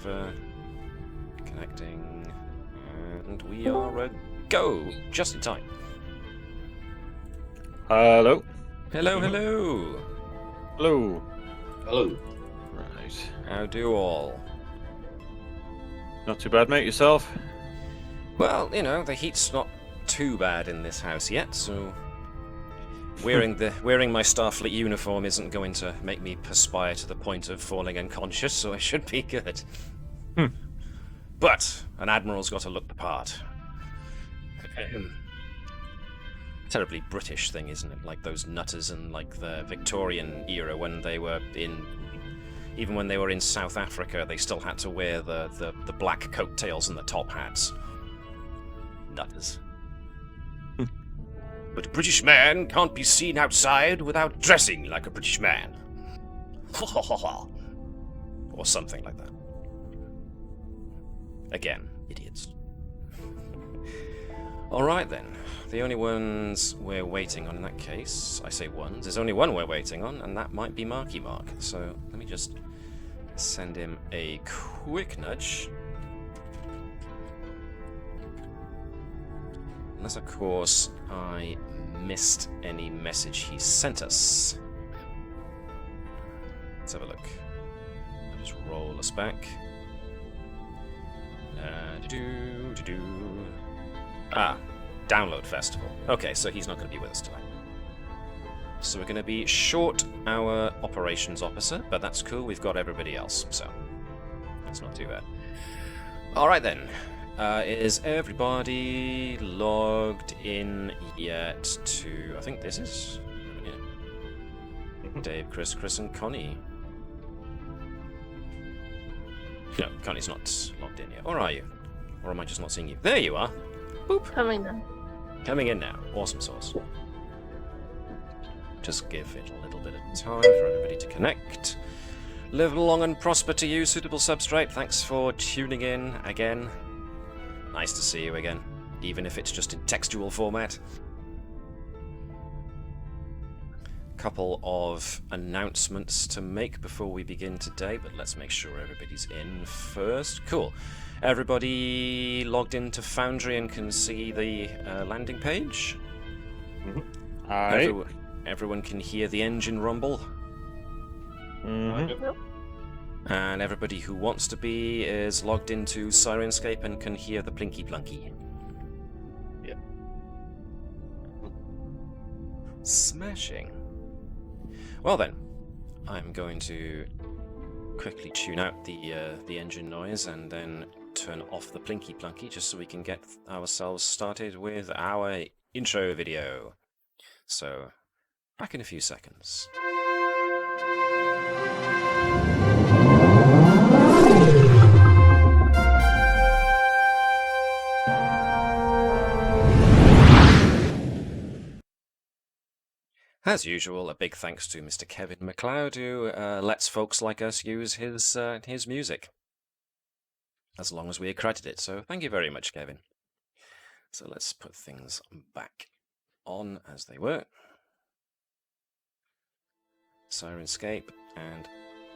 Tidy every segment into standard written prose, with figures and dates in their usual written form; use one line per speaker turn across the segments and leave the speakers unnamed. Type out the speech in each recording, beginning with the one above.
server. Connecting. And we are a go! Just in time.
Hello.
Hello, hello!
Hello.
Hello.
Right.
How do all?
Not too bad, mate. Yourself?
Well, you know, the heat's not too bad in this house yet, so wearing my Starfleet uniform isn't going to make me perspire to the point of falling unconscious, so I should be good. But an admiral's got to look the part. Terribly British thing, isn't it? Like those nutters in like the Victorian era when they were in, even when they were in South Africa, they still had to wear the black coattails and the top hats. Nutters. But a British man can't be seen outside without dressing like a British man. Or something like that. Again, idiots. Alright then. The only ones we're waiting on in that case, I say ones, there's only one we're waiting on, and that might be Marky Mark. So let me just send him a quick nudge. Unless, of course, I missed any message he sent us. Let's have a look. I'll just roll us back. Download Festival. Okay, so he's not going to be with us tonight. So we're going to be short our operations officer, but that's cool, we've got everybody else, so that's not too bad. Alright then. Is everybody logged in yet to... I think this is... Yeah. Dave, Chris, and Connie. No, Connie's not logged in yet. Or are you? Or am I just not seeing you? There you are! Boop!
Coming now.
Coming in now. Awesome sauce. Just give it a little bit of time for everybody to connect. Live long and prosper to you, suitable substrate. Thanks for tuning in again. Nice to see you again, even if it's just in textual format. Couple of announcements to make before we begin today, but let's make sure everybody's in first. Cool. Everybody logged into Foundry and can see the landing page?
Aye.
Everyone can hear the engine rumble? And everybody who wants to be is logged into Sirenscape and can hear the plinky plunky.
Yeah.
Smashing. Well then, I'm going to quickly tune out the engine noise and then turn off the plinky plunky just so we can get ourselves started with our intro video. So, back in a few seconds. As usual, a big thanks to Mr. Kevin MacLeod, who lets folks like us use his music, as long as we accredit it. So thank you very much, Kevin. So let's put things back on as they were. Sirenscape and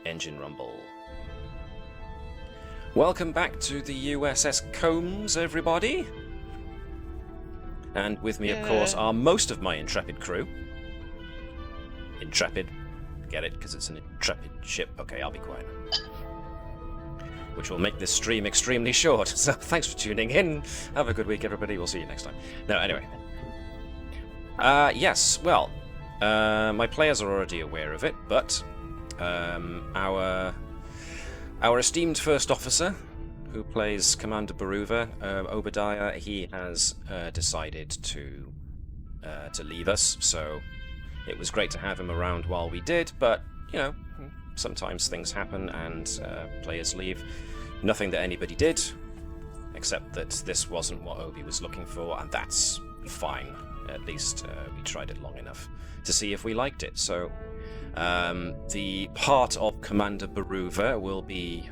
engine rumble. Welcome back to the USS Combs, everybody. And with me, of course, are most of my intrepid crew. Intrepid. Get it? Because it's an intrepid ship. Okay, I'll be quiet. Which will make this stream extremely short. So thanks for tuning in. Have a good week, everybody. We'll see you next time. No, anyway. Yes, well, my players are already aware of it, but our esteemed first officer, who plays Commander Baruva, Obadiah, he has decided to leave us, so it was great to have him around while we did, but, you know, sometimes things happen and players leave. Nothing that anybody did, except that this wasn't what Obi was looking for, and that's fine. At least we tried it long enough to see if we liked it. So the part of Commander Baruva will be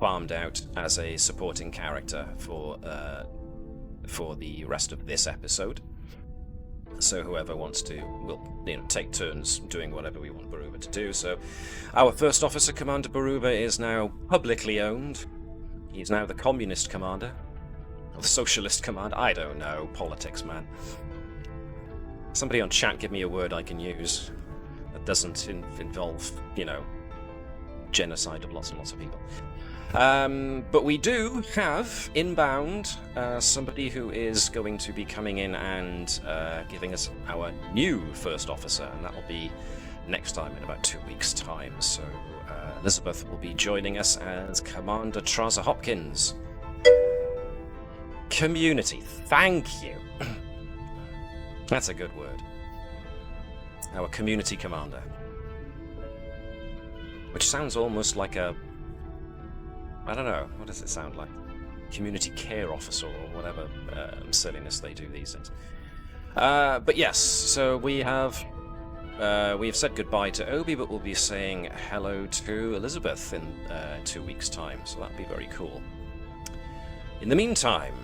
farmed out as a supporting character for the rest of this episode. So whoever wants to will take turns doing whatever we want Baruva to do. So our first officer, Commander Baruva, is now publicly owned. He's now the communist commander. Or the socialist commander. I don't know. Politics, man. Somebody on chat give me a word I can use that doesn't involve, you know, genocide of lots and lots of people. But we do have inbound somebody who is going to be coming in and giving us our new first officer, and that will be next time in about 2 weeks' time. So Elizabeth will be joining us as Commander Trouser Hopkins. Community, thank you. That's a good word. Our community commander. Which sounds almost like a... I don't know, what does it sound like? Community care officer or whatever silliness they do these days. But yes, so we have said goodbye to Obi, but we'll be saying hello to Elizabeth in 2 weeks' time, so that'll be very cool. In the meantime,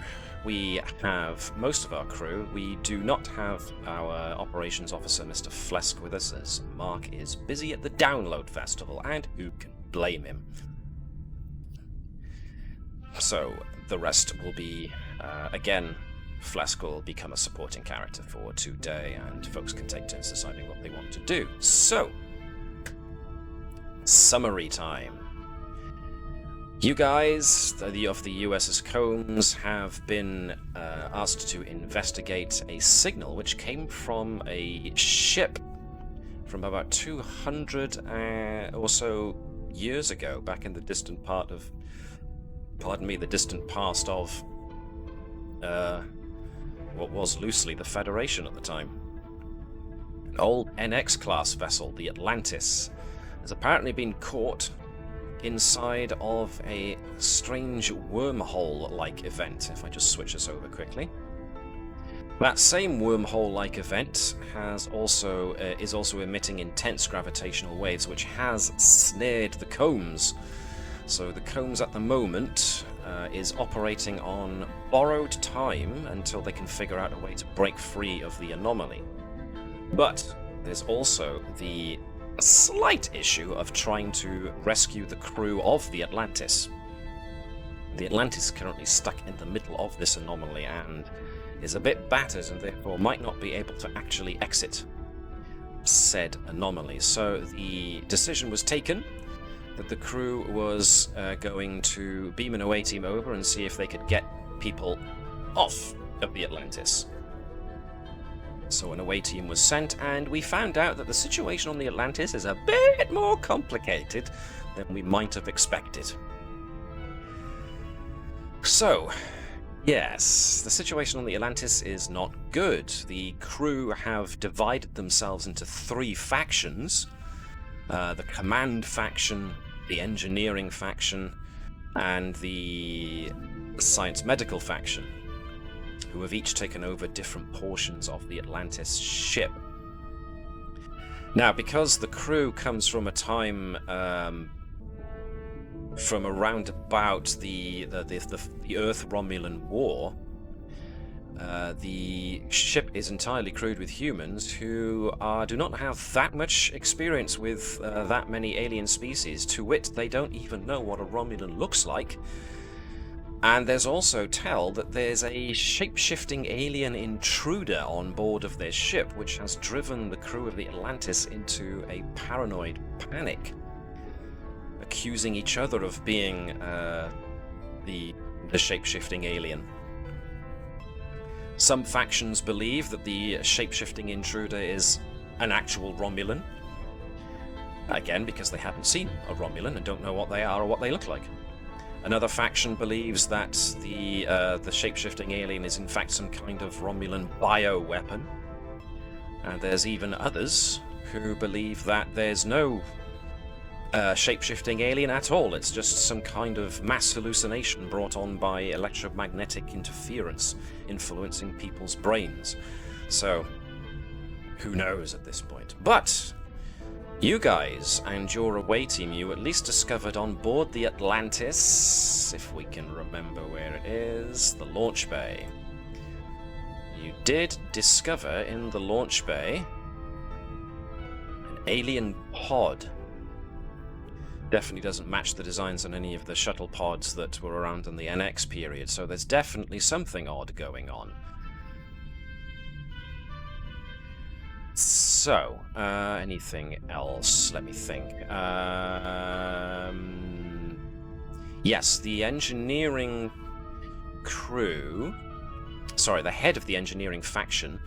we have most of our crew. We do not have our operations officer, Mr. Pleasc, with us, as Mark is busy at the Download Festival, and who can blame him? So, the rest will be, again, Pleasc will become a supporting character for today, and folks can take turns deciding what they want to do. So, summary time. You guys, of the USS Combs, have been asked to investigate a signal which came from a ship from about 200 or so years ago, back in the distant part of, the distant past of what was loosely the Federation at the time. An old NX-class vessel, the Atlantis, has apparently been caught inside of a strange wormhole-like event. If I just switch this over quickly. That same wormhole-like event is also emitting intense gravitational waves, which has snared the Combs. So the Combs at the moment is operating on borrowed time until they can figure out a way to break free of the anomaly. But there's also the slight issue of trying to rescue the crew of the Atlantis. The Atlantis is currently stuck in the middle of this anomaly and is a bit battered and therefore might not be able to actually exit said anomaly. So the decision was taken that the crew was going to beam an away team over and see if they could get people off of the Atlantis. So an away team was sent, and we found out that the situation on the Atlantis is a bit more complicated than we might have expected. So, yes, the situation on the Atlantis is not good. The crew have divided themselves into 3 factions. The command faction, the engineering faction, and the science medical faction, who have each taken over different portions of the Atlantis ship. Now, because the crew comes from a time from around about the Earth-Romulan War, the ship is entirely crewed with humans who do not have that much experience with that many alien species. To wit, they don't even know what a Romulan looks like. And there's also tell that there's a shape-shifting alien intruder on board of their ship, which has driven the crew of the Atlantis into a paranoid panic, accusing each other of being the shape-shifting alien. Some factions believe that the shape-shifting intruder is an actual Romulan, again because they haven't seen a Romulan and don't know what they are or what they look like. Another faction believes that the shape-shifting alien is in fact some kind of Romulan bioweapon. And there's even others who believe that there's no shape-shifting alien at all. It's just some kind of mass hallucination brought on by electromagnetic interference influencing people's brains. So, who knows at this point. But you guys and your away team, you at least discovered on board the Atlantis, if we can remember where it is, the launch bay. You did discover in the launch bay an alien pod. Definitely doesn't match the designs on any of the shuttle pods that were around in the NX period, so there's definitely something odd going on. So, anything else? Let me think. Yes, the engineering crew... Sorry, the head of the engineering faction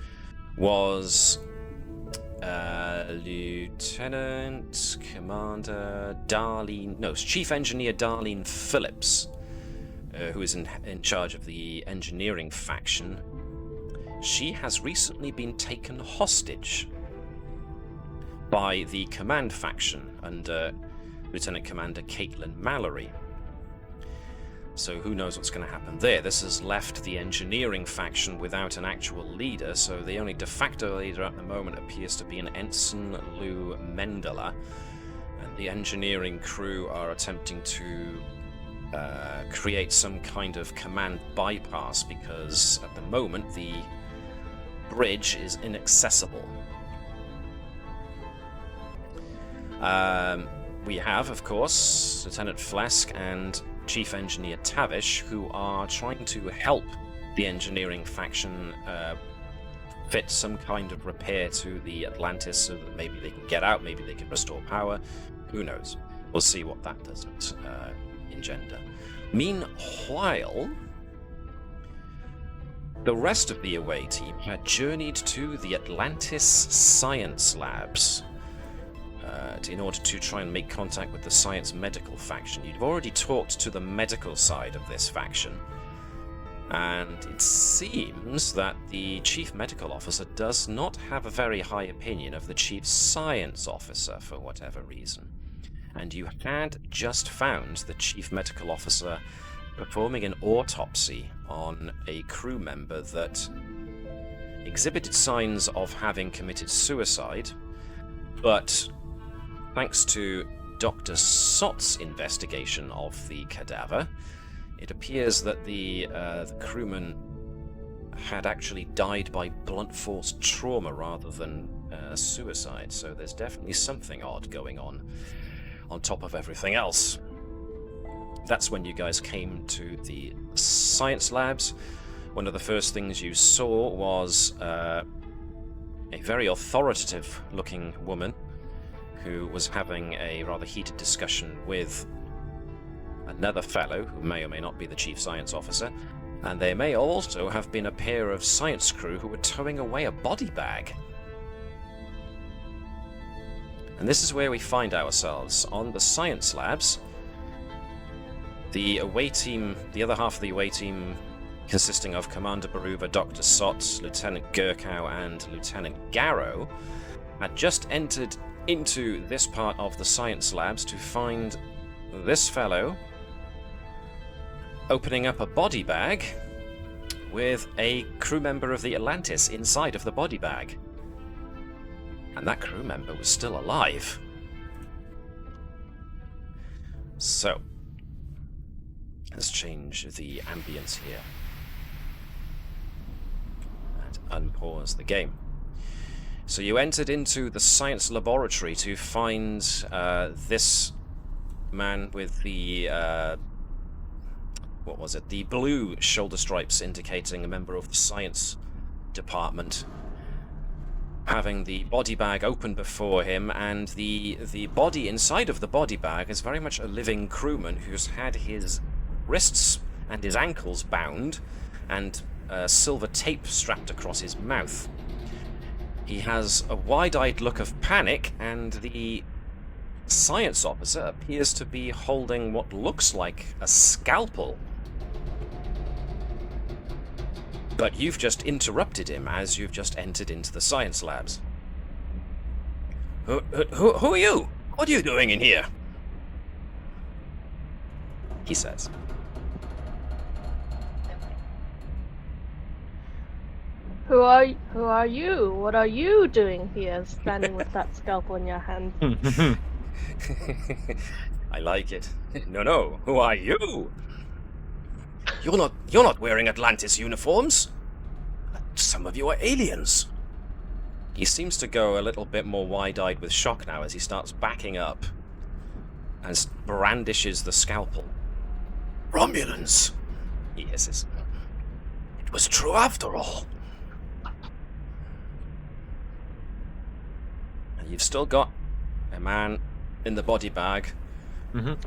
was Lieutenant Commander Darlene... No, Chief Engineer Darlene Phillips, who is in charge of the engineering faction. She has recently been taken hostage by the command faction under Lieutenant Commander Caitlin Mallory. So who knows what's going to happen there. This has left the engineering faction without an actual leader, so the only de facto leader at the moment appears to be an Ensign Lou Mendela, and the engineering crew are attempting to create some kind of command bypass, because at the moment the bridge is inaccessible. We have, of course, Lieutenant Pleasc and Chief Engineer Tavish, who are trying to help the engineering faction fit some kind of repair to the Atlantis so that maybe they can get out, maybe they can restore power. Who knows? We'll see what that doesn't engender. Meanwhile, the rest of the away team had journeyed to the Atlantis Science Labs in order to try and make contact with the Science Medical faction. You've already talked to the medical side of this faction, and it seems that the Chief Medical Officer does not have a very high opinion of the Chief Science Officer for whatever reason. And you had just found the Chief Medical Officer performing an autopsy on a crew member that exhibited signs of having committed suicide, but thanks to Dr. Sott's investigation of the cadaver, it appears that the crewman had actually died by blunt force trauma rather than suicide, so there's definitely something odd going on top of everything else. That's when you guys came to the science labs. One of the first things you saw was a very authoritative looking woman who was having a rather heated discussion with another fellow who may or may not be the Chief Science Officer, and there may also have been a pair of science crew who were towing away a body bag. And this is where we find ourselves, on the science labs. The away team, the other half of the away team, consisting of Commander Baruva, Dr. Sott, Lieutenant Gerkow, and Lieutenant Garo, had just entered into this part of the science labs to find this fellow opening up a body bag with a crew member of the Atlantis inside of the body bag. And that crew member was still alive. So, let's change the ambience here and unpause the game. So you entered into the science laboratory to find this man with the what was it? The blue shoulder stripes indicating a member of the science department, having the body bag open before him, and the body inside of the body bag is very much a living crewman who's had his wrists and his ankles bound and silver tape strapped across his mouth. He has a wide-eyed look of panic, and the science officer appears to be holding what looks like a scalpel. But you've just interrupted him as you've just entered into the science labs. Who are you? What are you doing in here? He says.
Who are you? What are you doing here, standing with that scalpel in your hand?
I like it. No. Who are you? You're not wearing Atlantis uniforms. Some of you are aliens. He seems to go a little bit more wide-eyed with shock now as he starts backing up. and brandishes the scalpel. Romulans, he hisses. It was true after all. And you've still got a man in the body bag,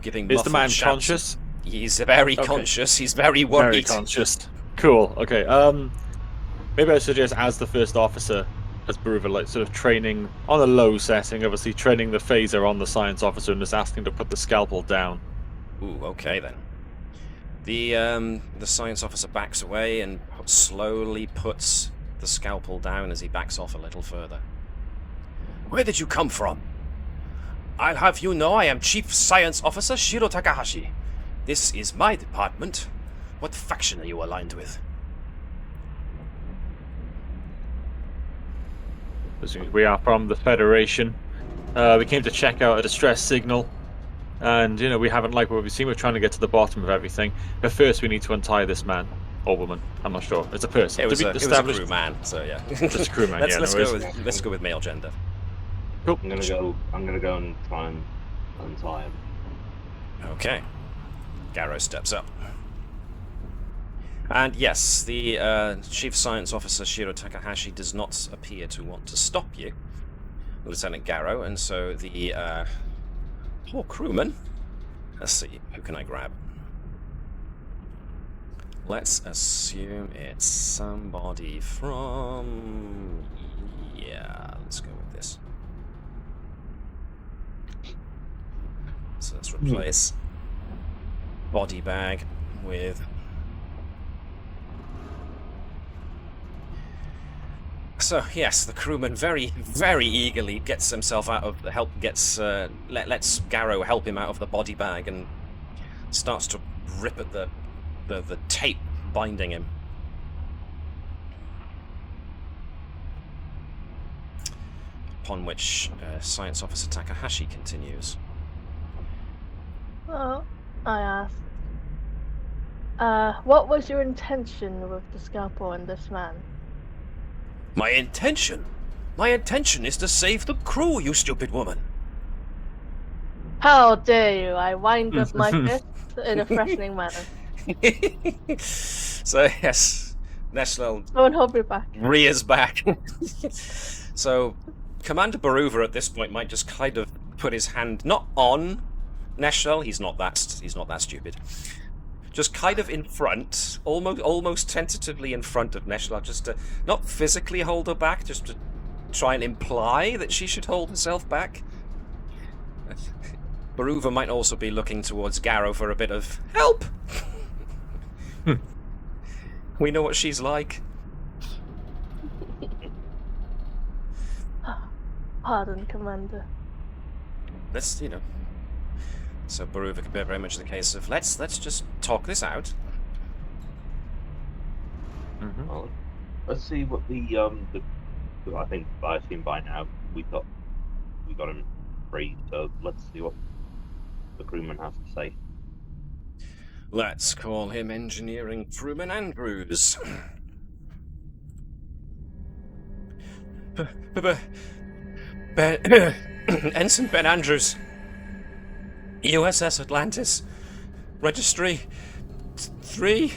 giving
Is the man
shouts.
conscious?
He's very conscious. He's very worried.
Very conscious. Cool. Okay. Maybe I suggest, as the first officer, as Baruva, like sort of training on a low setting, obviously training the phaser on the science officer and just asking to put the scalpel down.
Ooh, okay then. The science officer backs away and slowly puts the scalpel down as he backs off a little further. Where did you come from? I'll have you know I am Chief Science Officer Shiro Takahashi. This is my department. What faction are you aligned with?
We are from the Federation. We came to check out a distress signal. And, we haven't liked what we've seen. We're trying to get to the bottom of everything. But first we need to untie this man. Or woman. I'm not sure. It's a person.
It was a crew man, so yeah.
Just a crew man,
let's go with male gender.
Cool.
I'm gonna go and try and untie him.
Okay. Garo steps up. And yes, the Chief Science Officer Shiro Takahashi does not appear to want to stop you, Lieutenant Garo, and so the poor crewman. Let's see, who can I grab? Let's assume it's somebody from... Yeah, let's go with this. So let's replace body bag with... So yes, the crewman very, very eagerly gets himself out of the help. Lets Garo help him out of the body bag and starts to rip at the tape binding him. Upon which Science Officer Takahashi continues.
Well, I asked, what was your intention with the scalpel and this man?
My intention? My intention is to save the crew, you stupid woman.
How dare you! I wind up my fist in a threatening manner.
So yes, Neshlel
Don't hold me back.
rears back. So Commander Baruva at this point might just kind of put his hand not on Neshlel. He's not that stupid. Just kind of in front, almost tentatively in front of Neshlel, just to not physically hold her back, just to try and imply that she should hold herself back. Baruva might also be looking towards Garo for a bit of help. We know what she's like.
Pardon, Commander.
Let's, So Baruva could be very much the case of let's just talk this out.
Well, let's see what I think I assume by now we got him free. So let's see what the crewman has to say.
Let's call him Engineering Crewman Andrews. Ensign Ben Andrews. USS Atlantis. Registry 3.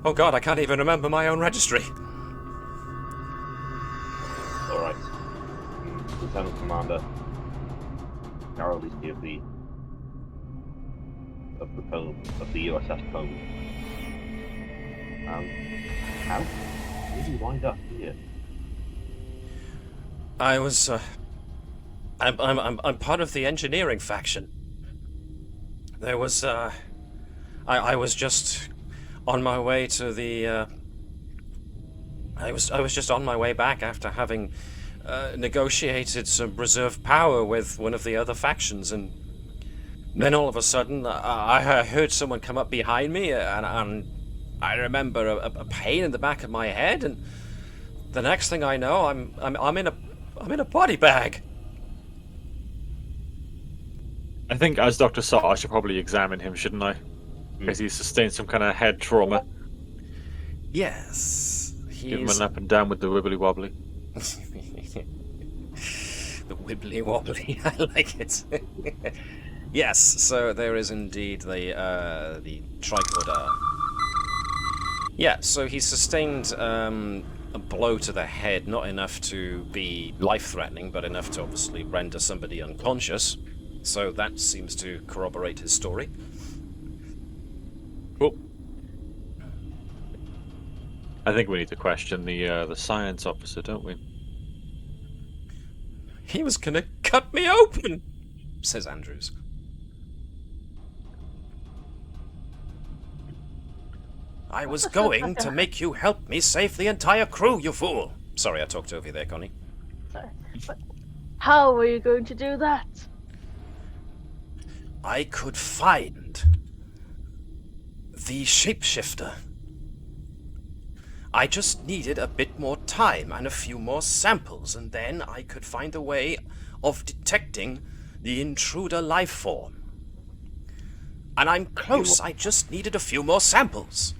Oh god, I can't even remember my own registry.
Alright. Lieutenant Commander. Garo Lisi of the USS Cone. How did you wind up here?
I was I'm part of the engineering faction. There was I was just on my way to the I was just on my way back after having negotiated some reserve power with one of the other factions, and then all of a sudden I heard someone come up behind me, and I remember a pain in the back of my head, and the next thing I know I'm in a body bag.
I think as Dr. Sott, I should probably examine him, shouldn't I? Because he's sustained some kind of head trauma.
Yes.
Give him an up and down with the wibbly wobbly.
The wibbly wobbly, I like it. Yes, so there is indeed the tricorder. Yeah, so he sustained a blow to the head, not enough to be life-threatening, but enough to obviously render somebody unconscious. So that seems to corroborate his story.
Cool. I think we need to question the science officer, don't we?
He was gonna cut me open, says Andrews. I was going to make you help me save the entire crew, you fool! Sorry, I talked over you there, Connie.
Sorry. But how were you going to do that?
I could find the shapeshifter. I just needed a bit more time and a few more samples, and then I could find a way of detecting the intruder life form. And I'm close, I just needed a few more samples.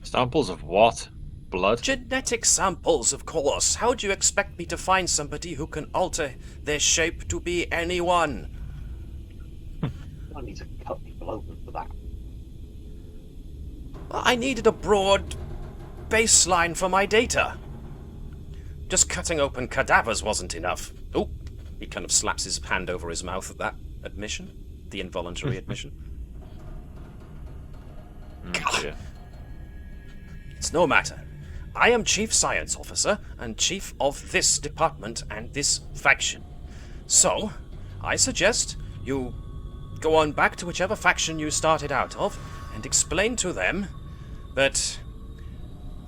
Samples of what? Blood?
Genetic samples, of course. How do you expect me to find somebody who can alter their shape to be anyone?
I need to cut people open for that.
I needed a broad baseline for my data. Just cutting open cadavers wasn't enough. Oh, he kind of slaps his hand over his mouth at that admission. The involuntary admission.
Yeah.
It's no matter. I am Chief Science Officer and Chief of this department and this faction. So, I suggest you go on back to whichever faction you started out of and explain to them that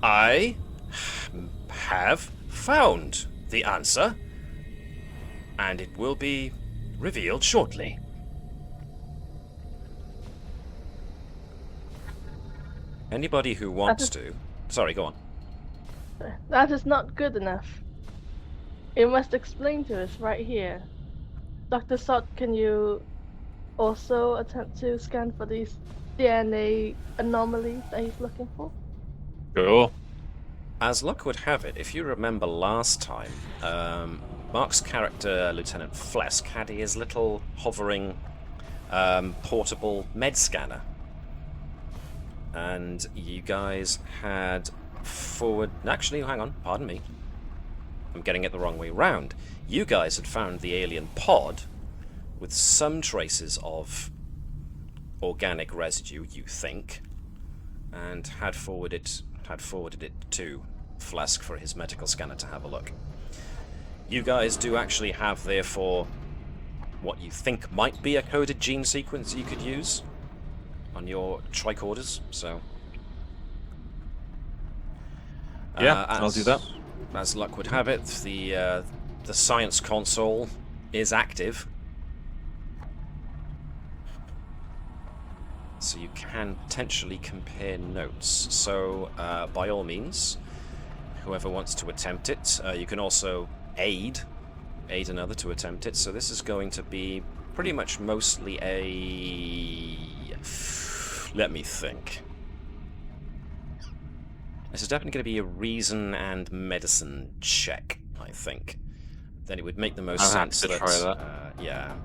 I have found the answer, and it will be revealed shortly. Anybody who wants to... Sorry, go on.
That is not good enough. You must explain to us right here. Dr. Sott, can you also attempt to scan for these DNA anomalies that he's looking for?
Cool.
As luck would have it, if you remember last time, Mark's character, Lieutenant Pleasc, had his little hovering portable med scanner. And you guys had forward... Actually, hang on, pardon me. I'm getting it the wrong way round. You guys had found the alien pod with some traces of organic residue, you think, and had forwarded it to Pleasc for his medical scanner to have a look. You guys do actually have, therefore, what you think might be a coded gene sequence you could use on your tricorders, so...
Yeah, I'll do that.
As luck would have it, the science console is active. So you can potentially compare notes. So, by all means, whoever wants to attempt it, you can also aid another to attempt it. So this is going to be pretty much mostly a... Let me think. This is definitely going to be a reason and medicine check, I think. Then it would make the most sense
to try that.
Yeah,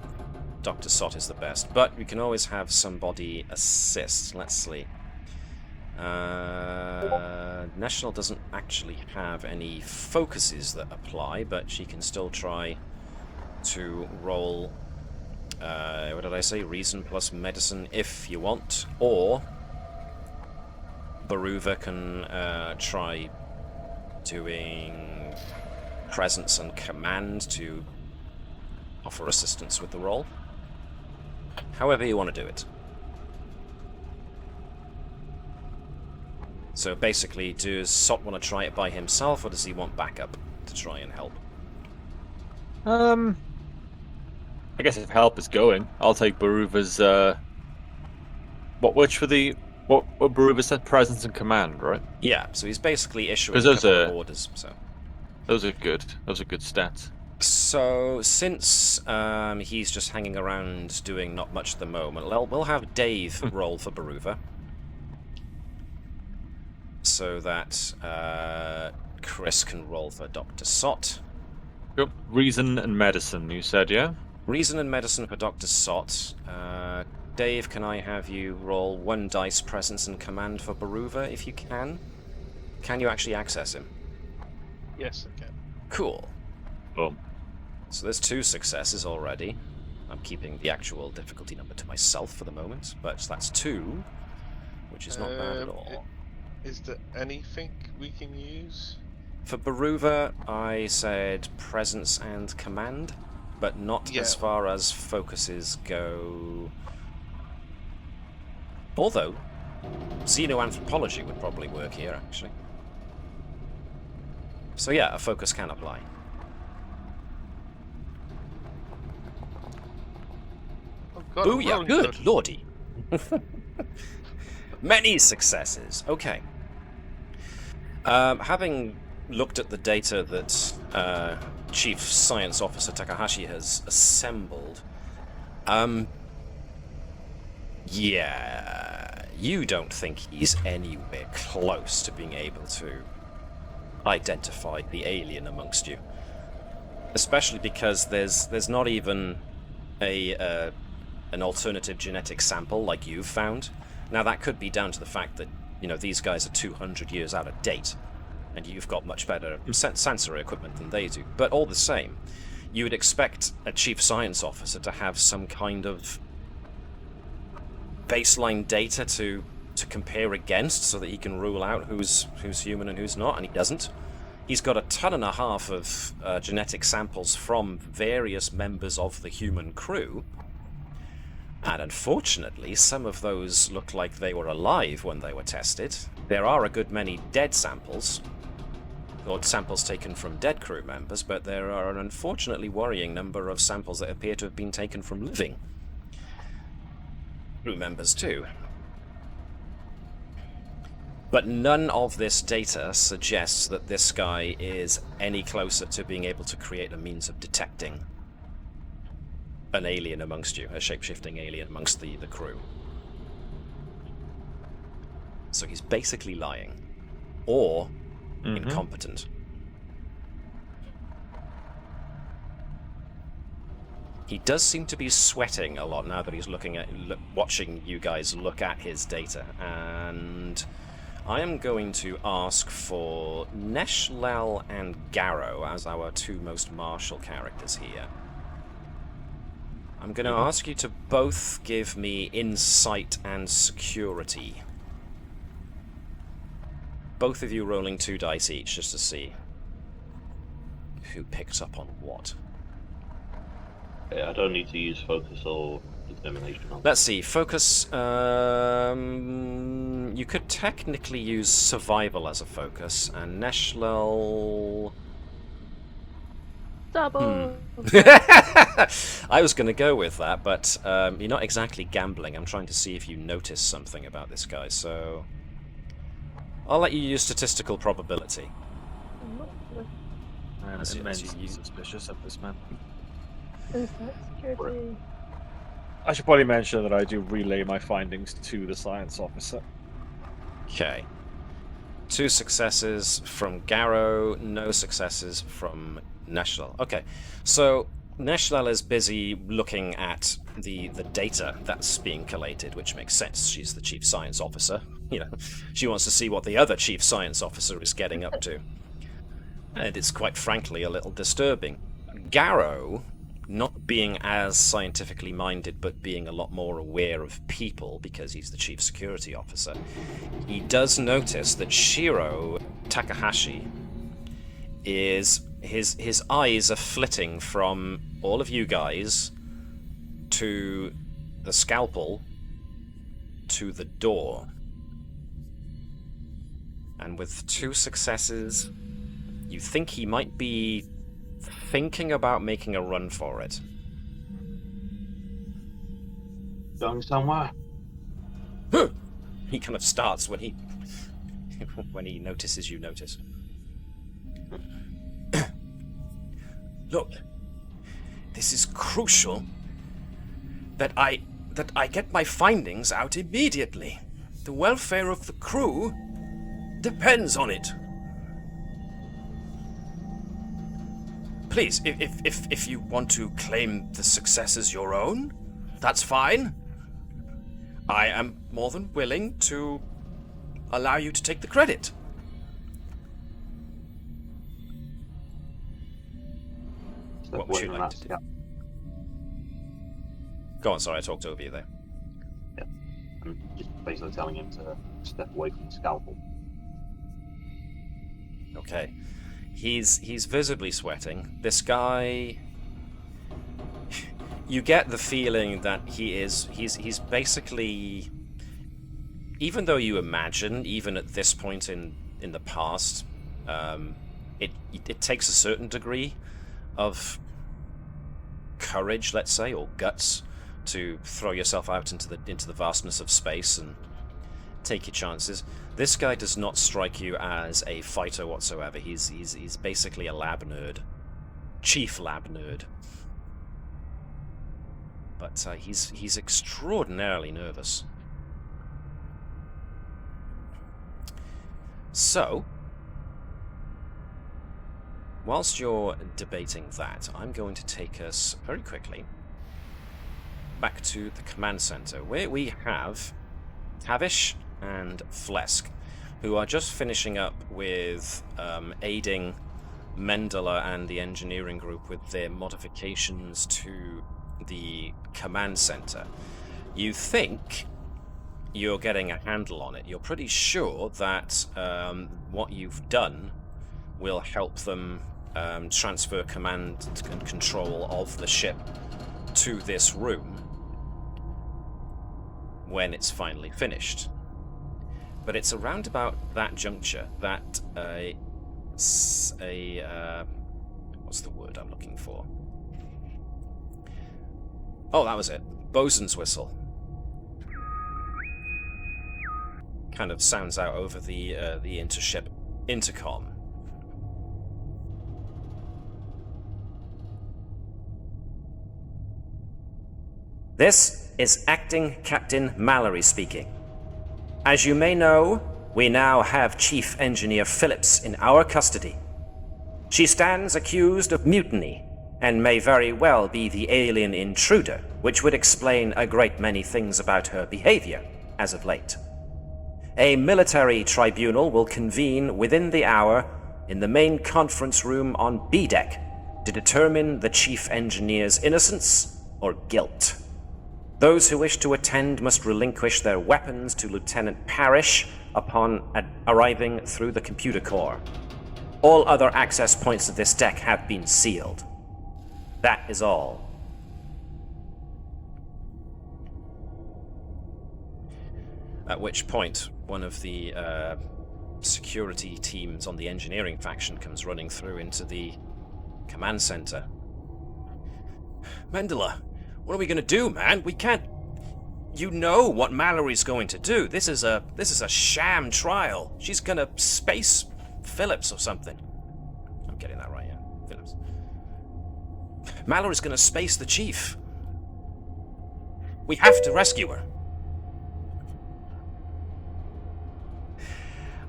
Dr. Sott is the best. But we can always have somebody assist. Let's see. Neshlel doesn't actually have any focuses that apply, but she can still try to roll... what did I say? Reason plus medicine if you want. Or... Baruva can try doing presence and command to offer assistance with the roll. However you want to do it. So basically, does Sott want to try it by himself, or does he want backup to try and help?
I guess if help is going, I'll take Baruva's, Which for the... What Baruva said? Presence and command, right?
Yeah, so he's basically issuing a
those
couple
are-
of orders, so...
Those are good. Those are good stats.
So, since he's just hanging around doing not much at the moment, we'll have Dave roll for Baruva. So that Chris can roll for Dr. Sott.
Yep. Reason and medicine, you said, yeah?
Reason and medicine for Dr. Sott. Dave, can I have you roll 1 dice presence and command for Baruva if you can? Can you actually access him?
Yes, I can.
Cool.
Boom.
So there's 2 successes already. I'm keeping the actual difficulty number to myself for the moment, but that's 2, which is not bad at all.
Is there anything we can use?
For Baruva, I said presence and command, but not as far as focuses go. Although, xenoanthropology would probably work here, actually. So yeah, a focus can apply.
Oh God,
Booyah, good lordy. Many successes. Okay. Having looked at the data that Chief Science Officer Takahashi has assembled, yeah, you don't think he's anywhere close to being able to identify the alien amongst you. Especially because there's not even an alternative genetic sample like you've found. Now that could be down to the fact that, you know, these guys are 200 years out of date, and you've got much better sensory equipment than they do. But all the same, you would expect a chief science officer to have some kind of baseline data to compare against so that he can rule out who's human and who's not, and he doesn't. He's got 1.5 tons of genetic samples from various members of the human crew, and unfortunately some of those look like they were alive when they were tested. There are a good many dead samples, or samples taken from dead crew members, but there are an unfortunately worrying number of samples that appear to have been taken from living crew members too. But none of this data suggests that this guy is any closer to being able to create a means of detecting an alien amongst you, a shape-shifting alien amongst the crew. So he's basically lying. Or incompetent. He does seem to be sweating a lot now that he's watching you guys look at his data, and I am going to ask for Neshlel and Garo as our 2 most martial characters here. I'm going to ask you to both give me insight and security. Both of you rolling 2 dice each just to see who picks up on what.
Okay, I don't need to use focus or determination.
Let's see, focus. You could technically use survival as a focus, and Neshlel.
Double.
I was going to go with that, but you're not exactly gambling. I'm trying to see if you notice something about this guy, so I'll let you use statistical probability.
I'm
As you-
immensely suspicious of this man.
Insight, security.
I should probably mention that I do relay my findings to the science officer.
Okay. 2 successes from Garo, no successes from Neshlel. Okay, so Neshlel is busy looking at the data that's being collated, which makes sense. She's the chief science officer. You know, she wants to see what the other chief science officer is getting up to. And it's quite frankly a little disturbing. Garo, not being as scientifically minded, but being a lot more aware of people because he's the chief security officer, he does notice that Shiro Takahashi is his eyes are flitting from all of you guys to the scalpel to the door. And with 2 successes, you think he might be thinking about making a run for it.
Going somewhere?
He kind of starts when he notices you notice. Look, this is crucial that I get my findings out immediately. The welfare of the crew depends on it. Please, if you want to claim the success as your own, that's fine. I am more than willing to allow you to take the credit. What would you like to do? Go on, sorry, I talked over you there.
Yeah. I'm just basically telling him to step away from the scalpel.
Okay. He's visibly sweating. This guy... You get the feeling that he's basically... Even though you imagine, even at this point in the past, it takes a certain degree of courage, let's say, or guts, to throw yourself out into the vastness of space and take your chances. This guy does not strike you as a fighter whatsoever. He's basically a lab nerd, chief lab nerd. But he's extraordinarily nervous. So, whilst you're debating that, I'm going to take us very quickly back to the command center, where we have Tavish and Pleasc, who are just finishing up with aiding Mendela and the engineering group with their modifications to the command center. You think you're getting a handle on it. You're pretty sure that what you've done will help them transfer command and control of the ship to this room when it's finally finished. But it's around about that juncture that what's the word I'm looking for? Oh, that was it. Bosun's whistle. Kind of sounds out over the intership intercom. This is Acting Captain Mallory speaking. As you may know, we now have Chief Engineer Phillips in our custody. She stands accused of mutiny and may very well be the alien intruder, which would explain a great many things about her behavior as of late. A military tribunal will convene within the hour in the main conference room on B deck to determine the Chief Engineer's innocence or guilt. Those who wish to attend must relinquish their weapons to Lieutenant Parrish upon arriving through the computer core. All other access points to this deck have been sealed. That is all. At which point, one of the security teams on the engineering faction comes running through into the command center. Mendela, what are we gonna do, man? We can't... You know what Mallory's going to do. This is a sham trial. She's gonna space Phillips or something. I'm getting that right, yeah. Phillips. Mallory's gonna space the chief. We have to rescue her.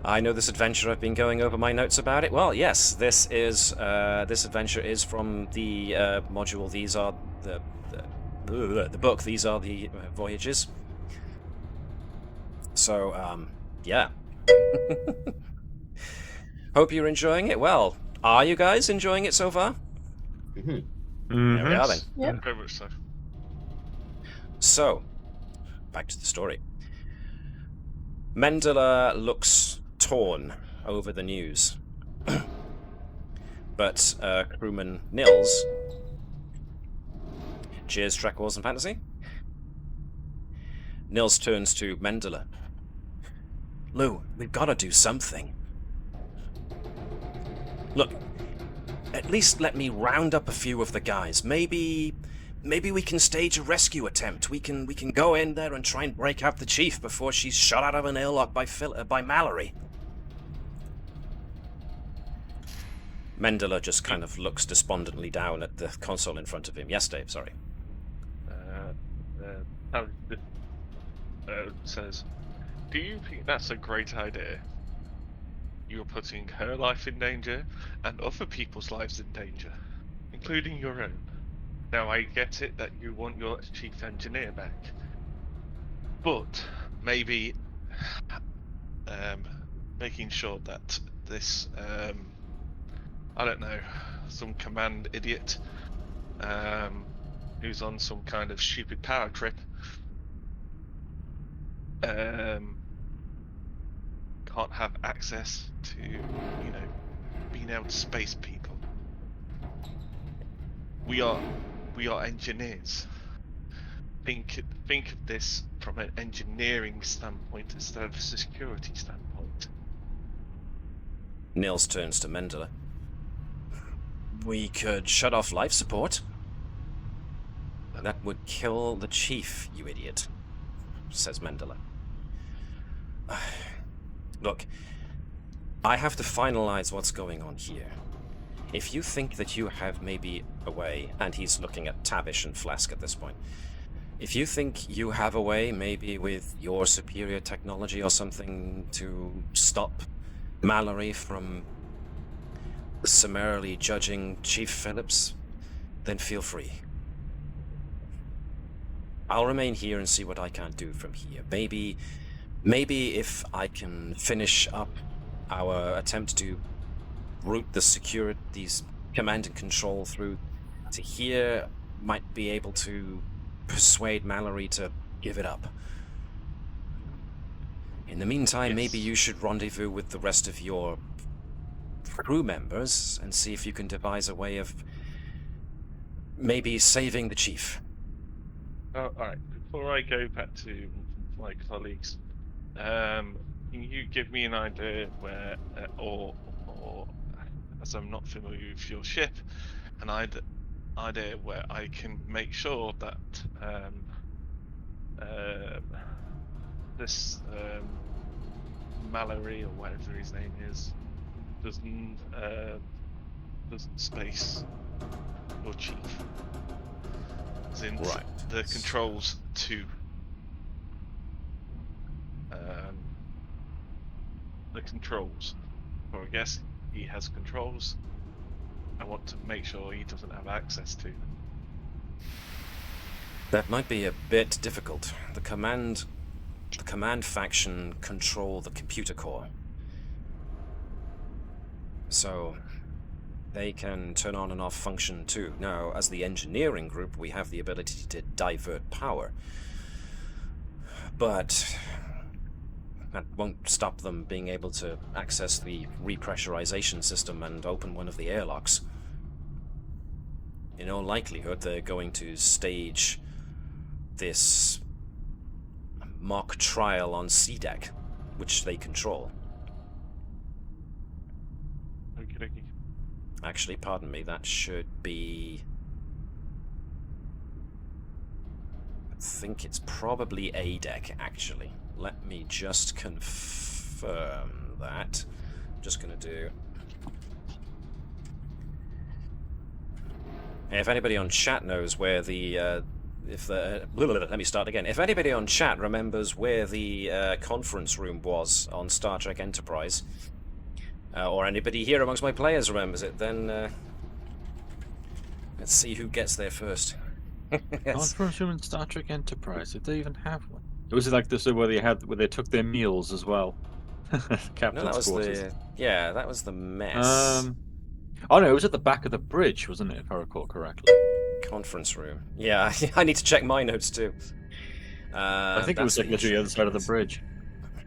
I know this adventure. I've been going over my notes about it. Well, yes, this adventure is from the module. These are the book. These are the voyages. So, yeah. Hope you're enjoying it. Well, are you guys enjoying it so far?
Mm-hmm.
There we are then.
Yep.
Very much so.
So, back to the story. Mendela looks torn over the news. But crewman Nils... Cheers, Trek Wars and Fantasy. Nils turns to Mendela. Lou, we've got to do something. Look, at least let me round up a few of the guys. Maybe we can stage a rescue attempt. We can go in there and try and break out the chief before she's shot out of an airlock by Mallory. Mendela just kind of looks despondently down at the console in front of him. Yes, Dave, sorry.
Says, do you think that's a great idea? You're putting her life in danger and other people's lives in danger. including your own. Now, I get it that you want your chief engineer back, but maybe making sure that this, I don't know, some command idiot who's on some kind of stupid power trip can't have access to, being able to space people. We are engineers. Think of this from an engineering standpoint instead of a security standpoint.
Nils turns to Mendela. We could shut off life support. That would kill the chief, you idiot, says Mendela. Look, I have to finalize what's going on here. If you think that you have maybe a way, and he's looking at Tavish and Pleasc at this point, if you think you have a way, maybe with your superior technology or something, to stop Mallory from summarily judging Chief Phillips, then feel free. I'll remain here and see what I can do from here. Maybe if I can finish up our attempt to route these command and control through to here, might be able to persuade Mallory to give it up. In the meantime,
Yes.
maybe you should rendezvous with the rest of your crew members and see if you can devise a way of maybe saving the chief.
Oh, alright, before I go back to my colleagues, can you give me an idea where, or as I'm not familiar with your ship, an idea where I can make sure that this Mallory, or whatever his name is, doesn't space your chief. As in
Right.
the controls to the controls. Or I guess he has controls. I want to make sure he doesn't have access to them.
That might be a bit difficult. The command faction control the computer core. So they can turn on and off function too. Now, as the engineering group, we have the ability to divert power. But that won't stop them being able to access the repressurization system and open one of the airlocks. In all likelihood, they're going to stage this mock trial on sea deck, which they control.
Okie dokie.
Actually, pardon me, that should be... I think it's probably A deck, actually. Let me just confirm that. I'm just going to do... If anybody on chat knows where the... let me start again. If anybody on chat remembers where the conference room was on Star Trek Enterprise, or anybody here amongst my players remembers it, then let's see who gets there first. Yes.
Conference room in Star Trek Enterprise. Did they even have one? It was like this where they took their meals as well. Captain's
No, that was
quarters.
that was the mess.
Oh no, it was at the back of the bridge, wasn't it? If I recall correctly.
Conference room. Yeah, I need to check my notes too.
I think it was like literally the other side of the bridge.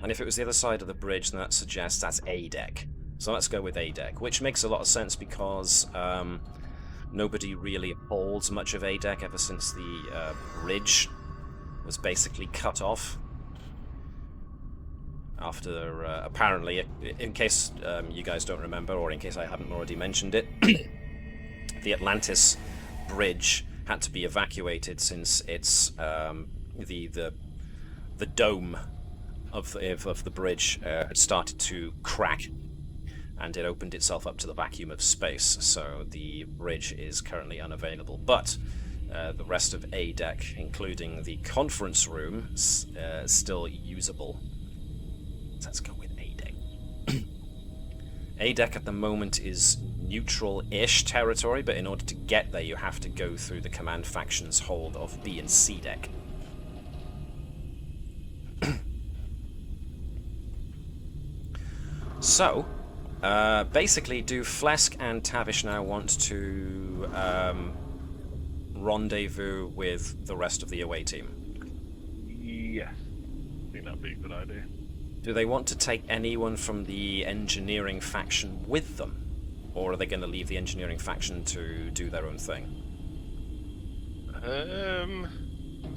And if it was the other side of the bridge, then that suggests that's A deck. So let's go with A deck, which makes a lot of sense because nobody really holds much of A deck ever since the bridge was basically cut off. After, apparently, in case you guys don't remember, or in case I haven't already mentioned it, the Atlantis bridge had to be evacuated since it's the dome of the bridge had started to crack, and it opened itself up to the vacuum of space. So the bridge is currently unavailable, but the rest of A deck, including the conference room, is still usable. Let's go with A deck. A deck at the moment is neutral-ish territory, but in order to get there, you have to go through the command faction's hold of B and C deck. So, basically, do Pleasc and Tavish now want to rendezvous with the rest of the away team?
Yeah. I think that'd be a good idea.
Do they want to take anyone from the engineering faction with them? Or are they going to leave the engineering faction to do their own thing?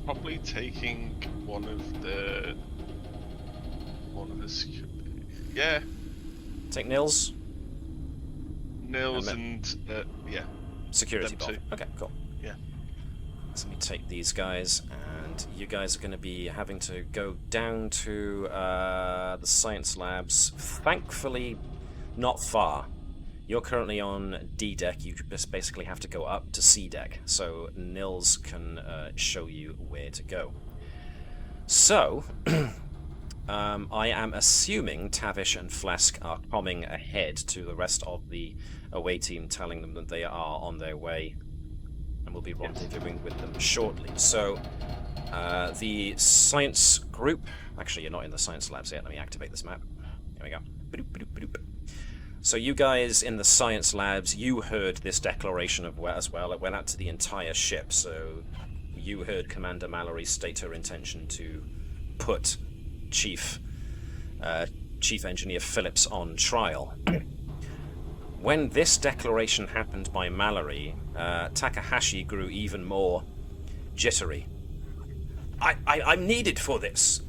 Probably taking one of the yeah.
Take Nils?
Nils and yeah.
Security
Them
bot.
two.
Okay, cool.
Yeah.
So let me take these guys, and you guys are going to be having to go down to the science labs. Thankfully, not far. You're currently on D deck. You just basically have to go up to C deck, so Nils can show you where to go. So, I am assuming Tavish and Pleasc are coming ahead to the rest of the away team, telling them that they are on their way, and we'll be rendezvousing with them shortly. So, the science group... Actually, you're not in the science labs yet. Let me activate this map. Here we go. Ba-doop, ba-doop, ba-doop. So you guys in the science labs, you heard this declaration as well. It went out to the entire ship, so you heard Commander Mallory state her intention to put Chief Engineer Phillips on trial. When this declaration happened by Mallory, Takahashi grew even more jittery. I'm needed for this.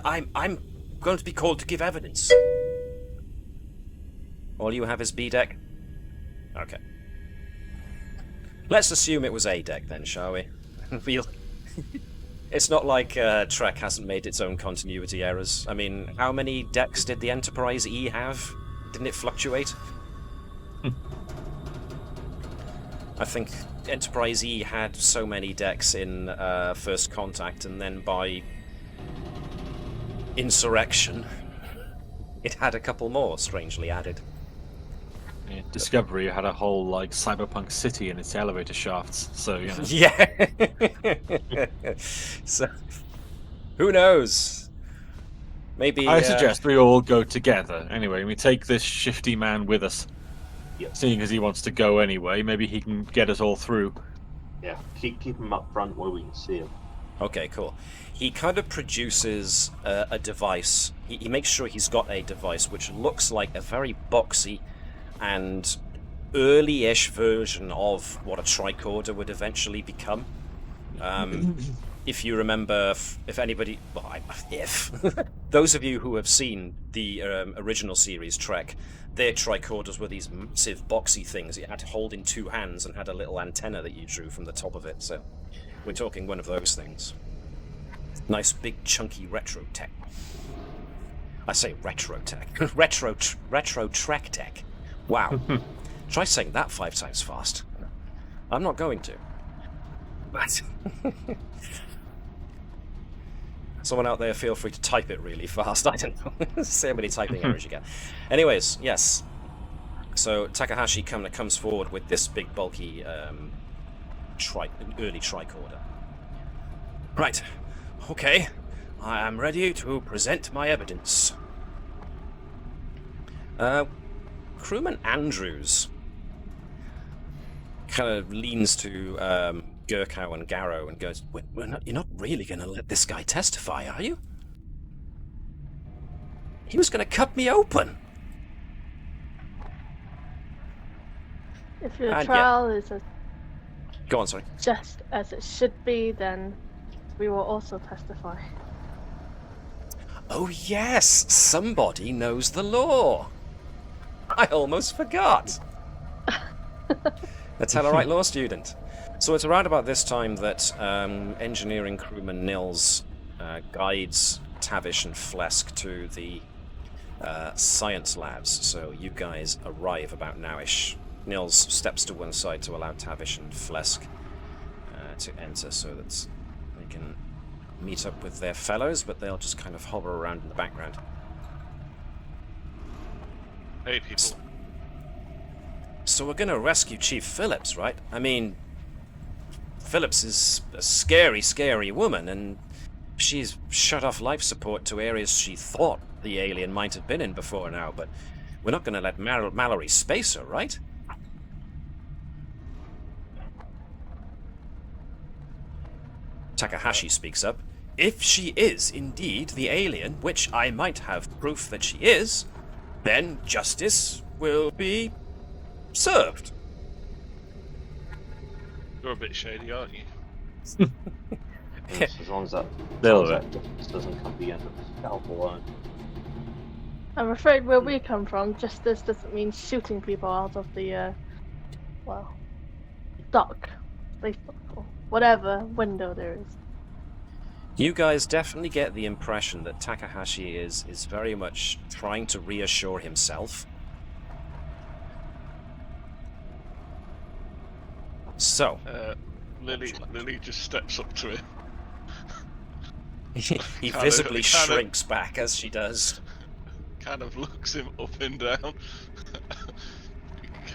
I'm going to be called to give evidence. All you have is B deck? Okay. Let's assume it was A deck then, shall we? It's not like Trek hasn't made its own continuity errors. I mean, how many decks did the Enterprise E have? Didn't it fluctuate? I think Enterprise E had so many decks in First Contact, and then by Insurrection, it had a couple more, strangely added.
Yeah, Discovery had a whole like cyberpunk city in its elevator shafts, so you know.
Yeah. So, who knows? Maybe
I suggest we all go together. Anyway, we take this shifty man with us.
Yep.
Seeing as he wants to go anyway, maybe he can get us all through.
Yeah, keep him up front where we can see him.
Okay, cool. He kind of produces a device. He makes sure he's got a device which looks like a very boxy and early-ish version of what a tricorder would eventually become. If you remember, if anybody... Well, if... Those of you who have seen the original series Trek, their tricorders were these massive boxy things you had to hold in two hands and had a little antenna that you drew from the top of it, so we're talking one of those things. Nice big chunky retro tech. I say retro tech. retro Trek tech. Wow. Try saying that 5 times fast. I'm not going to. But someone out there, feel free to type it really fast. I don't know. See how many typing errors you get. Anyways, yes. So Takahashi comes forward with this big, bulky early tricorder. Right. Okay. I am ready to present my evidence. Crewman Andrews kind of leans to Gerkow and Garo and goes, you're not really going to let this guy testify, are you? He was going to cut me open.
If your trial is
Go on, sorry.
just as it should be, then we will also testify.
Oh yes, somebody knows the law. I almost forgot. A Tellarite law student. So it's around about this time that engineering crewman Nils guides Tavish and Pleasc to the science labs. So you guys arrive about nowish. Nils steps to one side to allow Tavish and Pleasc to enter so that they can meet up with their fellows, but they'll just kind of hover around in the background.
Hey, people.
So we're gonna rescue Chief Phillips, right? I mean, Phillips is a scary, scary woman, and she's shut off life support to areas she thought the alien might have been in before now, but we're not gonna let Mallory space her, right? Takahashi speaks up. If she is indeed the alien, which I might have proof that she is, then justice will be served.
You're a bit shady, aren't you?
As long as that,
Little
as long as that difference doesn't come the end of the scalpel line.
I'm afraid where we come from, justice doesn't mean shooting people out of the, well, dock, space dock, or whatever window there is.
You guys definitely get the impression that Takahashi is very much trying to reassure himself. So,
Lily just steps up to him.
he visibly shrinks back as she does.
Kind of looks him up and down.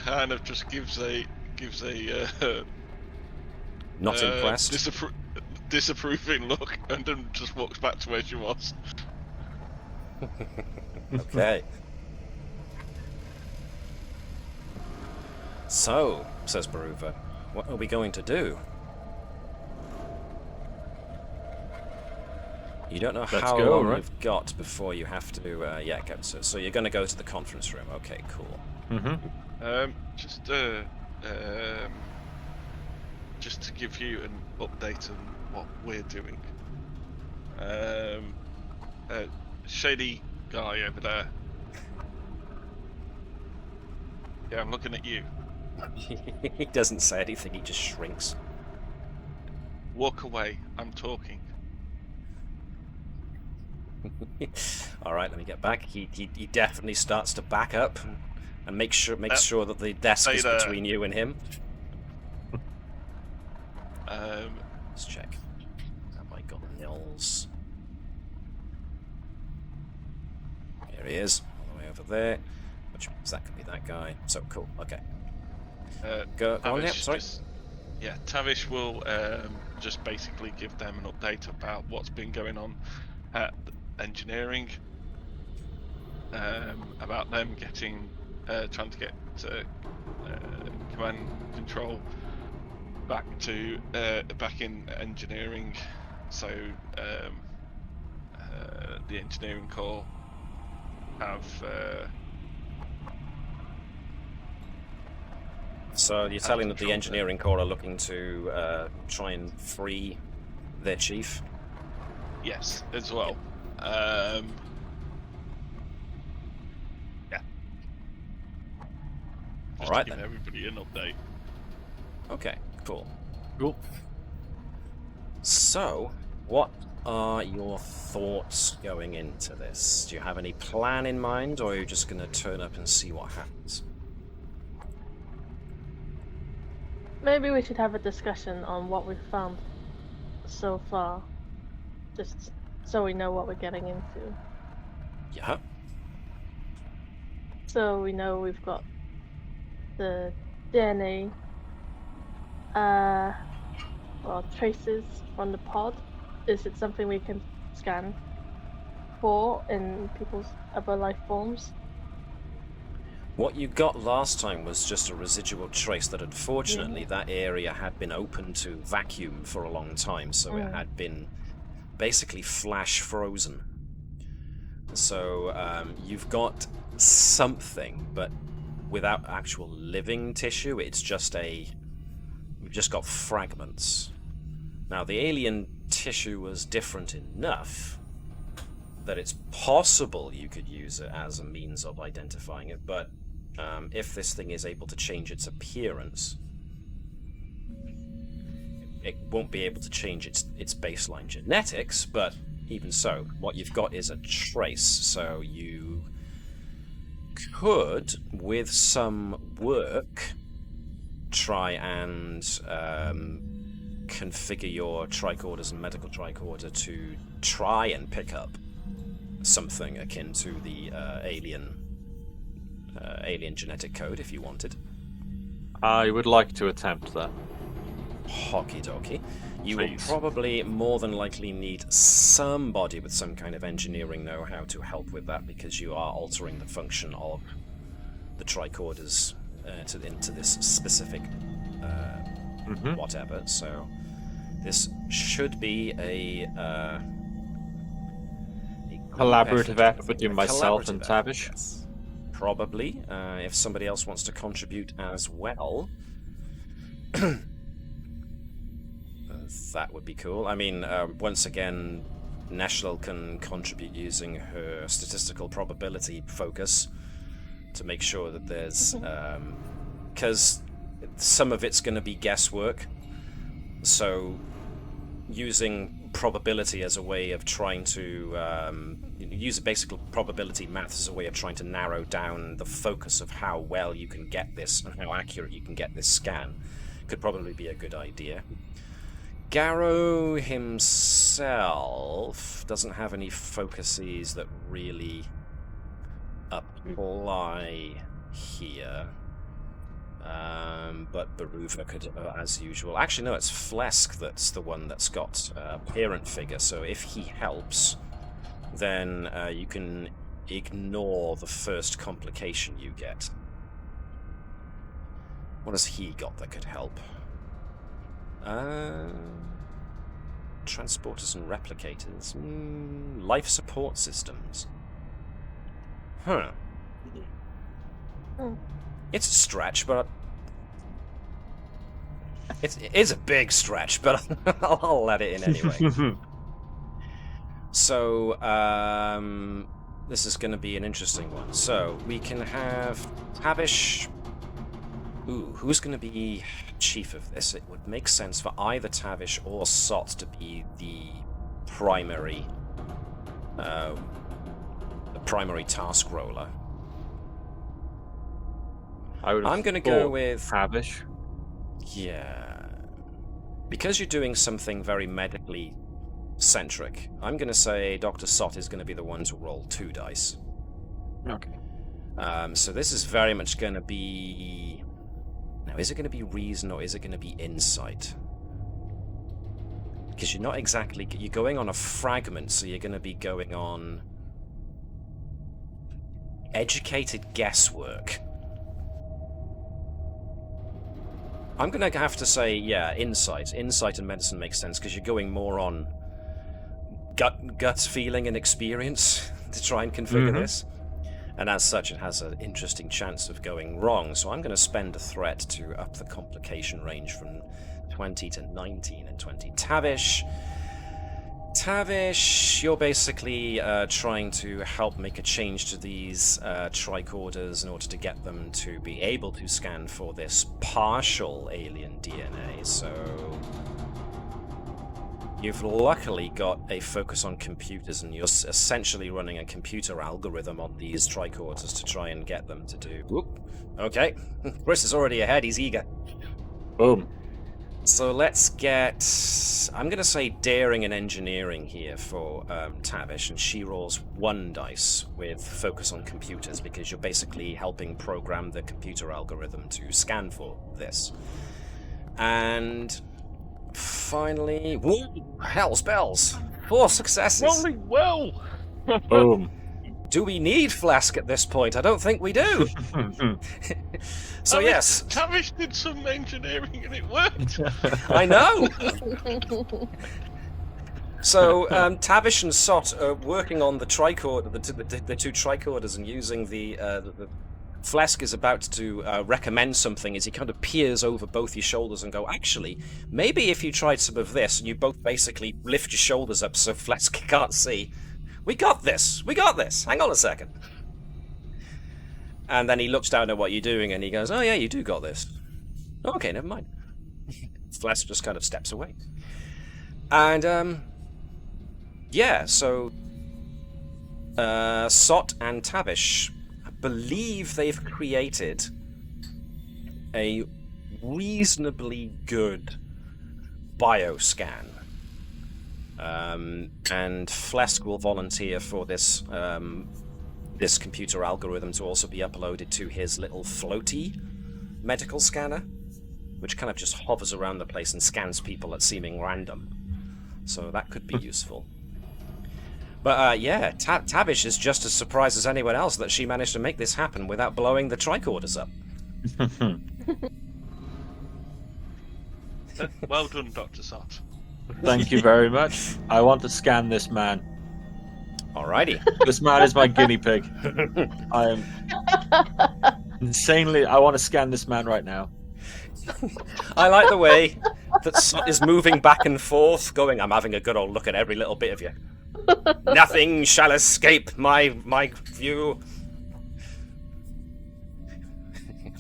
Kind of just gives a
Not impressed.
disapproving look, and then just walks back to where she was.
Okay. So, says Baruva, what are we going to do? You don't know
Let's
how
go,
long
right?
you've got before you have to, go. So you're going to go to the conference room. Okay, cool.
Mm-hmm.
Just to give you an update on what we're doing. Shady guy over there. Yeah, I'm looking at you.
He doesn't say anything, he just shrinks.
Walk away, I'm talking.
Alright, let me get back. He definitely starts to back up and makes sure that the desk is between you and him. Let's check. Have I got Nils? Here he is, all the way over there. Which means that could be that guy. So cool, okay. Go on, yeah, sorry.
Tavish will just basically give them an update about what's been going on at engineering, about them trying to get command control back in engineering. So the engineering corps have.
So you're telling that the engineering corps are looking to try and free their chief?
Yes, as well. Yeah. Just
Alright
to give
then.
everybody an update.
Okay, cool.
Cool.
So, what are your thoughts going into this? Do you have any plan in mind, or are you just going to turn up and see what happens?
Maybe we should have a discussion on what we've found so far, just so we know what we're getting into.
Yeah.
So we know we've got the DNA, traces from the pod. Is it something we can scan for in people's other life forms?
What you got last time was just a residual trace that unfortunately that area had been open to vacuum for a long time, so it had been basically flash frozen. So you've got something, but without actual living tissue. We've just got fragments. Now the alien tissue was different enough that it's possible you could use it as a means of identifying it, but if this thing is able to change its appearance, it won't be able to change its baseline genetics, but even so, what you've got is a trace, so you could, with some work, try and configure your tricorders and medical tricorder to try and pick up something akin to the alien genetic code if you wanted.
I would like to attempt that.
Hockey dokie. You
Please.
will probably more than likely need somebody with some kind of engineering know-how to help with that, because you are altering the function of the tricorders into this specific whatever. So this should be a group
Collaborative effort
I
between
think. A
myself and
collaborative effort,
Tavish.
yes. Probably, if somebody else wants to contribute as well. That would be cool. I mean, once again, Neshlel can contribute using her statistical probability focus to make sure that there's... Because some of it's going to be guesswork, so using probability as a way of trying to... use basic probability maths as a way of trying to narrow down the focus of how well you can get this and how accurate you can get this scan could probably be a good idea. Garo himself doesn't have any focuses that really apply here. But Baruva could, as usual... Actually, no, it's Pleasc that's the one that's got parent figure, so if he helps, then you can ignore the first complication you get. What has he got that could help? Transporters and replicators. Life support systems. Huh. It's a stretch, but... It is a big stretch, but I'll let it in anyway. So, this is going to be an interesting one. So, we can have Tavish... Ooh, who's going to be chief of this? It would make sense for either Tavish or Sott to be the primary task roller. I'm going to go with
Tavish.
Yeah, because you're doing something very medically centric. I'm going to say Dr. Sott is going to be the one to roll 2 dice.
Okay.
So this is very much going to be... Now, is it going to be reason or is it going to be insight? Because you're not exactly... You're going on a fragment, so you're going to be going on... educated guesswork. I'm going to have to say, yeah, insight. Insight and medicine makes sense, because you're going more on gut feeling and experience to try and configure this. And as such, it has an interesting chance of going wrong. So I'm going to spend a threat to up the complication range from 20 to 19 and 20. Tavish, you're basically trying to help make a change to these tricorders in order to get them to be able to scan for this partial alien DNA. So you've luckily got a focus on computers, and you're essentially running a computer algorithm on these tricorders to try and get them to do... Whoop. Okay, Chris is already ahead, he's eager.
Boom.
So let's get... I'm going to say daring and engineering here for Tavish, and she rolls 1 dice with focus on computers, because you're basically helping program the computer algorithm to scan for this. And... finally... Whoa! Hell's bells! 4 successes!
Rolling well!
Boom.
Do we need Pleasc at this point? I don't think we do! So yes...
Tavish did some engineering and it worked!
I know! So, Tavish and Sott are working on the tricorder, the 2 tricorders, and using the Pleasc is about to recommend something as he kind of peers over both your shoulders and go, actually, maybe if you tried some of this, and you both basically lift your shoulders up so Pleasc can't see. We got this! We got this! Hang on a second. And then he looks down at what you're doing and he goes, oh yeah, you do got this. Okay, never mind. Pleasc just kind of steps away. And, yeah, so... Sott and Tavish, I believe they've created a reasonably good bioscan. And Pleasc will volunteer for this this computer algorithm to also be uploaded to his little floaty medical scanner, which kind of just hovers around the place and scans people at seeming random. So that could be useful. But yeah, Tavish is just as surprised as anyone else that she managed to make this happen without blowing the tricorders up.
Well done, Dr. Sott.
Thank you very much. I want to scan this man.
Alrighty.
This man is my guinea pig. I am insanely... I want to scan this man right now.
I like the way that Sott is moving back and forth, going, I'm having a good old look at every little bit of you. Nothing shall escape my view.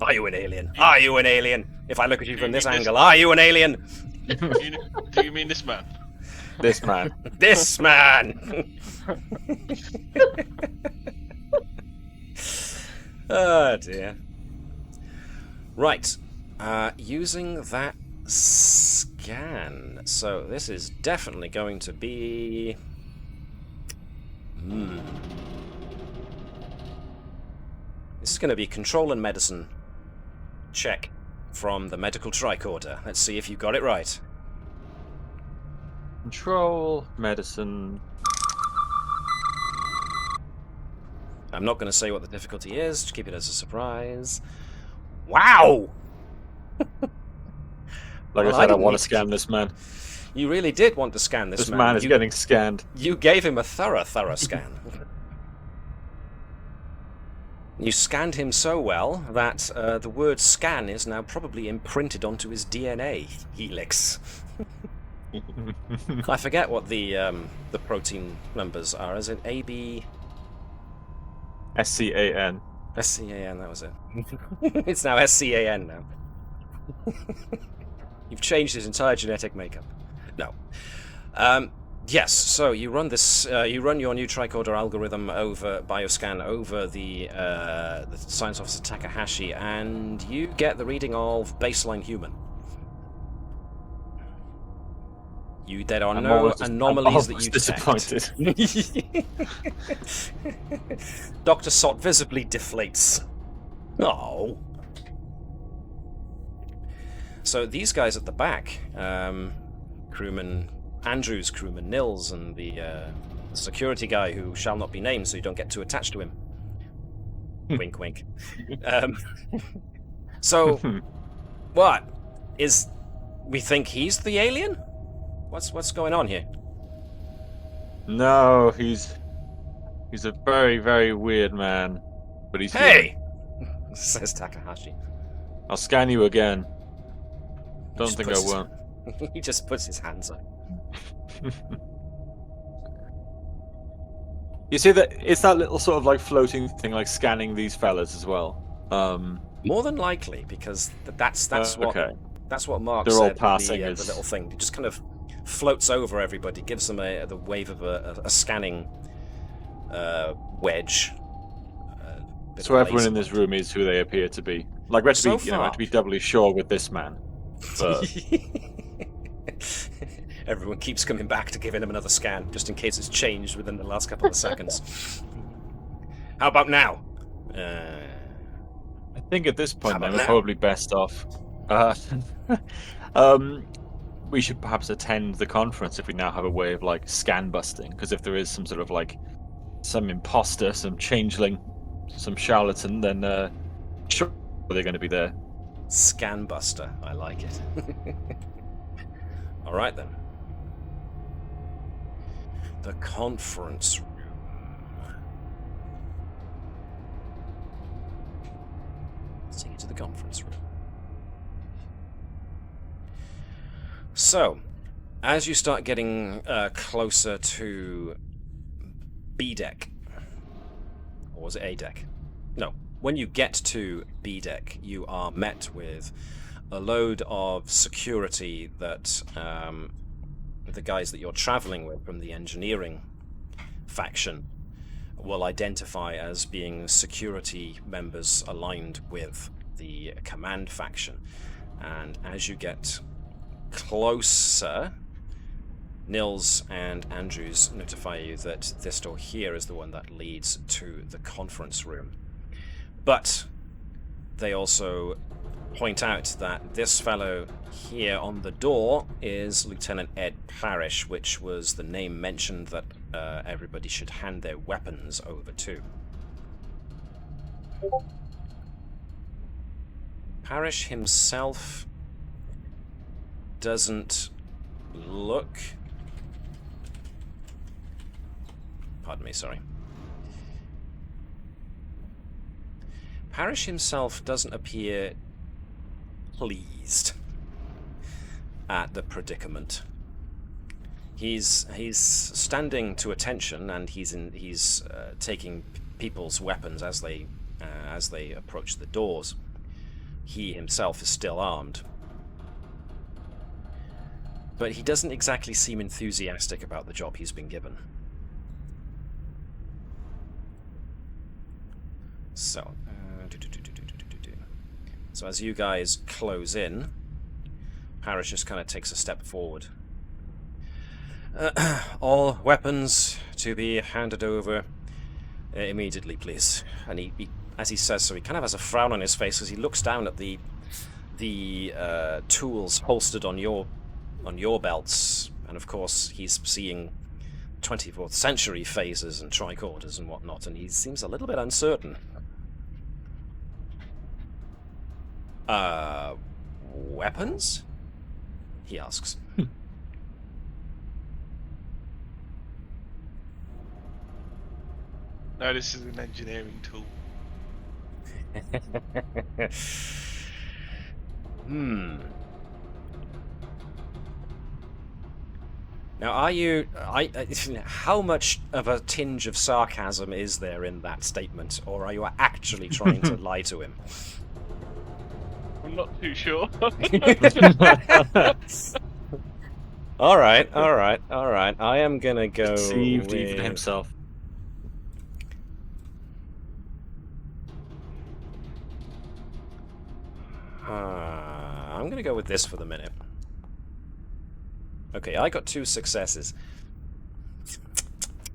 Are you an alien? Are you an alien? If I look at you from this angle, are you an alien?
Do you mean this man?
This man.
This man! Oh dear. Right. Using that scan. So this is definitely going to be... This is going to be control and medicine. Check from the medical tricorder. Let's see if you got it right.
Control, medicine.
I'm not going to say what the difficulty is, to keep it as a surprise. Wow!
Like I said, I want to scan this man.
You really did want to scan this man.
This man is getting scanned.
You gave him a thorough scan. You scanned him so well that the word scan is now probably imprinted onto his DNA helix. I forget what the protein numbers are. Is it AB?
SCAN.
SCAN, that was it. It's now SCAN now. You've changed his entire genetic makeup. No. Yes, so you run this. You run your new tricorder algorithm over bioscan over the science officer Takahashi, and you get the reading of baseline human. There are no anomalies that you detect.
Disappointed.
Dr. Sott visibly deflates. Oh. So these guys at the back, crewman Andrews, crewman Nils, and the security guy who shall not be named, so you don't get too attached to him. Wink, wink. So, what is? We think he's the alien? What's going on here?
No, he's a very, very weird man. But he's
Hey! Says Takahashi.
I'll scan you again. Don't think I won't.
He just puts his hands up.
You see that it's that little sort of like floating thing, like scanning these fellas as well.
More than likely, because that's what
okay.
That's what Mark
They're
said.
all passing
the little thing. It just kind of floats over everybody, gives them the wave of a scanning wedge.
So everyone in this room is who they appear to be. Like we have to be, have to be doubly sure with this man. But...
Everyone keeps coming back to giving him another scan, just in case it's changed within the last couple of seconds. How about now?
I think at this point then we're probably best off. We should perhaps attend the conference if we now have a way of like scan busting. Because if there is some sort of like some imposter, some changeling, some charlatan, then sure they're going to be there.
Scan buster, I like it. All right then. The conference room. Let's take you to the conference room. So, as you start getting closer to B deck, or was it A deck? No. When you get to B deck, you are met with a load of security that the guys that you're traveling with from the engineering faction will identify as being security members aligned with the command faction. And as you get closer, Nils and Andrews notify you that this door here is the one that leads to the conference room. But they also point out that this fellow here on the door is Lieutenant Ed Parrish, which was the name mentioned that everybody should hand their weapons over to. Parrish himself doesn't look... Pardon me, sorry. Parrish himself doesn't appear pleased at the predicament. He's standing to attention, and he's taking people's weapons as they approach the doors. He himself is still armed, but he doesn't exactly seem enthusiastic about the job he's been given. So, so as you guys close in, Parrish just kind of takes a step forward. All weapons to be handed over immediately, please. And he, as he says so, he kind of has a frown on his face as he looks down at the tools holstered on your belts, and of course he's seeing 24th century phasers and tricorders and whatnot, and he seems a little bit uncertain. Weapons? He asks.
No, this is an engineering tool.
Now, are you... how much of a tinge of sarcasm is there in that statement, or are you actually trying to lie to him?
I'm not too sure.
All right. I am gonna go
Deceived
with...
even himself.
I'm gonna go with this for the minute. Okay, I got 2 successes.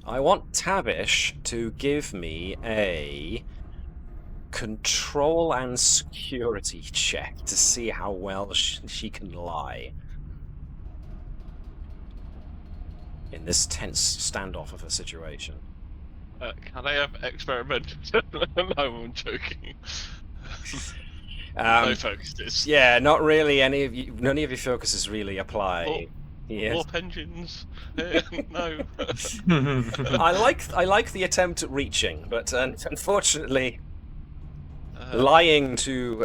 I want Tavish to give me a control and security check to see how well she can lie in this tense standoff of a situation.
Can I have experiment? No, I'm joking. No focuses.
Yeah, not really. None of your focuses really apply. Yes.
Warp engines. No.
I like the attempt at reaching, but unfortunately, lying to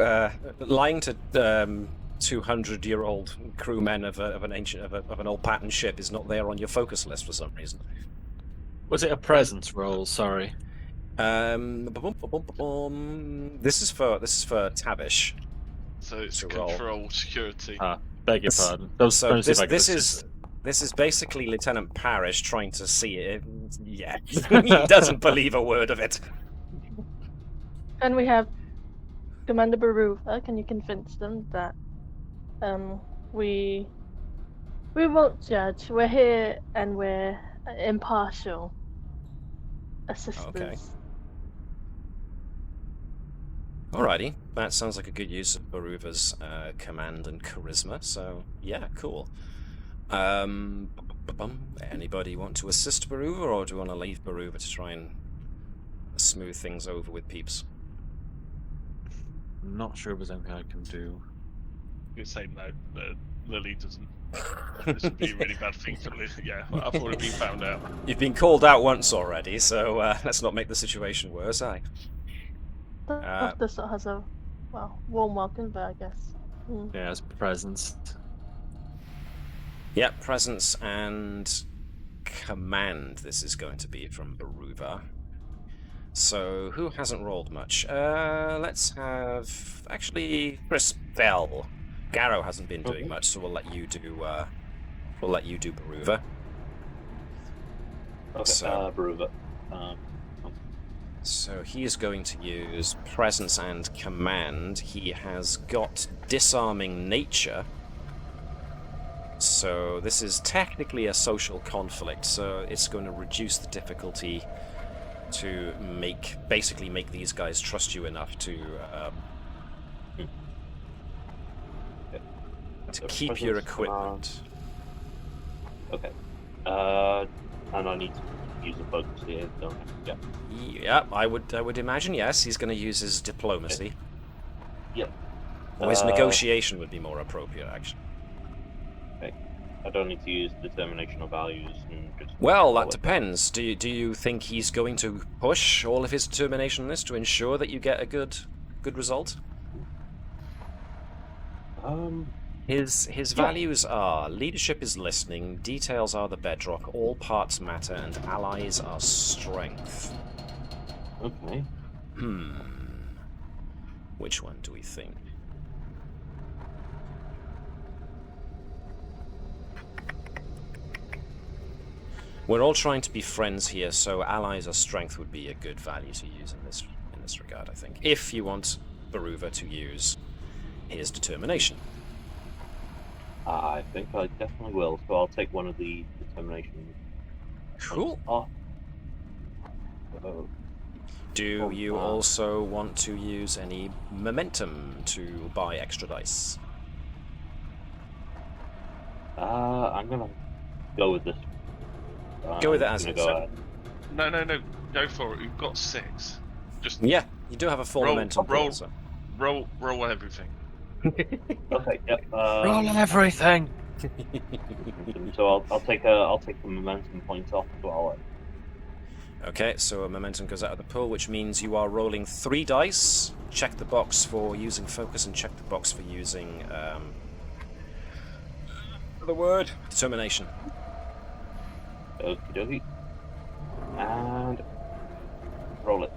200-year-old crewmen of an old pattern ship is not there on your focus list for some reason.
Was it a presence roll? Sorry.
This is for Tavish.
So it's
to roll.
control security.
Beg your pardon.
So this is basically Lieutenant Parrish trying to see it. Yeah, he doesn't believe a word of it.
And we have Commander Baruva. Can you convince them that we won't judge. We're here and we're impartial assistants.
Okay. Alrighty, that sounds like a good use of Baruva's command and charisma, so yeah, cool. Anybody want to assist Baruva, or do you want to leave Baruva to try and smooth things over with peeps?
I'm not sure if there's anything I can do.
You're saying no, Lily doesn't. This would be a really bad thing for Lily. Yeah, I've already been found out.
You've been called out once already, so let's not make the situation worse, aye?
This sort has a warm welcome, but I guess.
Yeah, it's presence.
Yep, presence and command. This is going to be from Baruva. So, who hasn't rolled much? Let's have actually Chris Bell. Garo hasn't been doing much, so we'll let you do. Baruva.
Okay,
So-
Baruva.
So he is going to use presence and command. He has got disarming nature. So this is technically a social conflict, so it's going to reduce the difficulty to basically make these guys trust you enough to To keep your
Presence
equipment.
Okay. And I need to use a focus here, don't I? Yeah.
Yeah, I would imagine yes. He's going to use his diplomacy.
Yep.
Or his negotiation would be more appropriate, actually.
Okay. I don't need to use determination or values and just.
Well, that depends. Do you think he's going to push all of his determination in this to ensure that you get a good result? His values are leadership is listening, details are the bedrock, all parts matter, and allies are strength.
Okay.
Which one do we think? We're all trying to be friends here, so allies or strength would be a good value to use in this regard, I think. If you want Baruva to use his determination.
I think I definitely will. So I'll take one of the determination.
Cool.
Off.
Do you also want to use any momentum to buy extra dice?
I'm gonna go with this.
Go with it
I'm
as
gonna
it.
go
So,
ahead.
No. Go for it. We've got 6. Just
yeah, you do have a full momentum.
roll.
So.
roll everything.
Okay. Yep.
Roll everything.
So I'll take the momentum points off as well.
Okay, so a momentum goes out of the pool, which means you are rolling 3 dice. Check the box for using focus and check the box for using the word determination.
Okie dokie. And roll it.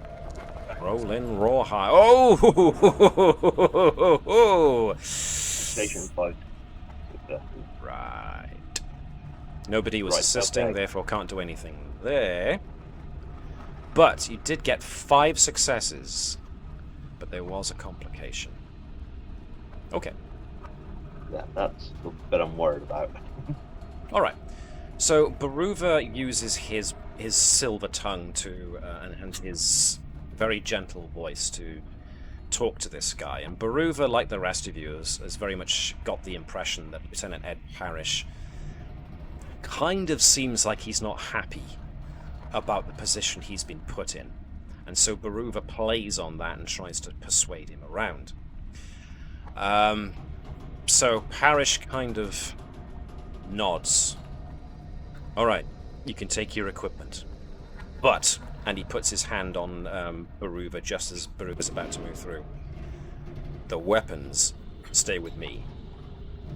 Roll in raw high. Oh!
Station 5.
Right. Nobody was
Right,
assisting,
okay.
therefore can't do anything there. But you did get 5 successes. But there was a complication. Okay.
Yeah, that's the bit I'm worried about.
Alright. So Baruva uses his silver tongue to and his very gentle voice to talk to this guy. And Baruva, like the rest of you, has very much got the impression that Lieutenant Ed Parrish kind of seems like he's not happy about the position he's been put in. And so Baruva plays on that and tries to persuade him around. So Parrish kind of nods. Alright, you can take your equipment. But, and he puts his hand on Baruva just as Baruva's about to move through. The weapons stay with me.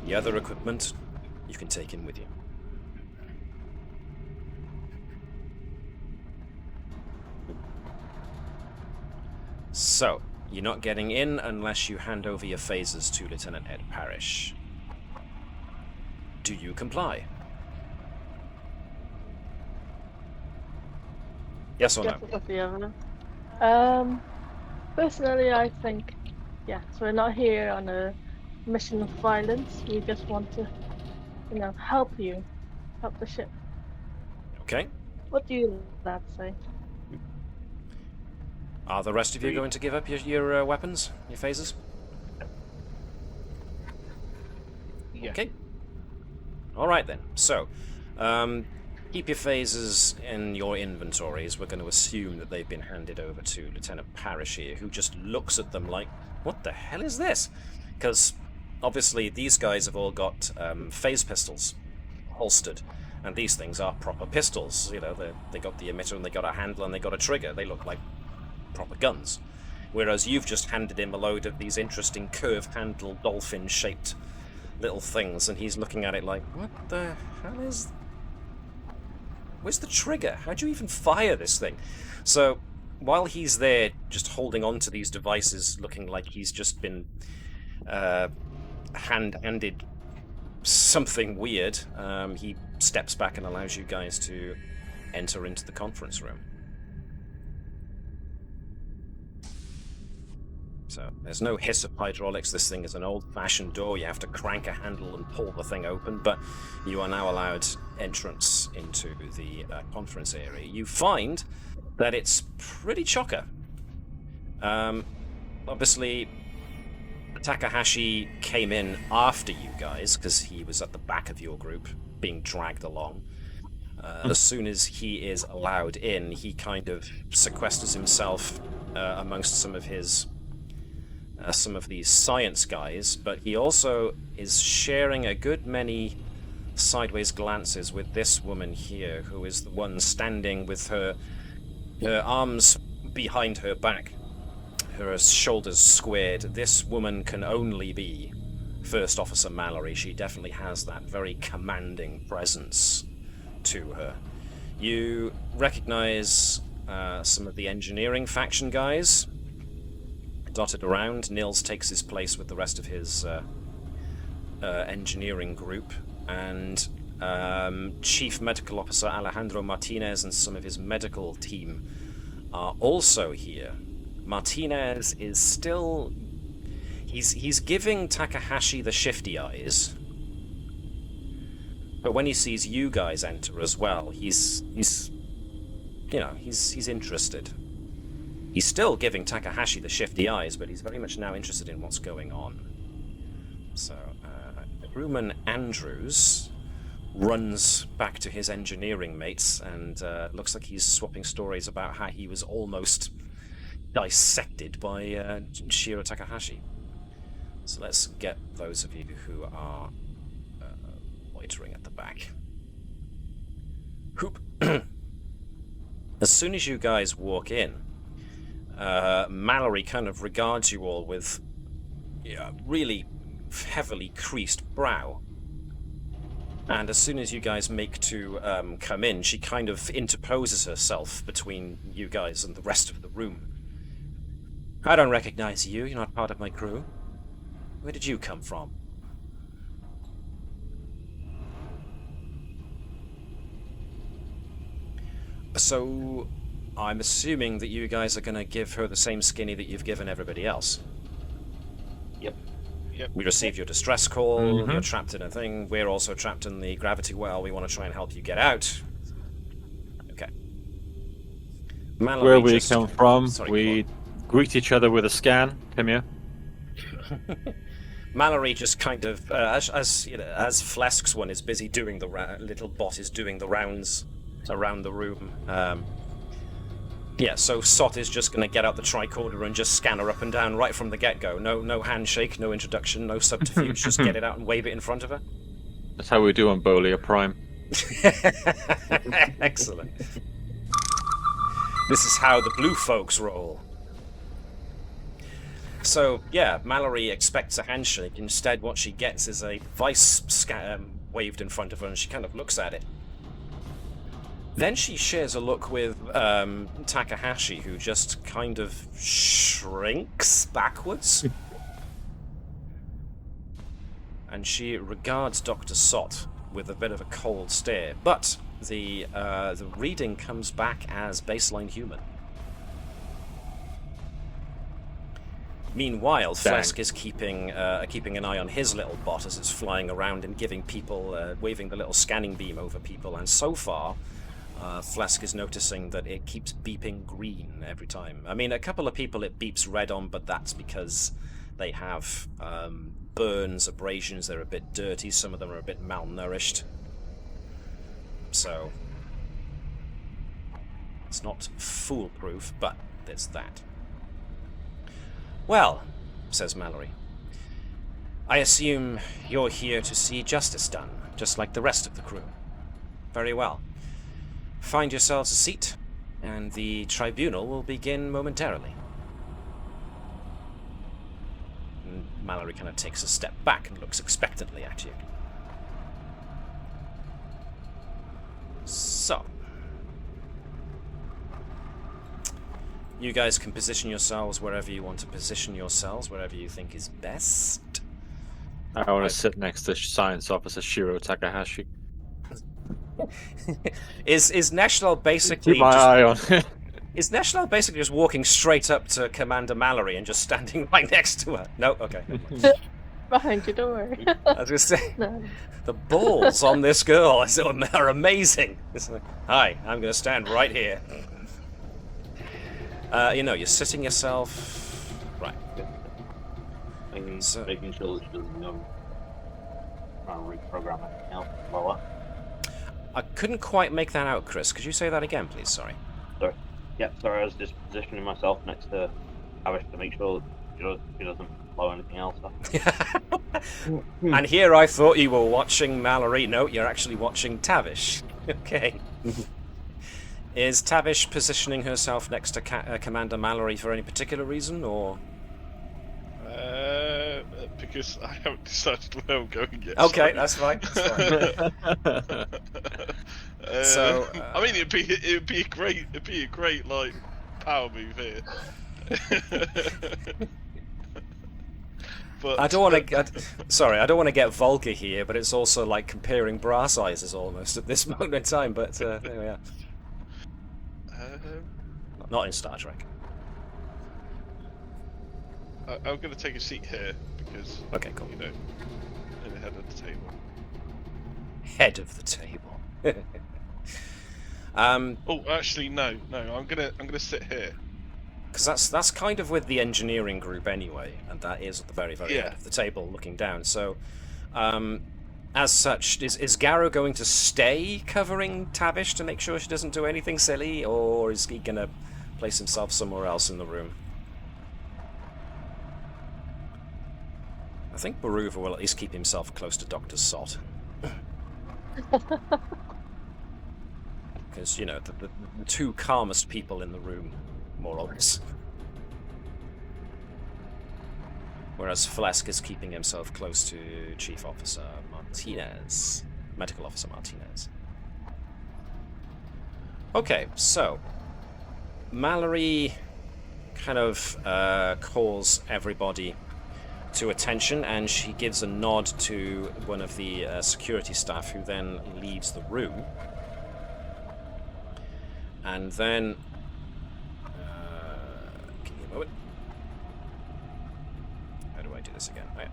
The other equipment, you can take in with you. So, you're not getting in unless you hand over your phasers to Lieutenant Ed Parrish. Do you comply? Yes or no?
Guess it's the other. Personally, I think, yes, we're not here on a mission of violence. We just want to, help you, help the ship.
Okay.
What do you lads say?
Are the rest of you going to give up your weapons, your phasers?
Yeah.
Okay. All right then. So, keep your phasers in your inventories. We're going to assume that they've been handed over to Lieutenant Parrish here, who just looks at them like, "What the hell is this?" Because obviously these guys have all got phase pistols holstered, and these things are proper pistols. They got the emitter and they got a handle and they got a trigger. They look like proper guns, whereas you've just handed him a load of these interesting curve-handled dolphin-shaped little things, and he's looking at it like, what the hell is... Where's the trigger? How'd you even fire this thing? So, while he's there just holding on to these devices, looking like he's just been handed something weird, he steps back and allows you guys to enter into the conference room. So there's no hiss of hydraulics. This thing is an old-fashioned door. You have to crank a handle and pull the thing open, but you are now allowed entrance into the conference area. You find that it's pretty chocker. Obviously, Takahashi came in after you guys, because he was at the back of your group, being dragged along. As soon as he is allowed in, he kind of sequesters himself amongst some of these science guys, but he also is sharing a good many sideways glances with this woman here, who is the one standing with her arms behind her back, her shoulders squared. This woman can only be First Officer Mallory. She definitely has that very commanding presence to her. You recognize some of the engineering faction guys dotted around. Nils takes his place with the rest of his engineering group, and Chief Medical Officer Alejandro Martinez and some of his medical team are also here. Martinez is still... He's giving Takahashi the shifty eyes, but when he sees you guys enter as well, he's interested. He's still giving Takahashi the shifty eyes, but he's very much now interested in what's going on. So, Crewman Andrews runs back to his engineering mates, and looks like he's swapping stories about how he was almost dissected by Shiro Takahashi. So let's get those of you who are loitering at the back. Hoop. As soon as you guys walk in, Mallory kind of regards you all with really heavily creased brow. And as soon as you guys make to come in, she kind of interposes herself between you guys and the rest of the room. I don't recognize you. You're not part of my crew. Where did you come from? So, I'm assuming that you guys are going to give her the same skinny that you've given everybody else.
Yep.
We received your distress call,
Mm-hmm.
You're trapped in a thing, we're also trapped in the gravity well, we want to try and help you get out. Okay. Mallory
Where we
just-
come from,
Sorry,
we greet each other with a scan. Come here.
Mallory just kind of, as Pleasc's one is busy doing the little bot is doing the rounds around the room. So Sott is just going to get out the tricorder and just scan her up and down right from the get-go. No handshake, no introduction, no subterfuge. Just get it out and wave it in front of her.
That's how we do on Bolia Prime.
Excellent. This is how the blue folks roll. So, yeah, Mallory expects a handshake. Instead, what she gets is a vice waved in front of her, and she kind of looks at it. Then she shares a look with Takahashi, who just kind of shrinks backwards. And she regards Dr. Sott with a bit of a cold stare. But the reading comes back as baseline human. Meanwhile, Pleasc is keeping an eye on his little bot as it's flying around and giving people, waving the little scanning beam over people. And so far, Pleasc is noticing that it keeps beeping green every time. I mean, a couple of people it beeps red on, but that's because they have burns, abrasions, they're a bit dirty, some of them are a bit malnourished. So, it's not foolproof, but there's that. Well, says Mallory, I assume you're here to see justice done, just like the rest of the crew. Very well. Find yourselves a seat, and the tribunal will begin momentarily. And Mallory kind of takes a step back and looks expectantly at you. So, you guys can position yourselves wherever you want to position yourselves, wherever you think is best.
I want to sit next to Science Officer Shiro Takahashi.
Is Neshlel basically
Keep my eye on it.
Is Neshlel basically just walking straight up to Commander Mallory and just standing right next to her? No? Okay.
Behind you, don't worry.
I was going to say,
No.
the balls on this girl are amazing. It's like, hi, I'm going to stand right here. You're sitting yourself... Right.
Making sure that she doesn't try and reprogram anything else lower.
I couldn't quite make that out, Chris. Could you say that again, please? Sorry.
Sorry. Yep, sorry, I was just positioning myself next to Tavish to make sure that she doesn't blow anything else up.
And here I thought you were watching Mallory. No, you're actually watching Tavish. Okay. Is Tavish positioning herself next to Commander Mallory for any particular reason, or...?
Because I haven't decided where I'm going yet.
Okay,
sorry.
that's fine. That's fine. So,
I mean, it'd be a great like power move here. But
I don't want to. Sorry, I don't want to get vulgar here, but it's also like comparing bra sizes almost at this moment in time. But there we are. Not in Star Trek.
I'm going to take a seat here because,
Okay, cool.
you know, in the head of the table.
Head of the table.
Oh, actually, no. I'm gonna sit here.
Because that's kind of with the engineering group anyway, and that is at the very head of the table, looking down. So, as such, is Garo going to stay covering Tavish to make sure she doesn't do anything silly, or is he going to place himself somewhere else in the room? I think Baruva will at least keep himself close to Dr. Sott. Because, you know, the two calmest people in the room, more or less. Whereas Pleasc is keeping himself close to Chief Officer Martinez. Medical Officer Martinez. Okay, so... Mallory kind of calls everybody to attention, and she gives a nod to one of the security staff, who then leaves the room. And then... give me a moment. How do I do this again? Oh, yeah.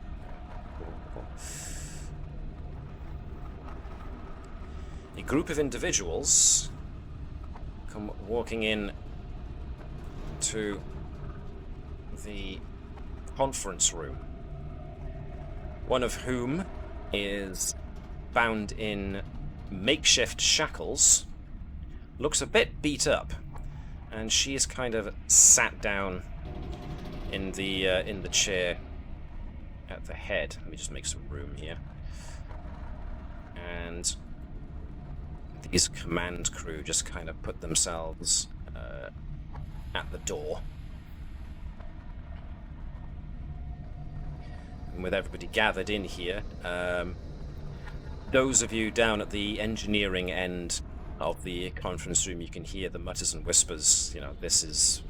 Cool. A group of individuals come walking in to the conference room, one of whom is bound in makeshift shackles, looks a bit beat up, and she is kind of sat down in the chair at the head. Let me just make some room here. And these command crew just kind of put themselves at the door. And with everybody gathered in here, those of you down at the engineering end of the conference room, you can hear the mutters and whispers. You know, this is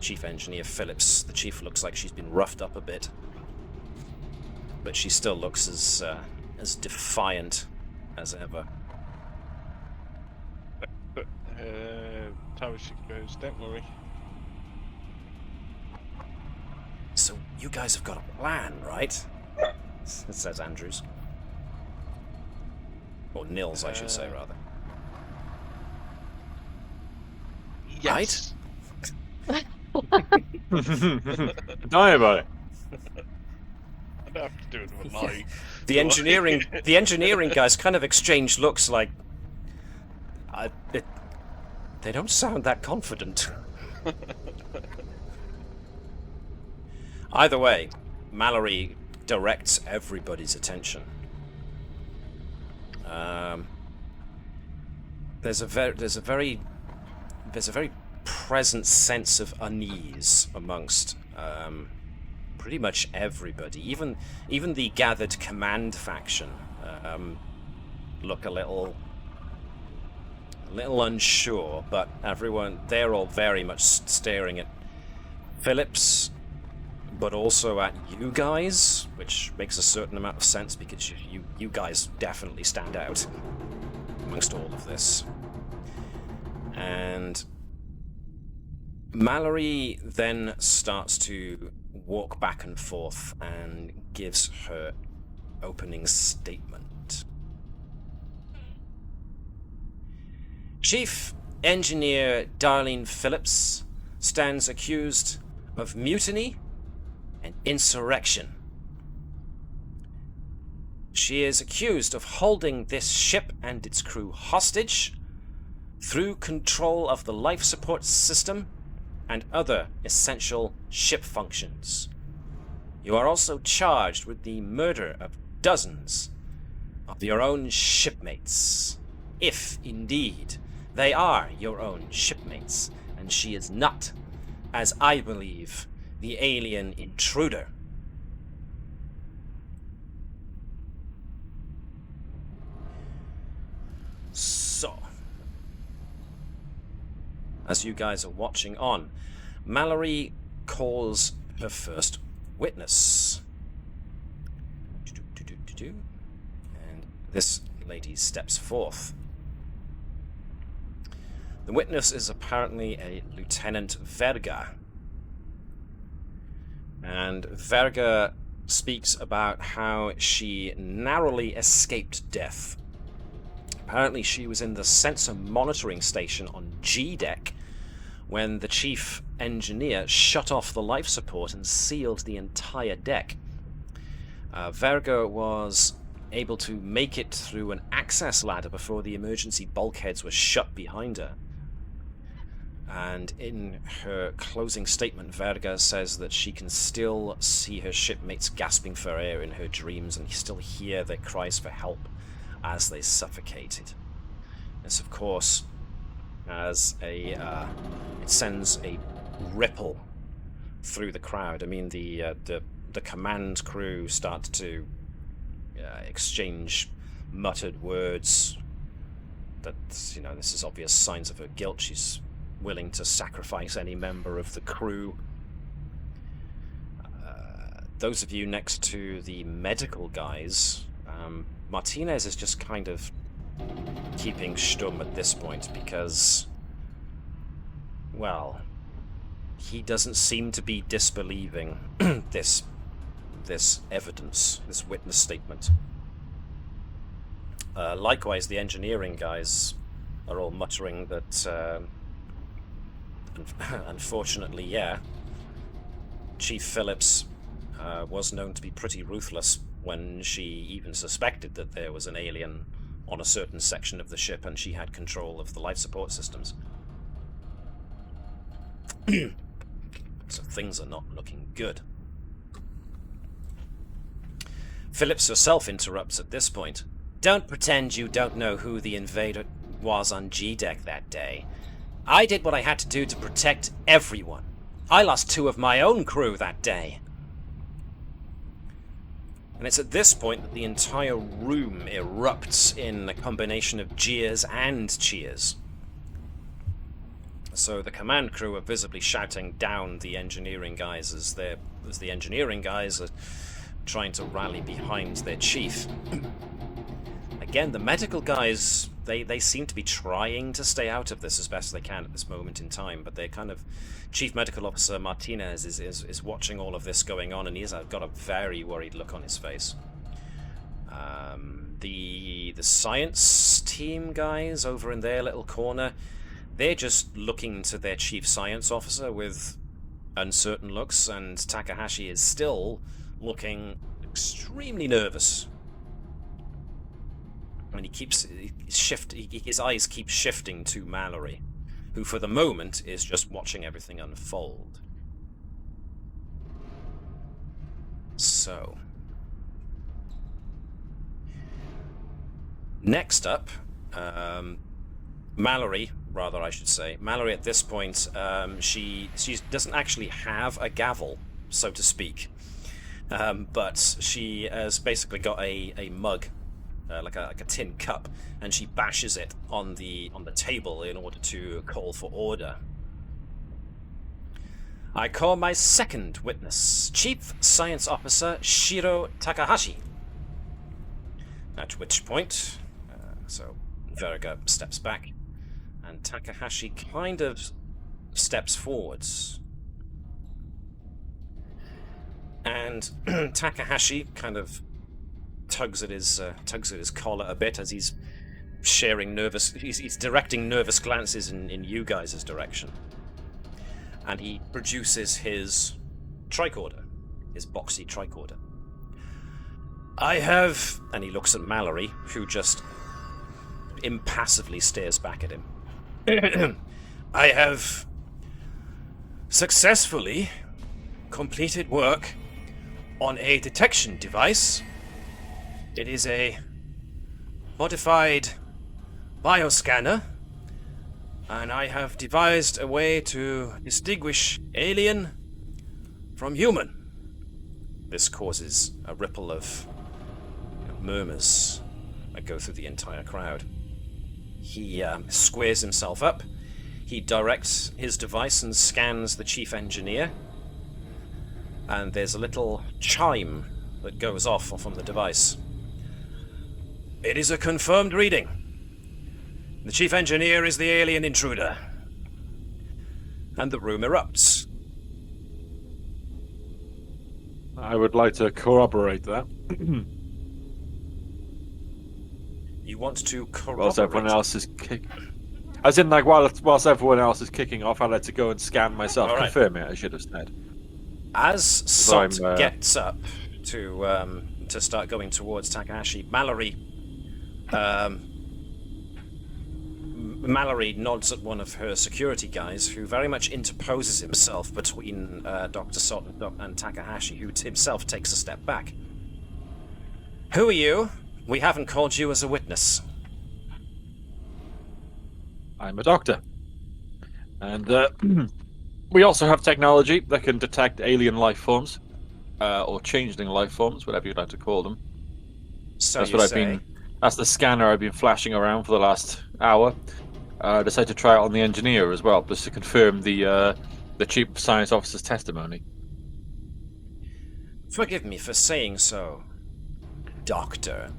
Chief Engineer Phillips. The chief looks like she's been roughed up a bit, but she still looks as defiant as ever.
Tavish goes, don't worry.
So you guys have got a plan, right? Says Andrews. Or Nils, I should say, rather.
Yes.
Right?
Tell me about it.
I don't have to do it with a lie.
The engineering guys kind of exchange looks like... they don't sound that confident. Either way, Mallory directs everybody's attention. There's a very present sense of unease amongst pretty much everybody. Even the gathered command faction look a little unsure, but they're all very much staring at Phillips, but also at you guys, which makes a certain amount of sense because you guys definitely stand out amongst all of this. And Mallory then starts to walk back and forth and gives her opening statement. Chief Engineer Darlene Phillips stands accused of mutiny and insurrection She is accused of holding this ship and its crew hostage through control of the life support system and other essential ship functions. You are also charged with the murder of dozens of your own shipmates, if indeed they are your own shipmates, and she is not, as I believe, the alien intruder. So, as you guys are watching on, Mallory calls her first witness. And this lady steps forth. The witness is apparently a Lieutenant Verga. And Verga speaks about how she narrowly escaped death. Apparently she was in the sensor monitoring station on G deck when the chief engineer shut off the life support and sealed the entire deck. Verga was able to make it through an access ladder before the emergency bulkheads were shut behind her. And in her closing statement, Verga says that she can still see her shipmates gasping for air in her dreams and still hear their cries for help as they suffocated. This, of course, as it sends a ripple through the crowd. I mean, the command crew start to exchange muttered words that, this is obvious signs of her guilt. She's willing to sacrifice any member of the crew. Those of you next to the medical guys, Martinez is just kind of keeping stum at this point because, well, he doesn't seem to be disbelieving this evidence, this witness statement. Likewise, the engineering guys are all muttering that, unfortunately, Chief Phillips was known to be pretty ruthless when she even suspected that there was an alien on a certain section of the ship and she had control of the life support systems. So things are not looking good. Phillips herself interrupts at this point. Don't pretend you don't know who the invader was on G-Deck that day. I did what I had to do to protect everyone. I lost 2 of my own crew that day. And it's at this point that the entire room erupts in a combination of jeers and cheers. So the command crew are visibly shouting down the engineering guys as the engineering guys are trying to rally behind their chief. Again, the medical guys, they seem to be trying to stay out of this as best they can at this moment in time, but they're kind of... Chief Medical Officer Martinez is watching all of this going on, and he's got a very worried look on his face. The science team guys over in their little corner, they're just looking to their chief science officer with uncertain looks, and Takahashi is still looking extremely nervous. And his eyes keep shifting to Mallory, who for the moment is just watching everything unfold. So, next up, Mallory at this point, she doesn't actually have a gavel, so to speak, but she has basically got a mug, like a tin cup, and she bashes it on the table in order to call for order. I call my second witness, Chief Science Officer Shiro Takahashi. At which point, so Verga steps back, and Takahashi kind of steps forwards. And Takahashi kind of tugs at his collar a bit as he's directing nervous glances in you guys' direction. And he produces his tricorder, his boxy tricorder. I have... And he looks at Mallory, who just impassively stares back at him. I have successfully completed work on a detection device. It is a modified bioscanner, and I have devised a way to distinguish alien from human. This causes a ripple of murmurs that go through the entire crowd. He squares himself up. He directs his device and scans the chief engineer. And there's a little chime that goes off from the device. It is a confirmed reading. The chief engineer is the alien intruder. And the room erupts.
I would like to corroborate that.
You want to corroborate?
Whilst everyone else is kicking... As in, like, whilst everyone else is kicking off, I'd like to go and scan myself.
All right.
Confirm it, I should have said.
As Sott gets up to start going towards Takahashi, Mallory nods at one of her security guys, who very much interposes himself between Dr. Sott and Takahashi, who himself takes a step back. Who are you? We haven't called you as a witness.
I'm a doctor. And we also have technology that can detect alien life forms, or changeling life forms, whatever you'd like to call them.
So
That's
you
what
say.
That's the scanner I've been flashing around for the last hour. I decided to try it on the engineer as well, just to confirm the chief science officer's testimony.
Forgive me for saying so, Doctor.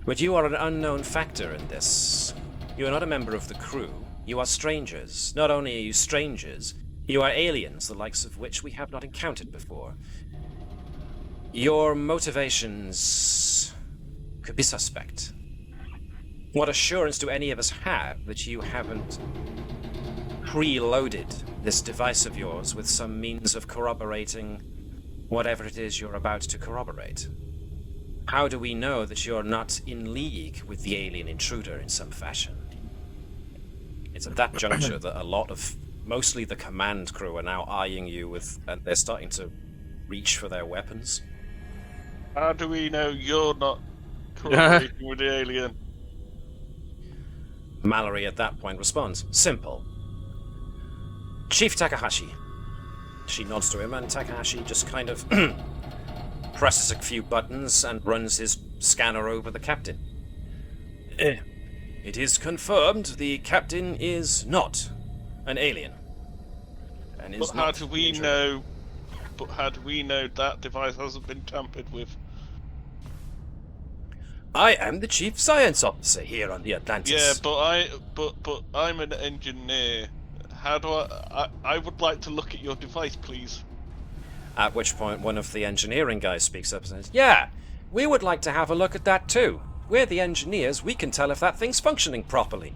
But you are an unknown factor in this. You are not a member of the crew. You are strangers. Not only are you strangers, you are aliens, the likes of which we have not encountered before. Your motivations could be suspect. What assurance do any of us have that you haven't preloaded this device of yours with some means of corroborating whatever it is you're about to corroborate? How do we know that you're not in league with the alien intruder in some fashion? It's at that juncture that a lot of, mostly the command crew, are now eyeing you with, and they're starting to reach for their weapons.
How do we know you're not corroborating with the alien?
Mallory at that point responds, simple. Chief Takahashi. She nods to him, and Takahashi just kind of presses a few buttons and runs his scanner over the captain. It is confirmed the captain is not an alien. And is
But how
not
do we
injured.
know? But how do we know that device hasn't been tampered with?
I am the chief science officer here on the Atlantis.
Yeah, but I'm an engineer. How do I would like to look at your device, please.
At which point one of the engineering guys speaks up and says, yeah, we would like to have a look at that too. We're the engineers, we can tell if that thing's functioning properly.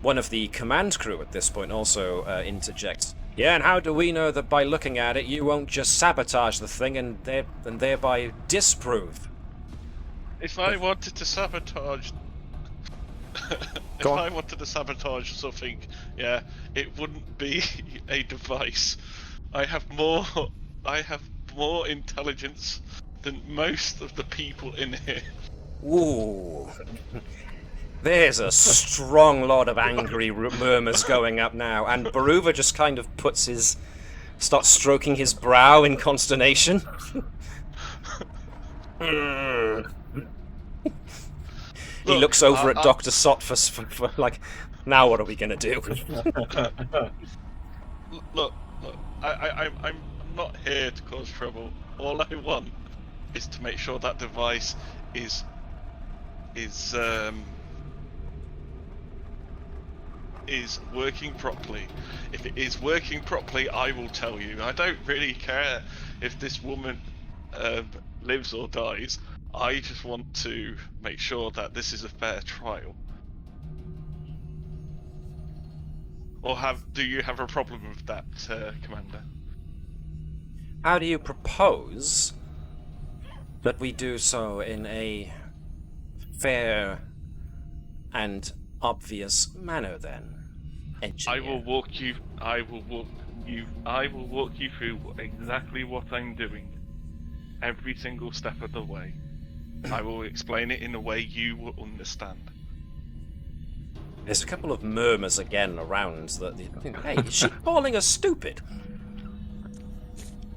One of the command crew at this point also interjects, yeah, and how do we know that by looking at it you won't just sabotage the thing and thereby disprove?
If I wanted to sabotage,
Go on.
I wanted to sabotage something, yeah, it wouldn't be a device. I have more intelligence than most of the people in here.
Ooh. There's a strong lot of angry murmurs going up now, and Baruva just kind of starts stroking his brow in consternation. He looks over at Dr. Sott for like, now what are we gonna do?
Look, I'm not here to cause trouble. All I want is to make sure that device is working properly. If it is working properly, I will tell you. I don't really care if this woman lives or dies. I just want to make sure that this is a fair trial. Or do you have a problem with that, Commander?
How do you propose But we do so in a fair and obvious manner, then. Engineer.
I will walk you through exactly what I'm doing. Every single step of the way. I will explain it in a way you will understand.
There's a couple of murmurs again around that. Hey, is she calling us stupid?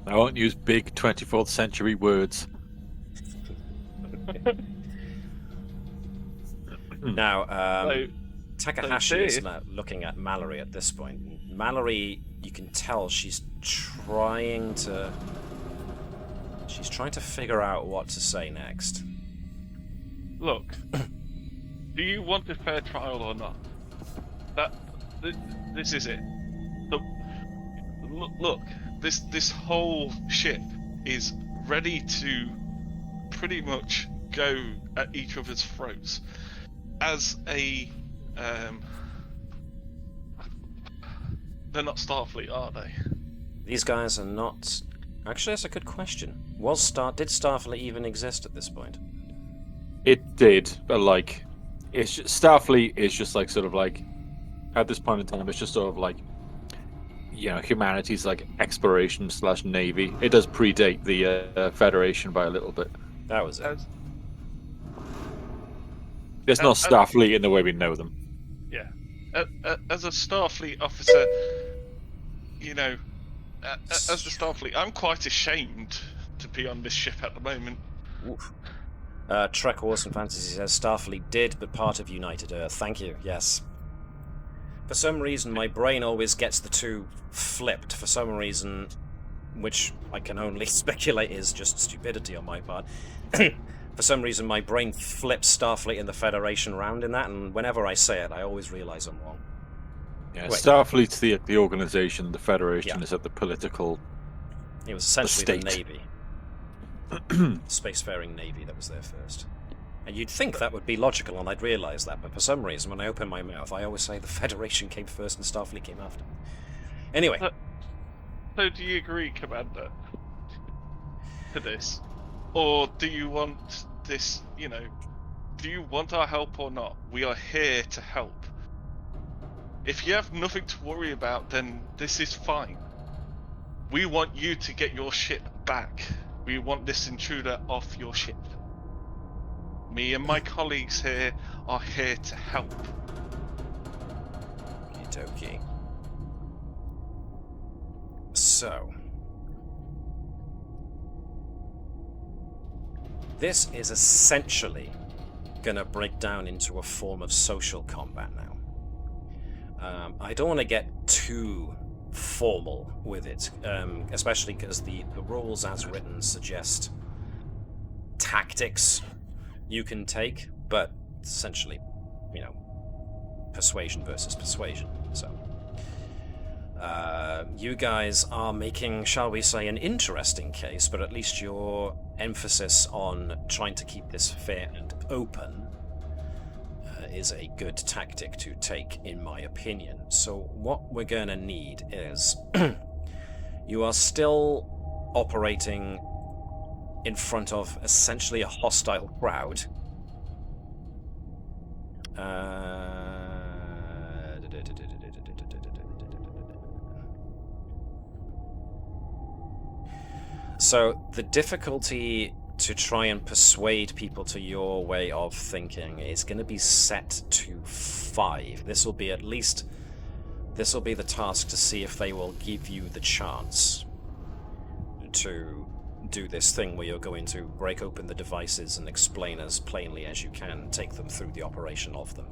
I won't use big 24th century words.
Now, Takahashi is
so
now looking at Mallory at this point. Mallory, you can tell she's trying to figure out what to say next.
Look, do you want a fair trial or not? This is it. Look, this whole ship is ready to pretty much go at each other's throats. As a, they're not Starfleet, are they?
These guys are not. Actually, that's a good question. Did Starfleet even exist at this point?
It did, but like, Starfleet is just like sort of like, at this point in time, it's just sort of like, you know, humanity's like exploration / navy. It does predate the Federation by a little bit.
That was it.
It's not Starfleet in the way we know them.
Yeah. As a Starfleet officer, you know, as the Starfleet, I'm quite ashamed to be on this ship at the moment.
Oof. Trek Wars and Fantasy says Starfleet did, but part of United Earth. Thank you, yes. For some reason, my brain always gets the two flipped. For some reason, which I can only speculate is just stupidity on my part. For some reason, my brain flips Starfleet and the Federation around in that, and whenever I say it, I always realise I'm wrong.
Yeah,
Wait.
Starfleet's the organization, the Federation is at the political.
It was essentially the
state.
Navy. Spacefaring Navy that was there first. And you'd think that would be logical, and I'd realise that, but for some reason, when I open my mouth, I always say the Federation came first and Starfleet came after. Anyway.
So do you agree, Commander, to this? Or do you want this, you know, do you want our help or not? We are here to help. If you have nothing to worry about, then this is fine. We want you to get your ship back. We want this intruder off your ship. Me and my colleagues here are here to help.
Okie dokie. So. This is essentially going to break down into a form of social combat now. I don't want to get too formal with it, especially because the rules as written suggest tactics you can take, but essentially, you know, persuasion versus persuasion. So, you guys are making, shall we say, an interesting case, but at least your emphasis on trying to keep this fair and open is a good tactic to take, in my opinion. So what we're going to need is you are still operating in front of essentially a hostile crowd. So the difficulty to try and persuade people to your way of thinking is going to be set to 5. This will be the task to see if they will give you the chance to do this thing where you're going to break open the devices and explain as plainly as you can, take them through the operation of them.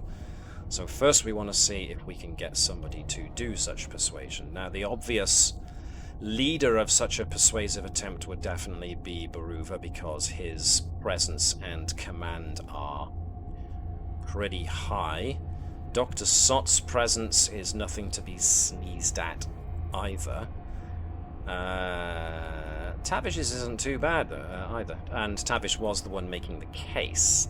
So first we want to see if we can get somebody to do such persuasion. Now the obvious leader of such a persuasive attempt would definitely be Baruva, because his presence and command are pretty high. Dr. Sott's presence is nothing to be sneezed at either. Tavish's isn't too bad either, and Tavish was the one making the case.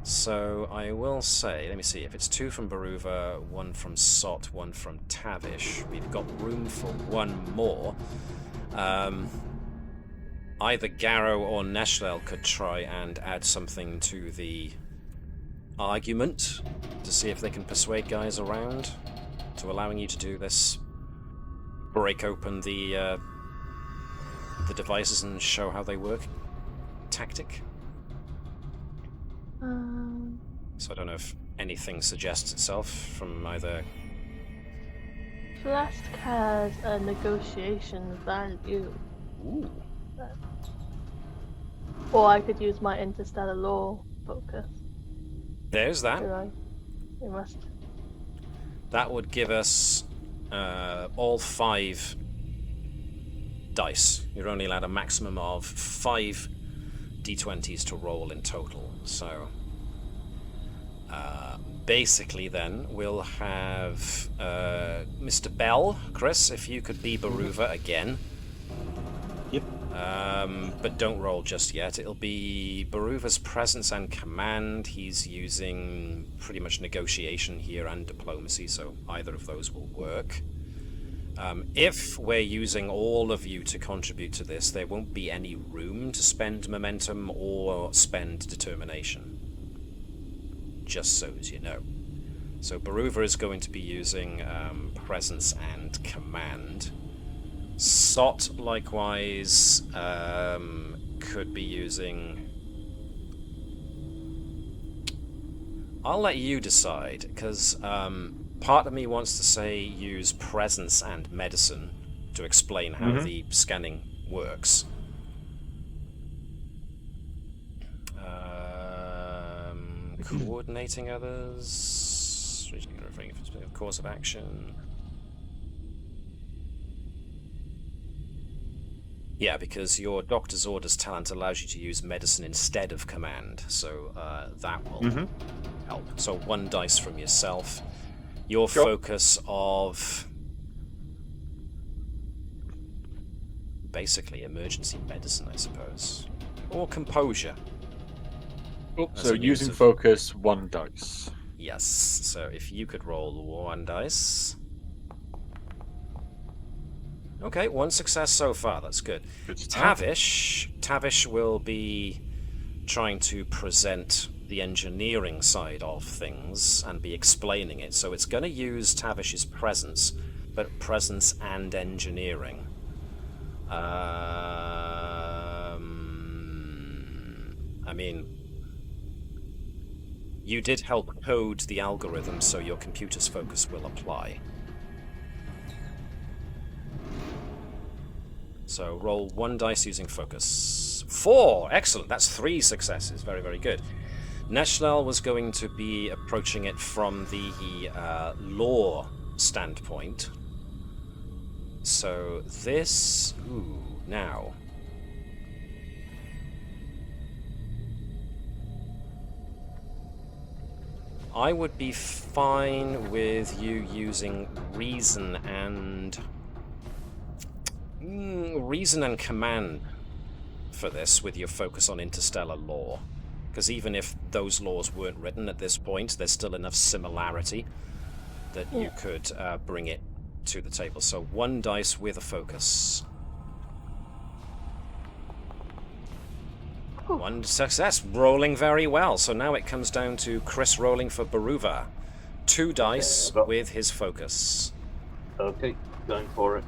So I will say, let me see, if it's 2 from Baruva, 1 from Sott, 1 from Tavish, we've got room for 1 more. either Garo or Neshlel could try and add something to the argument to see if they can persuade guys around to allowing you to do this. Break open the devices and show how they work. Tactic. So I don't know if anything suggests itself from either.
Pleasc has a negotiation value.
Ooh.
Or I could use my interstellar law focus.
There's that.
Should I? It must.
That would give us all 5 dice. You're only allowed a maximum of 5 d20s to roll in total. So basically then we'll have Mr. Bell, Chris, if you could be Baruva again.
Yep.
But don't roll just yet. It'll be Baruva's presence and command. He's using pretty much negotiation here and diplomacy, so either of those will work. If we're using all of you to contribute to this, there won't be any room to spend momentum or spend determination. Just so as you know. So Baruva is going to be using presence and command. Sott, likewise, could be using... I'll let you decide, because part of me wants to say use presence and medicine to explain how the scanning works. Coordinating others, referring to a course of action. Yeah, because your Doctor's Orders talent allows you to use medicine instead of command, so that will help. So 1 dice from yourself. Your focus of basically emergency medicine, I suppose, or composure.
So using focus, 1 dice.
Yes. So if you could roll 1 dice. Okay, 1 success so far. That's good. Tavish will be trying to present the engineering side of things and be explaining it. So it's going to use Tavish's presence, but presence and engineering. I mean, you did help code the algorithm, so your computer's focus will apply. So roll 1 dice using focus. 4! Excellent, that's 3 successes. Very, very good. Neshlel was going to be approaching it from the law standpoint. So this... Ooh, now... I would be fine with you using reason and command for this with your focus on interstellar law. Because even if those laws weren't written at this point, there's still enough similarity that you could bring it to the table. So 1 dice with a focus. 1 success, rolling very well. So now it comes down to Chris rolling for Baruva. 2 dice with his focus.
Okay, going for it.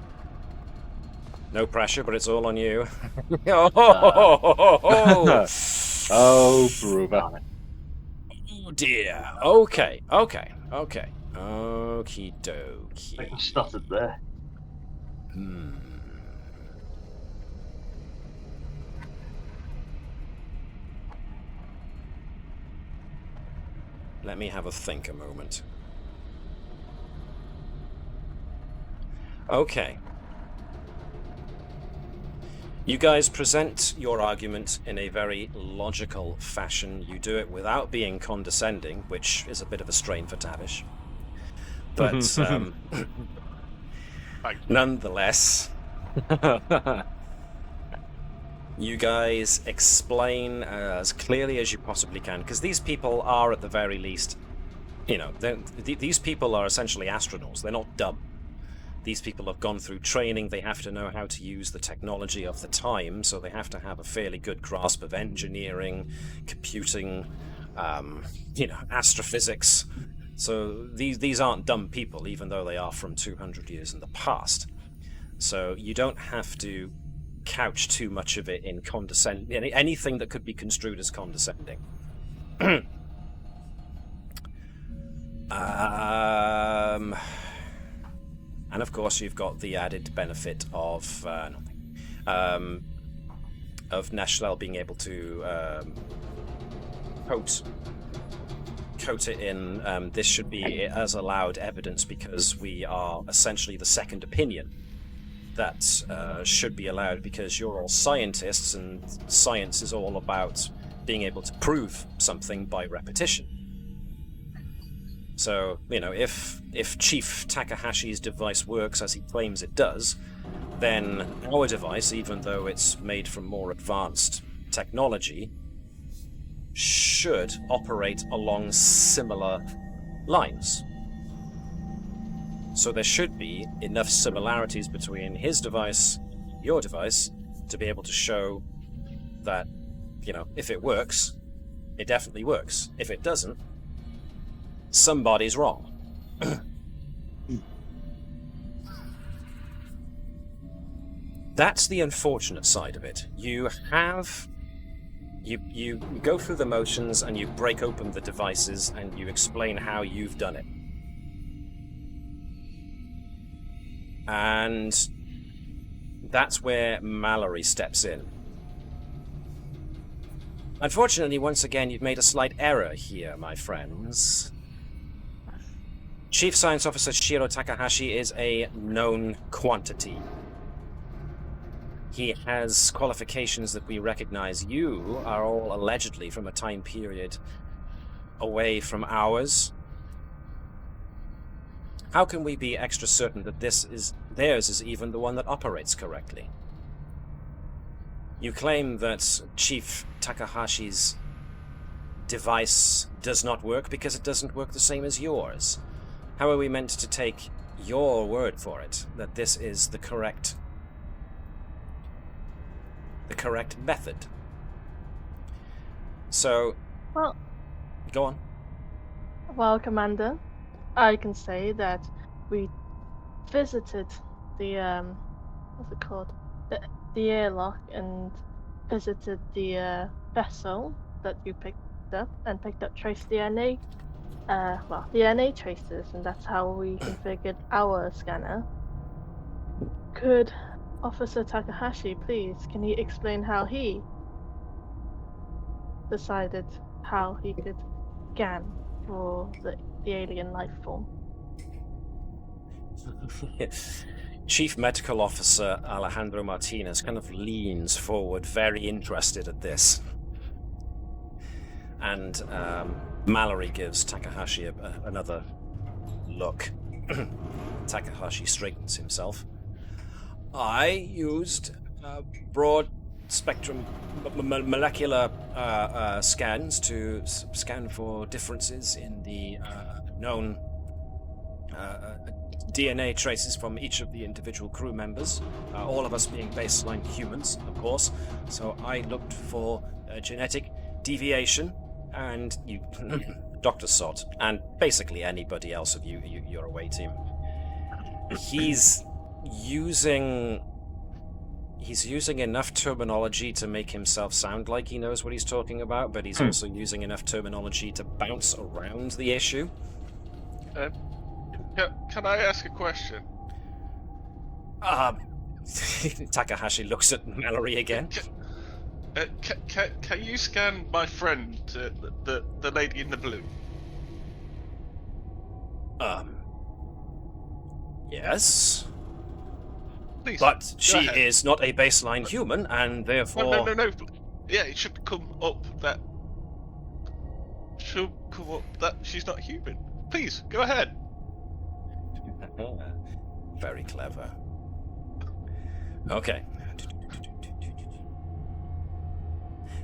No pressure, but it's all on you.
Oh, Baruva.
Oh dear. Okay. Okie dokie.
I stuttered there.
Let me have a think a moment. Okay. You guys present your argument in a very logical fashion. You do it without being condescending, which is a bit of a strain for Tavish. But nonetheless, you guys explain as clearly as you possibly can, because these people are, at the very least, you know, these people are essentially astronauts. They're not dumb. These people have gone through training, they have to know how to use the technology of the time, so they have to have a fairly good grasp of engineering, computing, astrophysics. So these aren't dumb people, even though they are from 200 years in the past. So you don't have to couch too much of it in anything that could be construed as condescending. And of course, you've got the added benefit of Neshlel being able to coat it in. This should be as allowed evidence because we are essentially the second opinion that should be allowed because you're all scientists and science is all about being able to prove something by repetition. So, if Chief Takahashi's device works as he claims it does, then our device, even though it's made from more advanced technology, should operate along similar lines. So there should be enough similarities between his device, your device, to be able to show that, if it works, it definitely works. If it doesn't, somebody's wrong. That's the unfortunate side of it. You go through the motions and you break open the devices and you explain how you've done it. And that's where Mallory steps in. Unfortunately, once again, you've made a slight error here, my friends. Chief Science Officer Shiro Takahashi is a known quantity. He has qualifications that we recognize. You are all allegedly from a time period away from ours. How can we be extra certain that theirs is even the one that operates correctly? You claim that Chief Takahashi's device does not work because it doesn't work the same as yours. How are we meant to take your word for it, that this is the correct method? So,
Well,
go on.
well, Commander, I can say that we visited the what's it called? The airlock and visited the vessel that you picked up and picked up trace DNA. DNA traces, and that's how we configured our scanner. Could Officer Takahashi, please, can he explain how he decided how he could scan for the alien life form?
Chief Medical Officer Alejandro Martinez kind of leans forward, very interested at this. And Mallory gives Takahashi another look. Takahashi straightens himself. I used broad spectrum molecular scans to scan for differences in the known DNA traces from each of the individual crew members, all of us being baseline humans, of course. So I looked for genetic deviation, and you, Dr. Sott, and basically anybody else of your away team. He's using enough terminology to make himself sound like he knows what he's talking about, but he's also using enough terminology to bounce around the issue.
Can I ask a question?
Takahashi looks at Mallory again.
Can you scan my friend, the lady in the blue?
Yes.
Please.
But she
ahead.
is not a baseline human, and therefore...
No. Yeah, it should come up that... she's not human. Please, go ahead.
Very clever. Okay.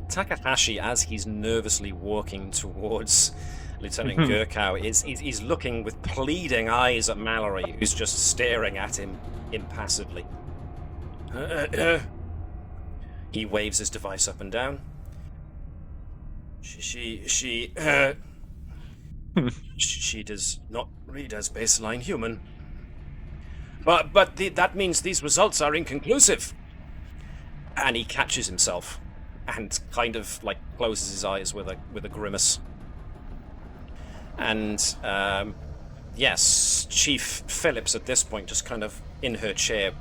Takahashi, as he's nervously walking towards Lieutenant Gerkow he's looking with pleading eyes at Mallory, who's just staring at him impassively. He waves his device up and down. She does not read as baseline human. But that means these results are inconclusive. And he catches himself and kind of like closes his eyes with a grimace. And yes, Chief Phillips at this point just kind of in her chair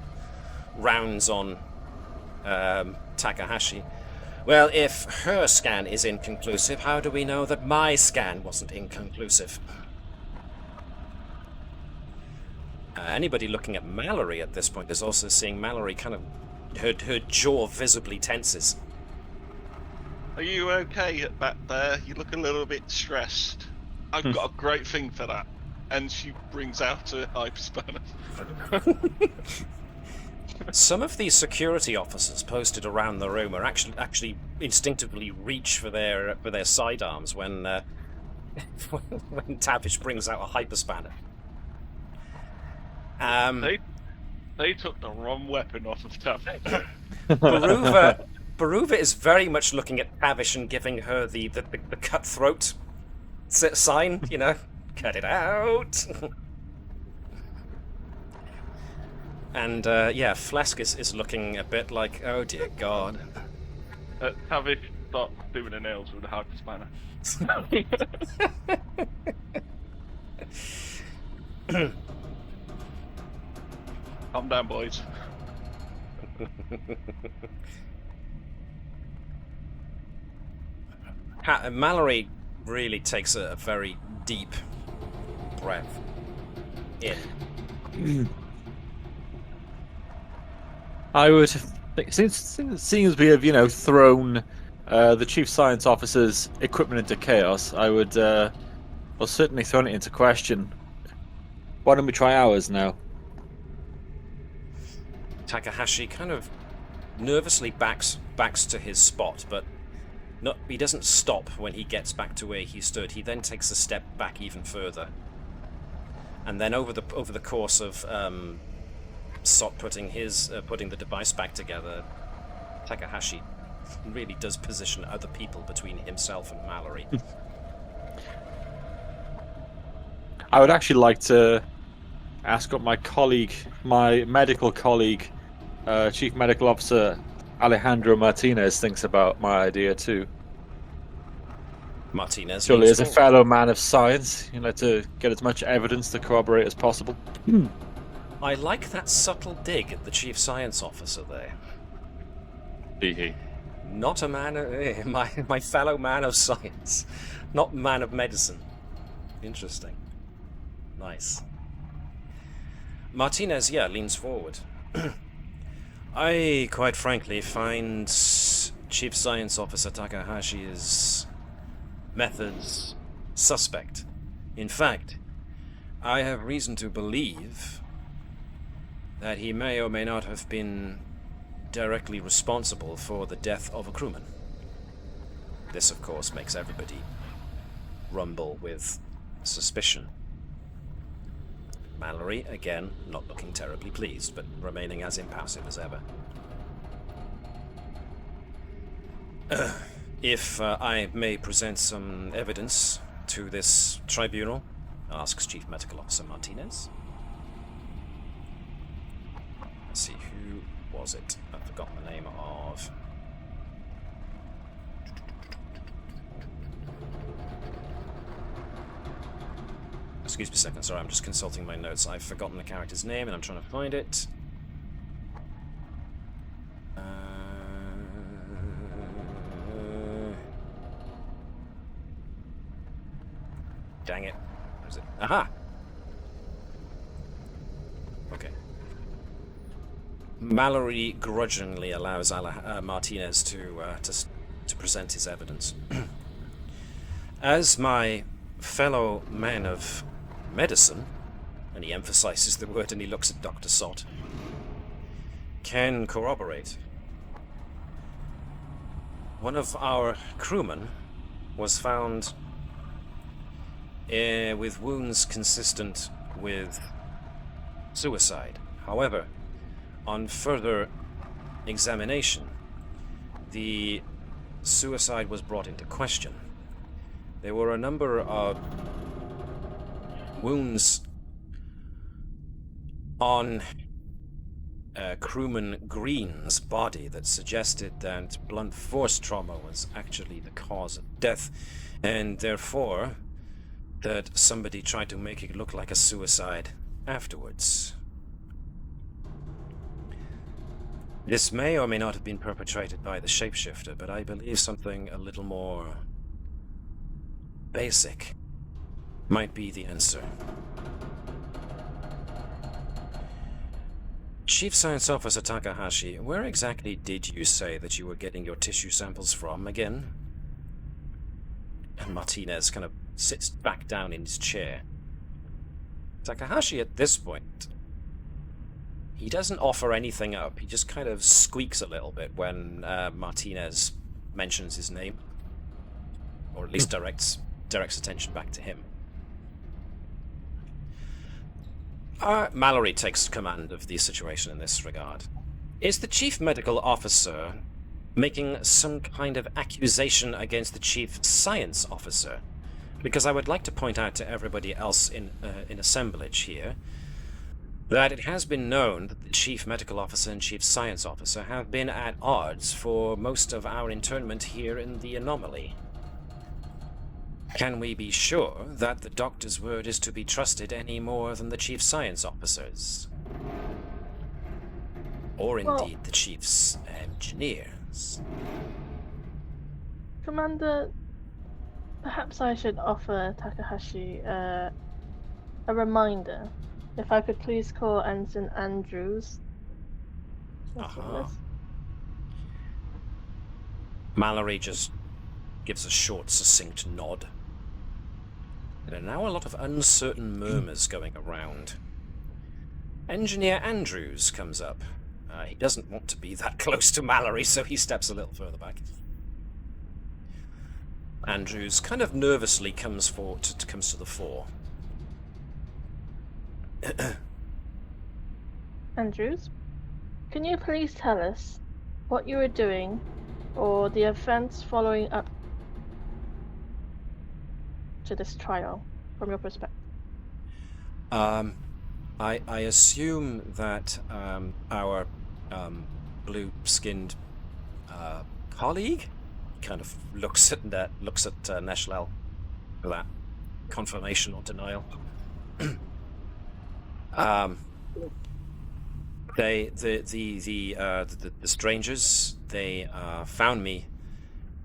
rounds on Takahashi. Well, if her scan is inconclusive, how do we know that my scan wasn't inconclusive? Anybody looking at Mallory at this point is also seeing Mallory kind of her jaw visibly tenses.
Are you okay back there? You look a little bit stressed. I've got a great thing for that. And she brings out a hyperspanner.
Some of these security officers posted around the room are actually instinctively reach for their sidearms when when Tavish brings out a hyperspanner.
They took the wrong weapon off of Tavish.
Baruva is very much looking at Tavish and giving her the cutthroat sign, you know, cut it out. And yeah, Pleasc is looking a bit like, oh dear God.
Tavish starts doing the nails with a hyperspanner. Calm down, boys.
Mallory really takes a very deep breath in.
I would think, seeing as we have, thrown the chief science officer's equipment into chaos, I would, certainly thrown it into question. Why don't we try ours now?
Takahashi kind of nervously backs to his spot, but he doesn't stop when he gets back to where he stood. He then takes a step back even further, and then over the course of Sott putting the device back together, Takahashi really does position other people between himself and Mallory.
I would actually like to ask what my medical colleague, Chief Medical Officer Alejandro Martinez thinks about my idea too.
Martinez,
surely as a fellow man of science, you'd like to get as much evidence to corroborate as possible.
I like that subtle dig at the chief science officer there.
Hee.
Not a man, my fellow man of science, not man of medicine. Interesting. Nice. Martinez, leans forward. I, quite frankly, find Chief Science Officer Takahashi's methods suspect. In fact, I have reason to believe that he may or may not have been directly responsible for the death of a crewman. This, of course, makes everybody rumble with suspicion. Mallory, again, not looking terribly pleased, but remaining as impassive as ever. If I may present some evidence to this tribunal, asks Chief Medical Officer Martinez. Let's see, who was it? I've forgotten the name of... Excuse me a second, sorry, I'm just consulting my notes. I've forgotten the character's name and I'm trying to find it. Dang it. Where is it? Aha! Okay. Mallory grudgingly allows Martinez to present his evidence. As my fellow man of medicine, and he emphasizes the word and he looks at Dr. Sott, can corroborate. One of our crewmen was found with wounds consistent with suicide. However, on further examination, the suicide was brought into question. There were a number of wounds on crewman Green's body that suggested that blunt force trauma was actually the cause of death, and therefore that somebody tried to make it look like a suicide afterwards. This may or may not have been perpetrated by the shapeshifter, but I believe something a little more basic might be the answer. Chief Science Officer Takahashi, where exactly did you say that you were getting your tissue samples from again? And Martinez kind of sits back down in his chair. Takahashi, at this point, he doesn't offer anything up. He just kind of squeaks a little bit when Martinez mentions his name, or at least directs attention back to him. Mallory takes command of the situation in this regard. Is the Chief Medical Officer making some kind of accusation against the Chief Science Officer? Because I would like to point out to everybody else in assemblage here that it has been known that the Chief Medical Officer and Chief Science Officer have been at odds for most of our internment here in the anomaly. Can we be sure that the Doctor's word is to be trusted any more than the Chief Science Officer's? Or indeed the Chief's engineers?
Commander, perhaps I should offer Takahashi a reminder. If I could please call Ensign Andrews.
Mallory just gives a short, succinct nod. There are now a lot of uncertain murmurs going around. Engineer Andrews comes up. He doesn't want to be that close to Mallory, so he steps a little further back. Andrews kind of nervously comes to the fore.
Andrews, can you please tell us what you were doing or the events following up to this trial from your perspective?
I assume that our blue-skinned colleague kind of looks at Neshlel for that confirmation or denial. The strangers, they found me,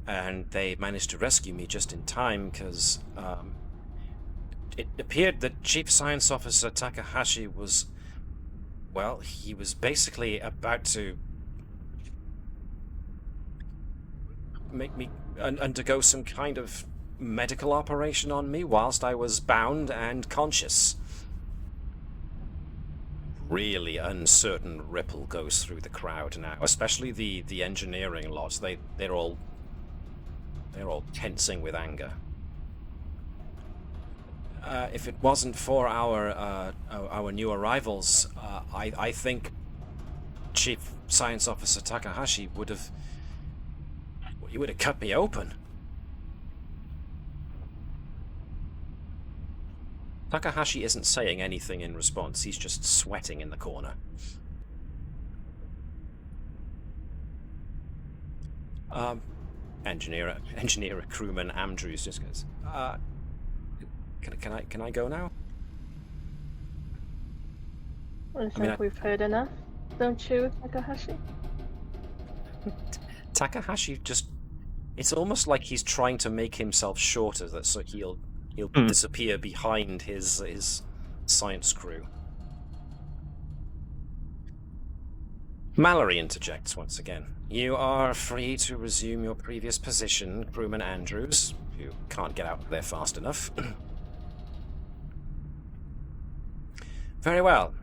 and they managed to rescue me just in time because it appeared that Chief Science Officer Takahashi was, well, he was basically about to make me undergo some kind of medical operation on me whilst I was bound and conscious. Really uncertain ripple goes through the crowd now, especially the engineering lot. They're all tensing with anger. If it wasn't for our new arrivals, I think Chief Science Officer Takahashi would have cut me open. Takahashi isn't saying anything in response. He's just sweating in the corner. Engineer crewman Andrews just goes, Can I go now?
I think we've heard enough, don't you, Takahashi?
Takahashi just... It's almost like he's trying to make himself shorter, so he'll disappear behind his science crew. Mallory interjects once again. You are free to resume your previous position, crewman Andrews. You can't get out of there fast enough. Very well.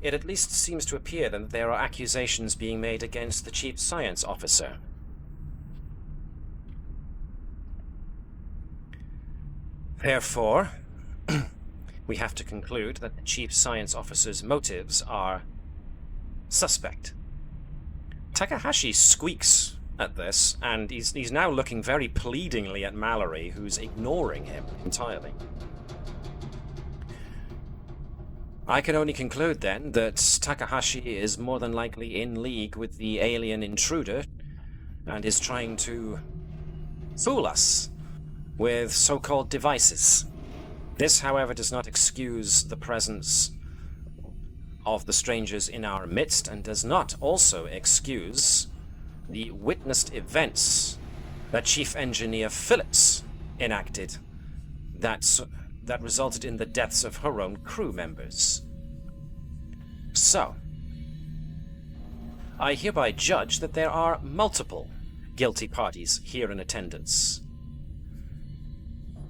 It at least seems to appear that there are accusations being made against the Chief Science Officer. Therefore, we have to conclude that the Chief Science Officer's motives are suspect. Takahashi squeaks at this, and he's now looking very pleadingly at Mallory, who's ignoring him entirely. I can only conclude, then, that Takahashi is more than likely in league with the alien intruder and is trying to fool us with so-called devices. This, however, does not excuse the presence of the strangers in our midst, and does not also excuse the witnessed events that Chief Engineer Phillips enacted that resulted in the deaths of her own crew members. So, I hereby judge that there are multiple guilty parties here in attendance,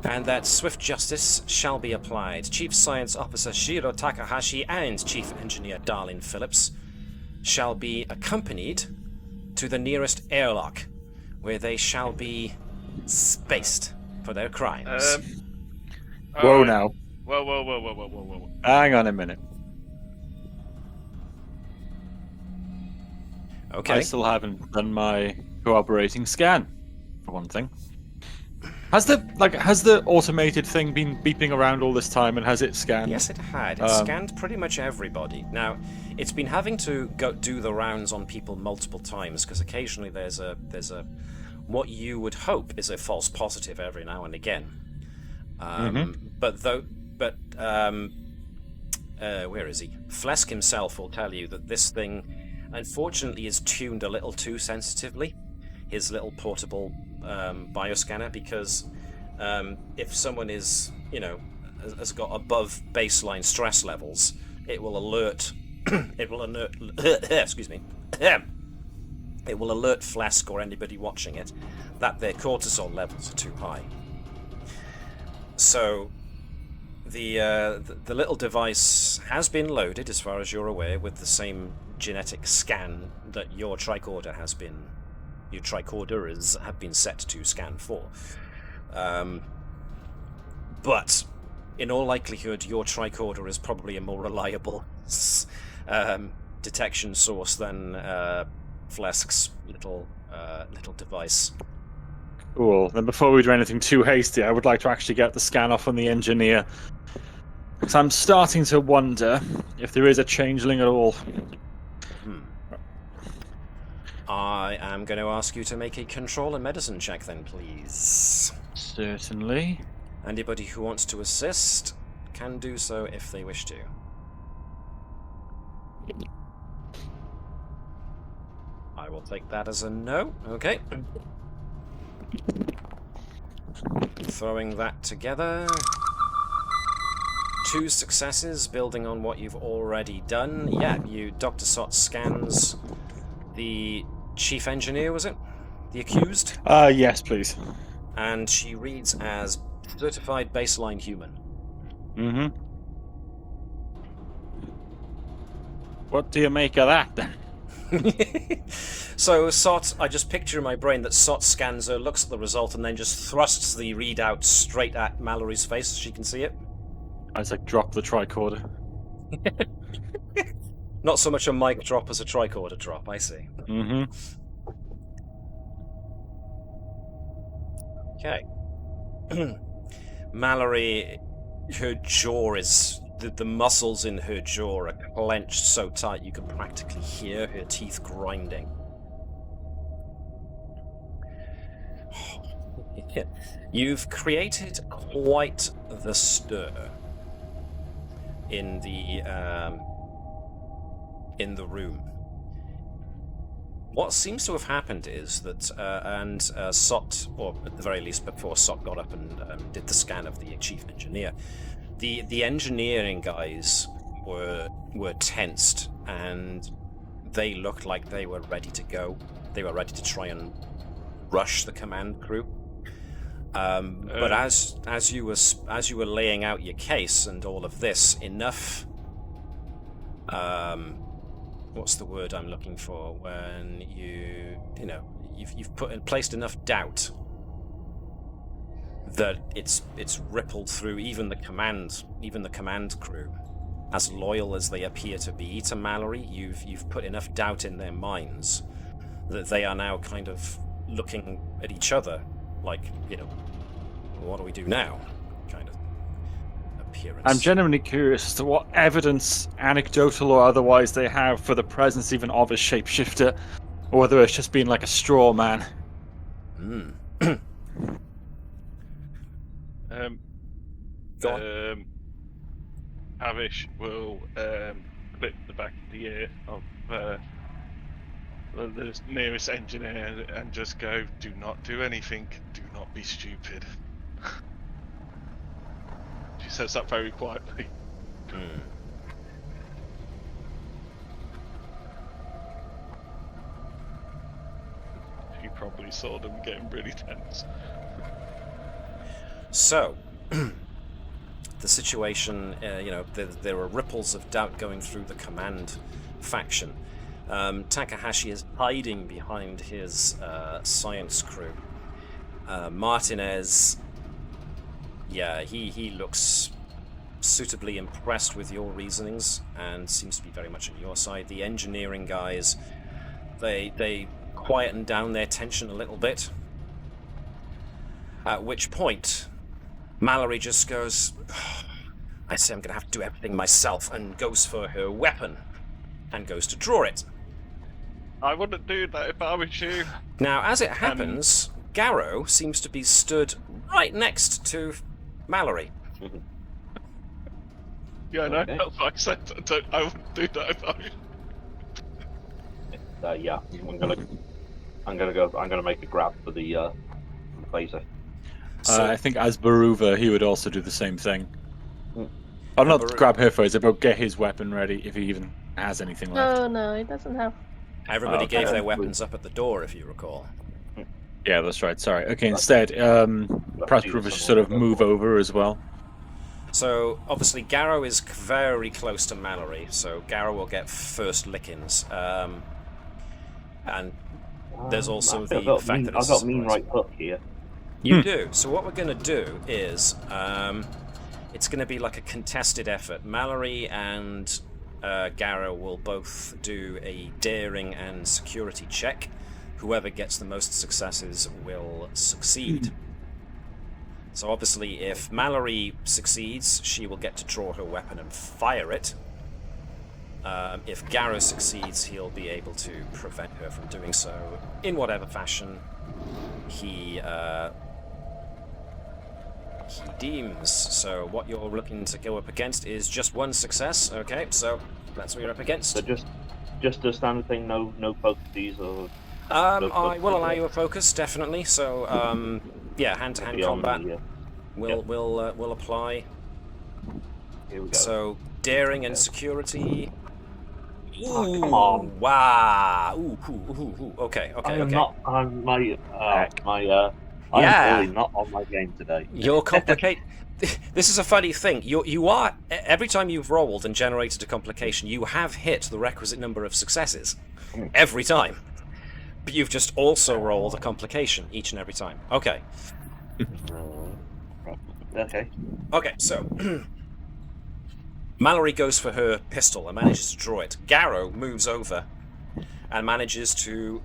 and that swift justice shall be applied. Chief Science Officer Shiro Takahashi and Chief Engineer Darlin Phillips shall be accompanied to the nearest airlock, where they shall be spaced for their crimes.
Whoa,
Alright.
now.
Whoa.
Hang on a minute.
Okay.
I still haven't done my cooperating scan, for one thing. Has the automated thing been beeping around all this time, and has it scanned?
Yes, it had. It scanned pretty much everybody. Now, it's been having to go do the rounds on people multiple times, because occasionally there's a what you would hope is a false positive every now and again. Where is he? Pleasc himself will tell you that this thing, unfortunately, is tuned a little too sensitively. His little portable bioscanner, because if someone is, has got above baseline stress levels, it will alert. Excuse me. It will alert Pleasc or anybody watching it that their cortisol levels are too high. So, the little device has been loaded, as far as you're aware, with the same genetic scan that your tricorder has been. Your tricorders have been set to scan for. But, in all likelihood, your tricorder is probably a more reliable detection source than Pleasc's little device.
Cool. Then before we do anything too hasty, I would like to actually get the scan off on the engineer. Because I'm starting to wonder if there is a changeling at all.
I am going to ask you to make a control and medicine check then, please.
Certainly.
Anybody who wants to assist can do so if they wish to. I will take that as a no. Okay. Throwing that together. 2 successes, building on what you've already done. Yeah, Dr. Sott scans the chief engineer, was it? The accused?
Yes, please.
And she reads as certified baseline human.
Mm-hmm. What do you make of that, then?
So Sott, I just picture in my brain that Sott scans her, looks at the result, and then just thrusts the readout straight at Mallory's face so she can see it.
I just drop the tricorder.
Not so much a mic drop as a tricorder drop, I see.
Mm-hmm.
Okay. Mallory, her jaw is... The muscles in her jaw are clenched so tight you can practically hear her teeth grinding. You've created quite the stir in the room. What seems to have happened is that, Sott, or at the very least before Sott got up and did the scan of the chief engineer, the engineering guys were tensed, and they looked like they were ready to go. They were ready to try and rush the command crew. But as you were laying out your case and all of this, enough. What's the word I'm looking for? When you've placed enough doubt that it's rippled through even the command crew. As loyal as they appear to be to Mallory, you've put enough doubt in their minds that they are now kind of looking at each other like, what do we do now? Kind of appearance.
I'm genuinely curious as to what evidence, anecdotal or otherwise, they have for the presence even of a shapeshifter, or whether it's just been like a straw man.
Tavish will clip the back of the ear of the nearest engineer and just go, "Do not do anything. Do not be stupid." She says that very quietly. You probably saw them getting really tense.
So, the situation, there are ripples of doubt going through the command faction. Takahashi is hiding behind his science crew. Martinez, he looks suitably impressed with your reasonings and seems to be very much on your side. The engineering guys, they quieten down their tension a little bit. At which point, Mallory just goes, I say I'm going to have to do everything myself, and goes for her weapon and goes to draw it.
I wouldn't do that if I was you.
Now, as it happens, Garo seems to be stood right next to Mallory.
Yeah, no,
Okay.
that's what I said. I wouldn't do that if I was you.
I'm gonna make a grab for the phaser.
So,
I think as Baruva, he would also do the same thing. I'll not grab her phaser, but get his weapon ready if he even has anything left.
No, he doesn't have.
everybody
okay.
gave their weapons up at the door, if you recall.
Yeah, that's right. Sorry. Okay, instead, perhaps Baruva should sort of move over as well.
So, obviously, Garo is very close to Mallory, so Garo will get first lickings. And there's also the fact that it's
I've got mean right hook here.
You do. So what we're going to do is, it's going to be like a contested effort. Mallory and Garo will both do a daring and security check. Whoever gets the most successes will succeed. So obviously, if Mallory succeeds, she will get to draw her weapon and fire it. If Garo succeeds, he'll be able to prevent her from doing so in whatever fashion he deems. So what you're looking to go up against is just one success. Okay, so that's what you're up against.
So just a standard thing, no focuses or.
I will allow you a focus, definitely. So hand-to-hand combat will apply.
Here we go.
So daring and security.
Oh, come on!
Wow! Ooh. Okay.
I am not. I'm my. I
Yeah.
am really not on my game today.
You're complicate. This is a funny thing. You are every time you've rolled and generated a complication, you have hit the requisite number of successes every time. But you've just also rolled a complication each and every time. Okay.
Okay.
Okay. So Mallory goes for her pistol and manages to draw it. Garo moves over and manages to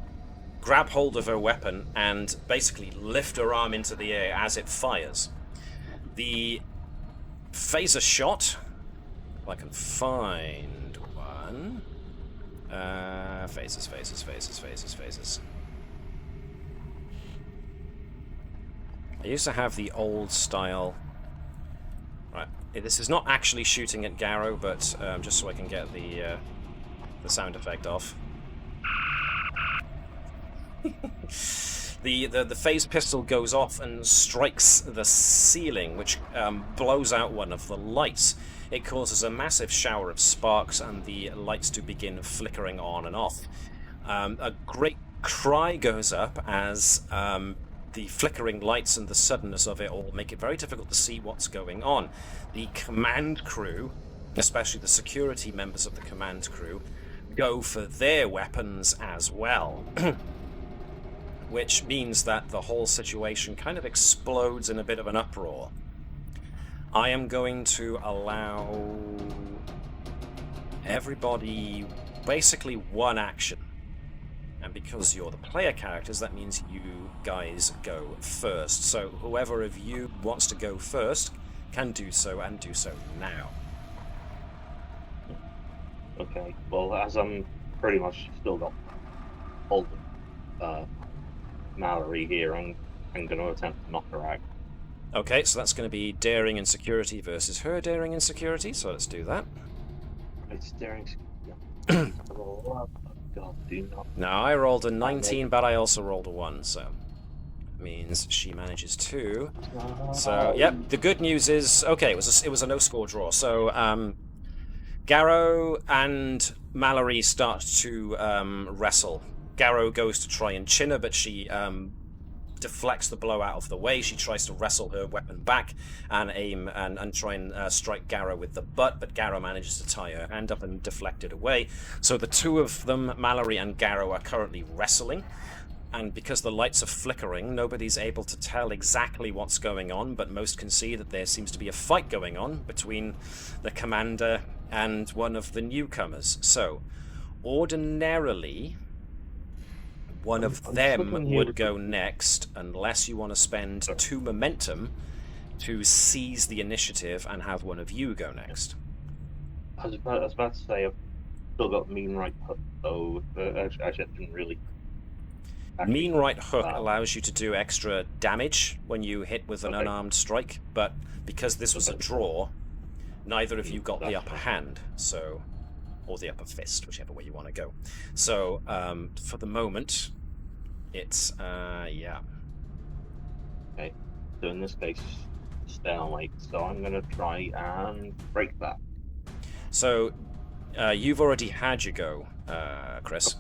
grab hold of her weapon and basically lift her arm into the air as it fires. The phaser shot, if I can find one. Phasers. I used to have the old style. Right, this is not actually shooting at Garo, but just so I can get the sound effect off. The phase pistol goes off and strikes the ceiling, which blows out one of the lights. It causes a massive shower of sparks, and the lights to begin flickering on and off. A great cry goes up as the flickering lights and the suddenness of it all make it very difficult to see what's going on. The command crew, especially the security members of the command crew, go for their weapons as well. which means that the whole situation kind of explodes in a bit of an uproar. I am going to allow everybody basically one action. And because you're the player characters, that means you guys go first. So whoever of you wants to go first can do so, and do so now.
Okay, well, as I'm pretty much still got hold of Mallory here, I'm going to attempt to knock her out.
Okay, so that's going to be daring and security versus her daring and security, so let's do that.
It's daring. God, do not.
Now, I rolled a 19, but I also rolled a 1, so means she manages 2. So, yep, the good news is, okay, it was a no-score draw. So, Garo and Mallory start to wrestle. Garo goes to try and chin her, but she deflects the blow out of the way. She tries to wrestle her weapon back and aim and try and strike Garo with the butt, but Garo manages to tie her hand up and deflect it away. So the two of them, Mallory and Garo, are currently wrestling, and because the lights are flickering, nobody's able to tell exactly what's going on, but most can see that there seems to be a fight going on between the commander and one of the newcomers. So ordinarily one of them would go next, unless you want to spend 2 momentum to seize the initiative and have one of you go next.
I was about to say, I've still got mean right hook, so actually I didn't really.
Mean right hook allows you to do extra damage when you hit with an unarmed strike, but because this was a draw, neither of you got the upper hand, so, or the upper fist, whichever way you want to go. So, for the moment, it's, yeah.
Okay, so in this case, stalemate, so I'm going to try and break that.
So, you've already had your go, Chris,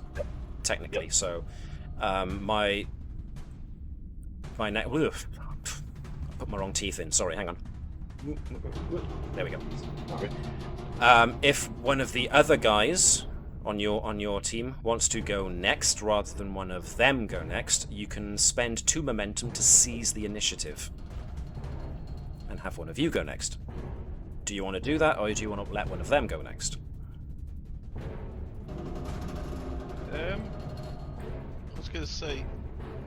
technically, so, my neck, I put my wrong teeth in, sorry, hang on. There we go. If one of the other guys on your team wants to go next rather than one of them go next, you can spend 2 momentum to seize the initiative and have one of you go next. Do you want to do that, or do you want to let one of them go next?
I was going to say,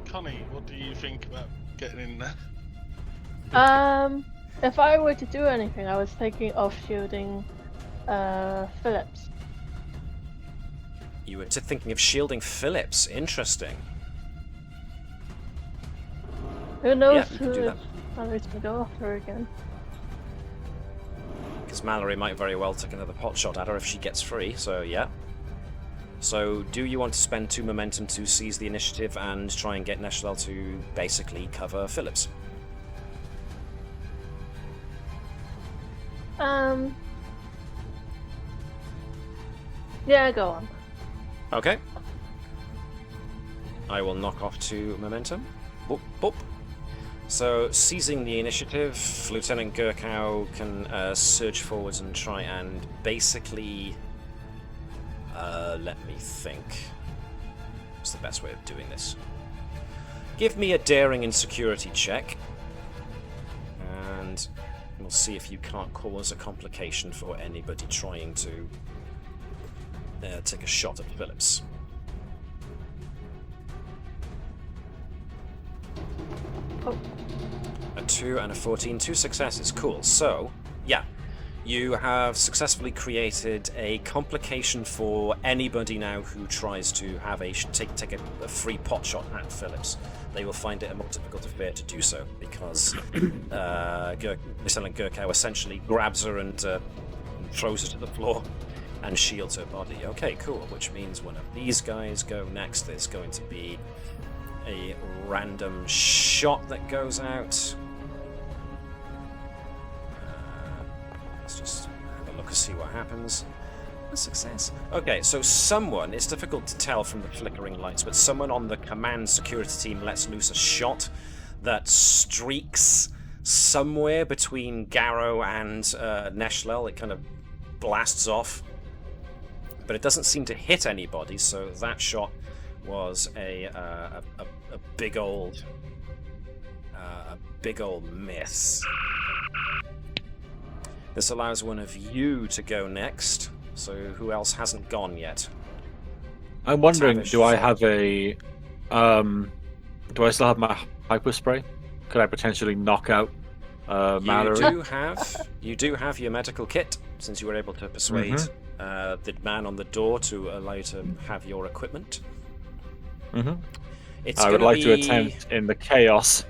Connie, what do you think about getting in there?
If I were to do anything, I was thinking of shielding Phillips.
You were thinking of shielding Phillips. Interesting.
Who knows
Yeah, you can do
who
that.
Mallory's gonna go after again.
Because Mallory might very well take another pot shot at her if she gets free, so yeah. So, do you want to spend 2 momentum to seize the initiative and try and get Neshlel to basically cover Phillips?
Yeah, go on.
Okay. I will knock off 2 momentum. Boop, boop. So, seizing the initiative, Lieutenant Gerkow can surge forwards and try and basically... let me think. What's the best way of doing this? Give me a daring and security check. And we'll see if you can't cause a complication for anybody trying to take a shot at Phillips.
Oh.
A 2 and a 14, 2 successes. Cool. So, yeah, you have successfully created a complication for anybody now who tries to have take a free pot shot at Phillips. They will find it a more difficult affair to do so because Lieutenant Gerkow essentially grabs her and throws her to the floor and shields her body. Okay, cool. Which means one of these guys go next. There's going to be a random shot that goes out. Let's just have a look and see what happens. A success. Okay, so someone, it's difficult to tell from the flickering lights, but someone on the command security team lets loose a shot that streaks somewhere between Garo and Neshlel. It kind of blasts off, but it doesn't seem to hit anybody, so that shot was a big old miss. This allows one of you to go next. So who else hasn't gone yet?
I'm wondering,
Tavish,
do I
sorry.
have a do I still have my hyper spray? Could I potentially knock out Mallory?
You do have your medical kit, since you were able to persuade the man on the door to allow you to have your equipment. It's
I would
gonna
like to
be-
attempt in the chaos.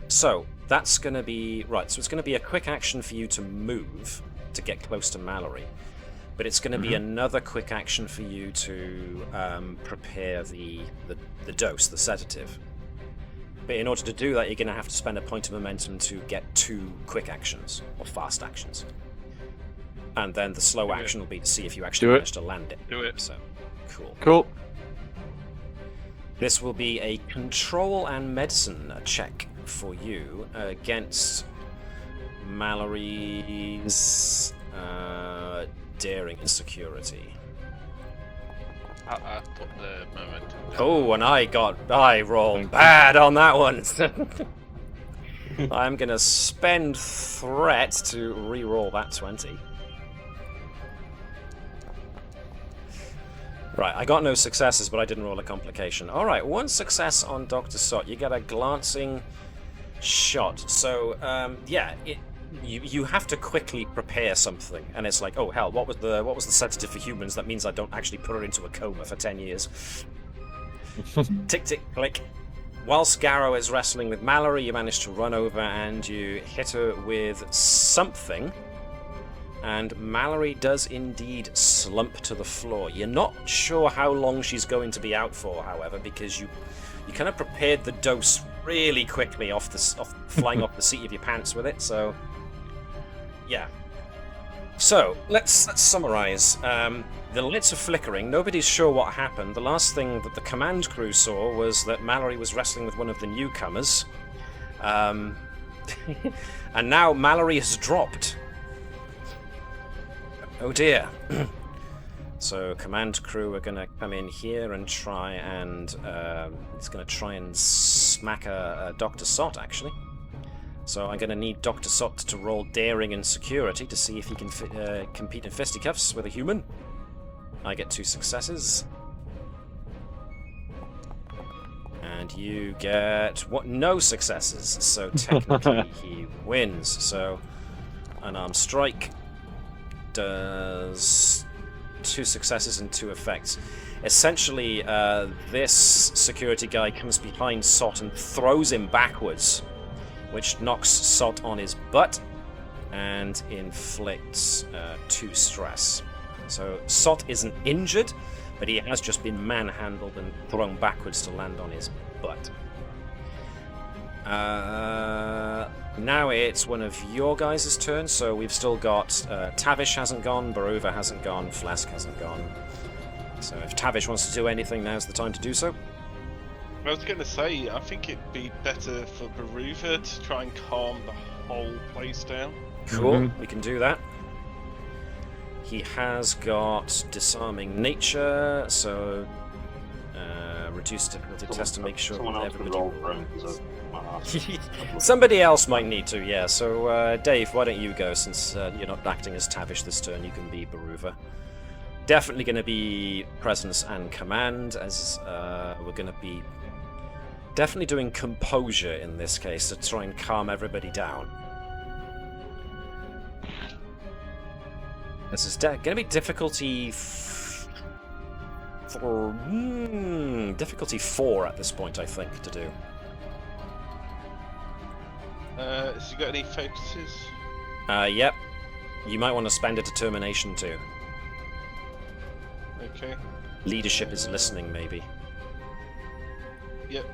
So that's going to be right. So it's going to be a quick action for you to move to get close to Mallory, but it's going to be another quick action for you to prepare the dose, the sedative. But in order to do that, you're going to have to spend a point of momentum to get 2 quick actions or fast actions, and then the slow action will be to see if you actually
Do it.
manage to land it.
Do it.
So cool.
Cool.
This will be a control and medicine check for you against Mallory's daring and security.
I put the momentum down.
Oh, and I rolled bad on that one. I'm gonna spend threat to re-roll that 20. Right, I got no successes, but I didn't roll a complication. Alright, 1 success on Dr. Sott. You get a glancing shot. So, you have to quickly prepare something, and it's like, oh hell, what was the sedative for humans? That means I don't actually put her into a coma for 10 years. Tick, tick, click. Whilst Garo is wrestling with Mallory, you manage to run over and you hit her with something. And Mallory does indeed slump to the floor. You're not sure how long she's going to be out for, however, because you kind of prepared the dose really quickly flying off the seat of your pants with it. So, yeah. So let's summarize. The lights are flickering. Nobody's sure what happened. The last thing that the command crew saw was that Mallory was wrestling with one of the newcomers, and now Mallory has dropped. Oh dear. So command crew are going to come in here and try and it's going to try and smack a Dr. Sott, actually. So I'm going to need Dr. Sott to roll daring and security to see if he can compete in fisticuffs with a human. I get 2 successes. And you get no successes. So technically he wins. So unarmed strike does 2 successes and 2 effects. Essentially, this security guy comes behind Sott and throws him backwards, which knocks Sott on his butt and inflicts 2 stress. So Sott isn't injured, but he has just been manhandled and thrown backwards to land on his butt. Now it's one of your guys' turn, so we've still got Tavish hasn't gone, Baruva hasn't gone, Pleasc hasn't gone. So if Tavish wants to do anything, now's the time to do so.
I was going to say, I think it'd be better for Baruva to try and calm the whole place down.
Cool, we can do that. He has got disarming nature, so reduce difficulty test to make sure
Someone else could
everybody
roll for him, because
Somebody else might need to, yeah. So, Dave, why don't you go, since you're not acting as Tavish this turn, you can be Baruva. Definitely going to be presence and command, as we're going to be definitely doing composure in this case to try and calm everybody down. This is going to be difficulty difficulty 4 at this point, I think, to do.
Has he got any focuses?
Yep. You might want to spend a determination too.
Okay.
Leadership is listening, maybe.
Yep.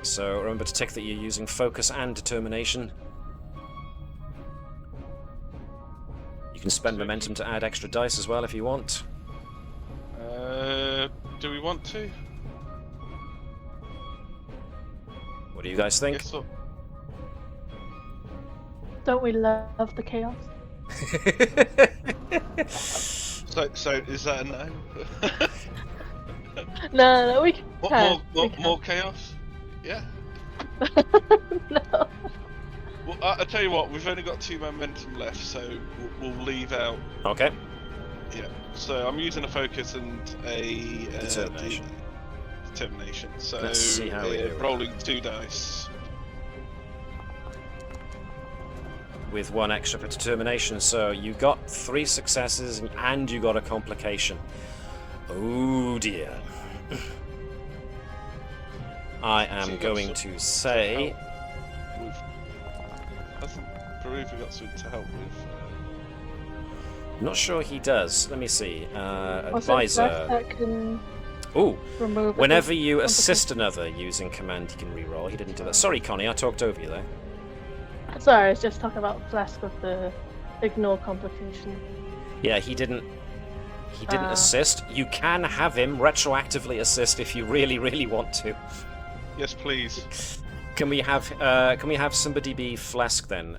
So remember to tick that you're using focus and determination. You can spend momentum to add extra dice as well if you want.
Do we want to?
What do you guys think?
Yes, or...
Don't we love the chaos?
So is that a no?
No, we can.
What,
we can.
more chaos? Yeah.
No.
Well, I tell you what, we've only got 2 momentum left, so we'll leave out.
Okay.
Yeah. So I'm using a focus and a
Determination.
Determination. So
Let's see how we do.
rolling 2 dice.
With 1 extra for determination, so you got 3 successes and you got a complication. Oh dear. I am going to say.
Hasn't Peruva got something to help with?
Not sure he does. Let me see.
Also,
Advisor.
that can
Ooh.
remove
Whenever
it.
you assist another using command, you can reroll. He didn't do that. Sorry, Connie, I talked over you there.
Sorry, I was just talking about Pleasc with the ignore complication.
Yeah, he didn't assist. You can have him retroactively assist if you really, really want to.
Yes, please.
Can we have somebody be Pleasc then?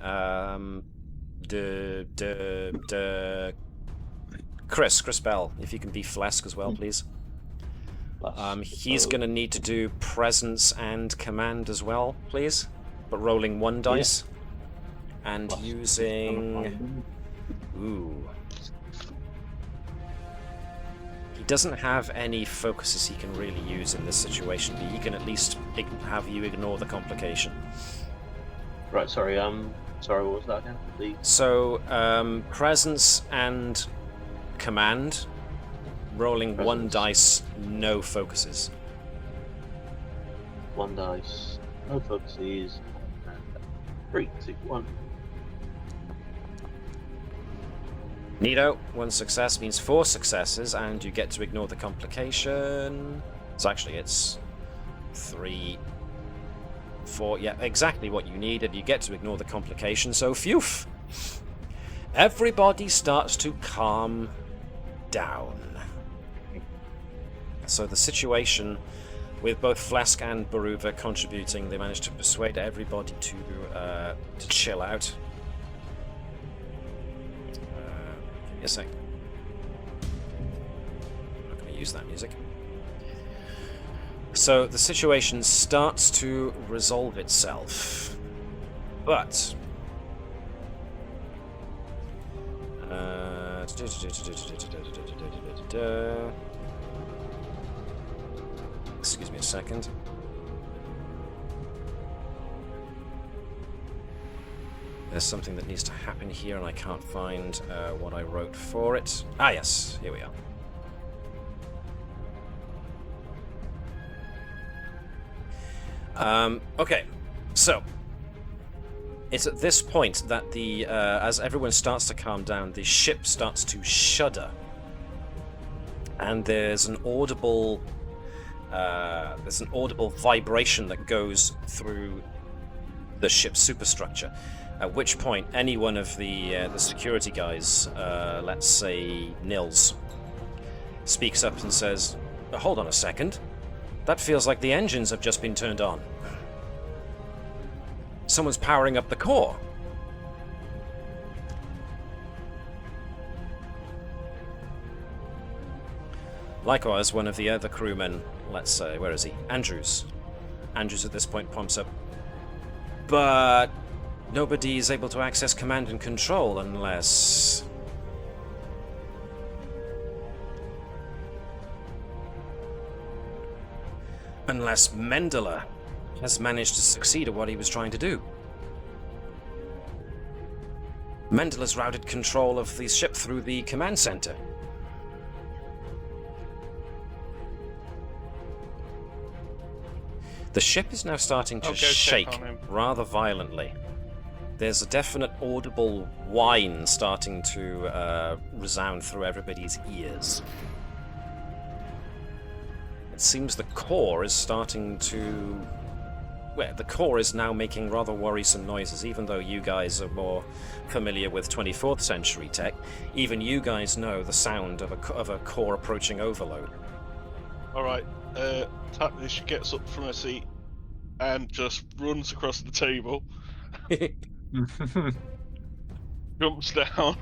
Chris Bell, if you can be Pleasc as well, please. He's going to need to do presence and command as well, please. But rolling 1 dice. And using... Ooh. He doesn't have any focuses he can really use in this situation, but he can at least have you ignore the complication.
Right, sorry, sorry, what was that again?
So, presence and command, rolling 1 dice, no focuses.
1 dice, no focuses, and 3, 6, 1.
Neato, 1 success means 4 successes, and you get to ignore the complication. So actually it's 3, 4, yeah, exactly what you needed. You get to ignore the complication, so phew! Everybody starts to calm down. So the situation, with both Pleasc and Peruva contributing, they managed to persuade everybody to chill out. Give me a sec. I'm not going to use that music. So the situation starts to resolve itself, but excuse me a second. There's something that needs to happen here, and I can't find what I wrote for it. Ah, yes, here we are. Okay, so it's at this point that the as everyone starts to calm down, the ship starts to shudder, and there's an audible vibration that goes through the ship's superstructure. At which point, any one of the security guys, let's say Nils, speaks up and says, "Hold on a second. That feels like the engines have just been turned on. Someone's powering up the core." Likewise, one of the other crewmen, let's say, where is he? Andrews at this point pumps up. But nobody is able to access command and control unless... unless Mendela has managed to succeed at what he was trying to do. Mendela's routed control of the ship through the command center. The ship is now starting to shake rather violently. There's a definite audible whine starting to resound through everybody's ears. It seems the core is starting to... well, the core is now making rather worrisome noises, even though you guys are more familiar with 24th century tech. Even you guys know the sound of a core approaching overload.
Alright, Tavish gets up from her seat and just runs across the table. Jumps down,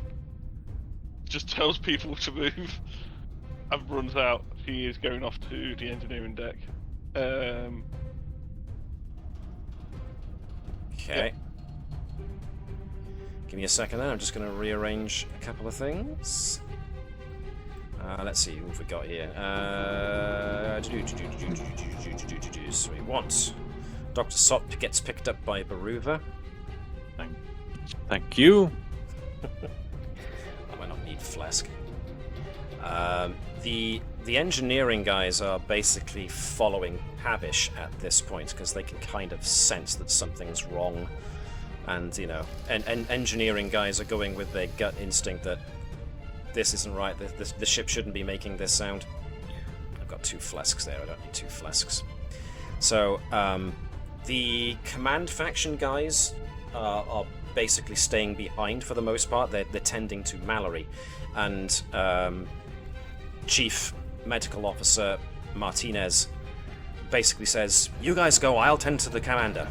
just tells people to move and runs out. He is going off to the engineering deck.
Okay. Give me a second then, I'm just going to rearrange a couple of things. Let's see, who have we got here? So we want Dr. Sott gets picked up by Baruva.
Thank you.
I might not need Pleasc. The engineering guys are basically following Tavish at this point because they can kind of sense that something's wrong, and you know, and engineering guys are going with their gut instinct that this isn't right. The ship shouldn't be making this sound. I've got 2 Pleascs there. I don't need 2 Pleascs. So the command faction guys are basically staying behind for the most part. They're tending to Mallory, and Chief Medical Officer Martinez basically says, "You guys go, I'll tend to the commander."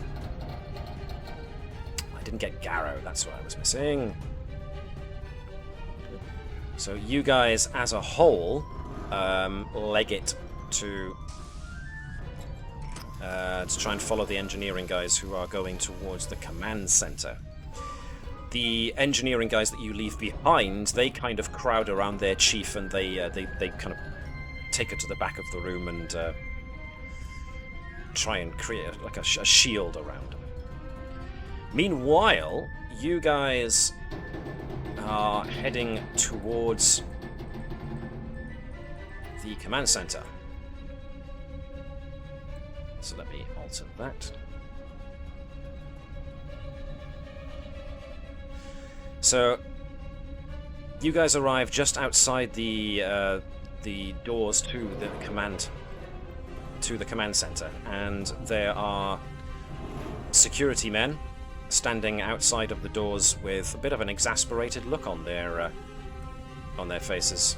I didn't get Garo, that's what I was missing. So you guys as a whole leg it to try and follow the engineering guys who are going towards the command center. The engineering guys that you leave behind, they kind of crowd around their chief, and they kind of take her to the back of the room and try and create like a shield around them. Meanwhile, you guys are heading towards the command center. So let me alter that. So you guys arrive just outside the doors to the command center, and there are security men standing outside of the doors with a bit of an exasperated look on their faces.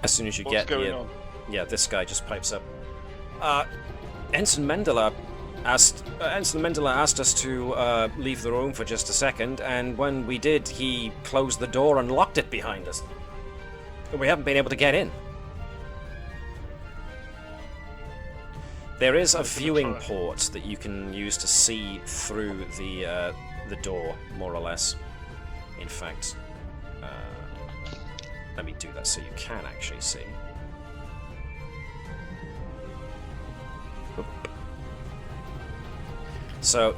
As soon as you
What's
get
going
here,
on?
yeah, this guy just pipes up. Ensign Mendela asked us to leave the room for just a second, and when we did, he closed the door and locked it behind us. We haven't been able to get in. There is a viewing port that you can use to see through the door, more or less. In fact, let me do that so you can actually see. So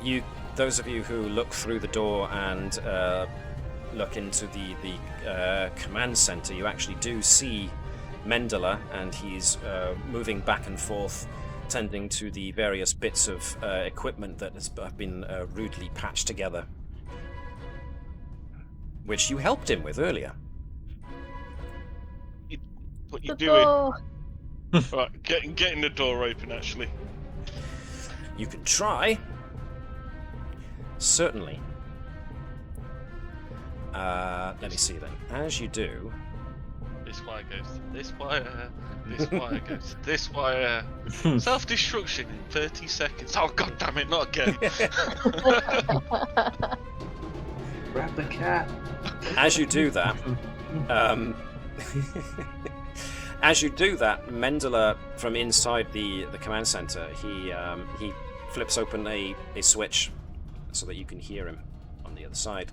those of you who look through the door and look into the command center, you actually do see Mendela, and he's moving back and forth, tending to the various bits of equipment that have been rudely patched together, which you helped him with earlier.
What you
The
doing?
door.
Right, getting the door open, actually.
You can try. Certainly. Let me see then. As you do...
This wire goes to this wire, this wire goes to this wire. Self-destruction in 30 seconds. Oh, god damn it, not again.
Grab the cat.
As you do that... as you do that, Mendela, from inside the command center, he flips open a switch so that you can hear him on the other side.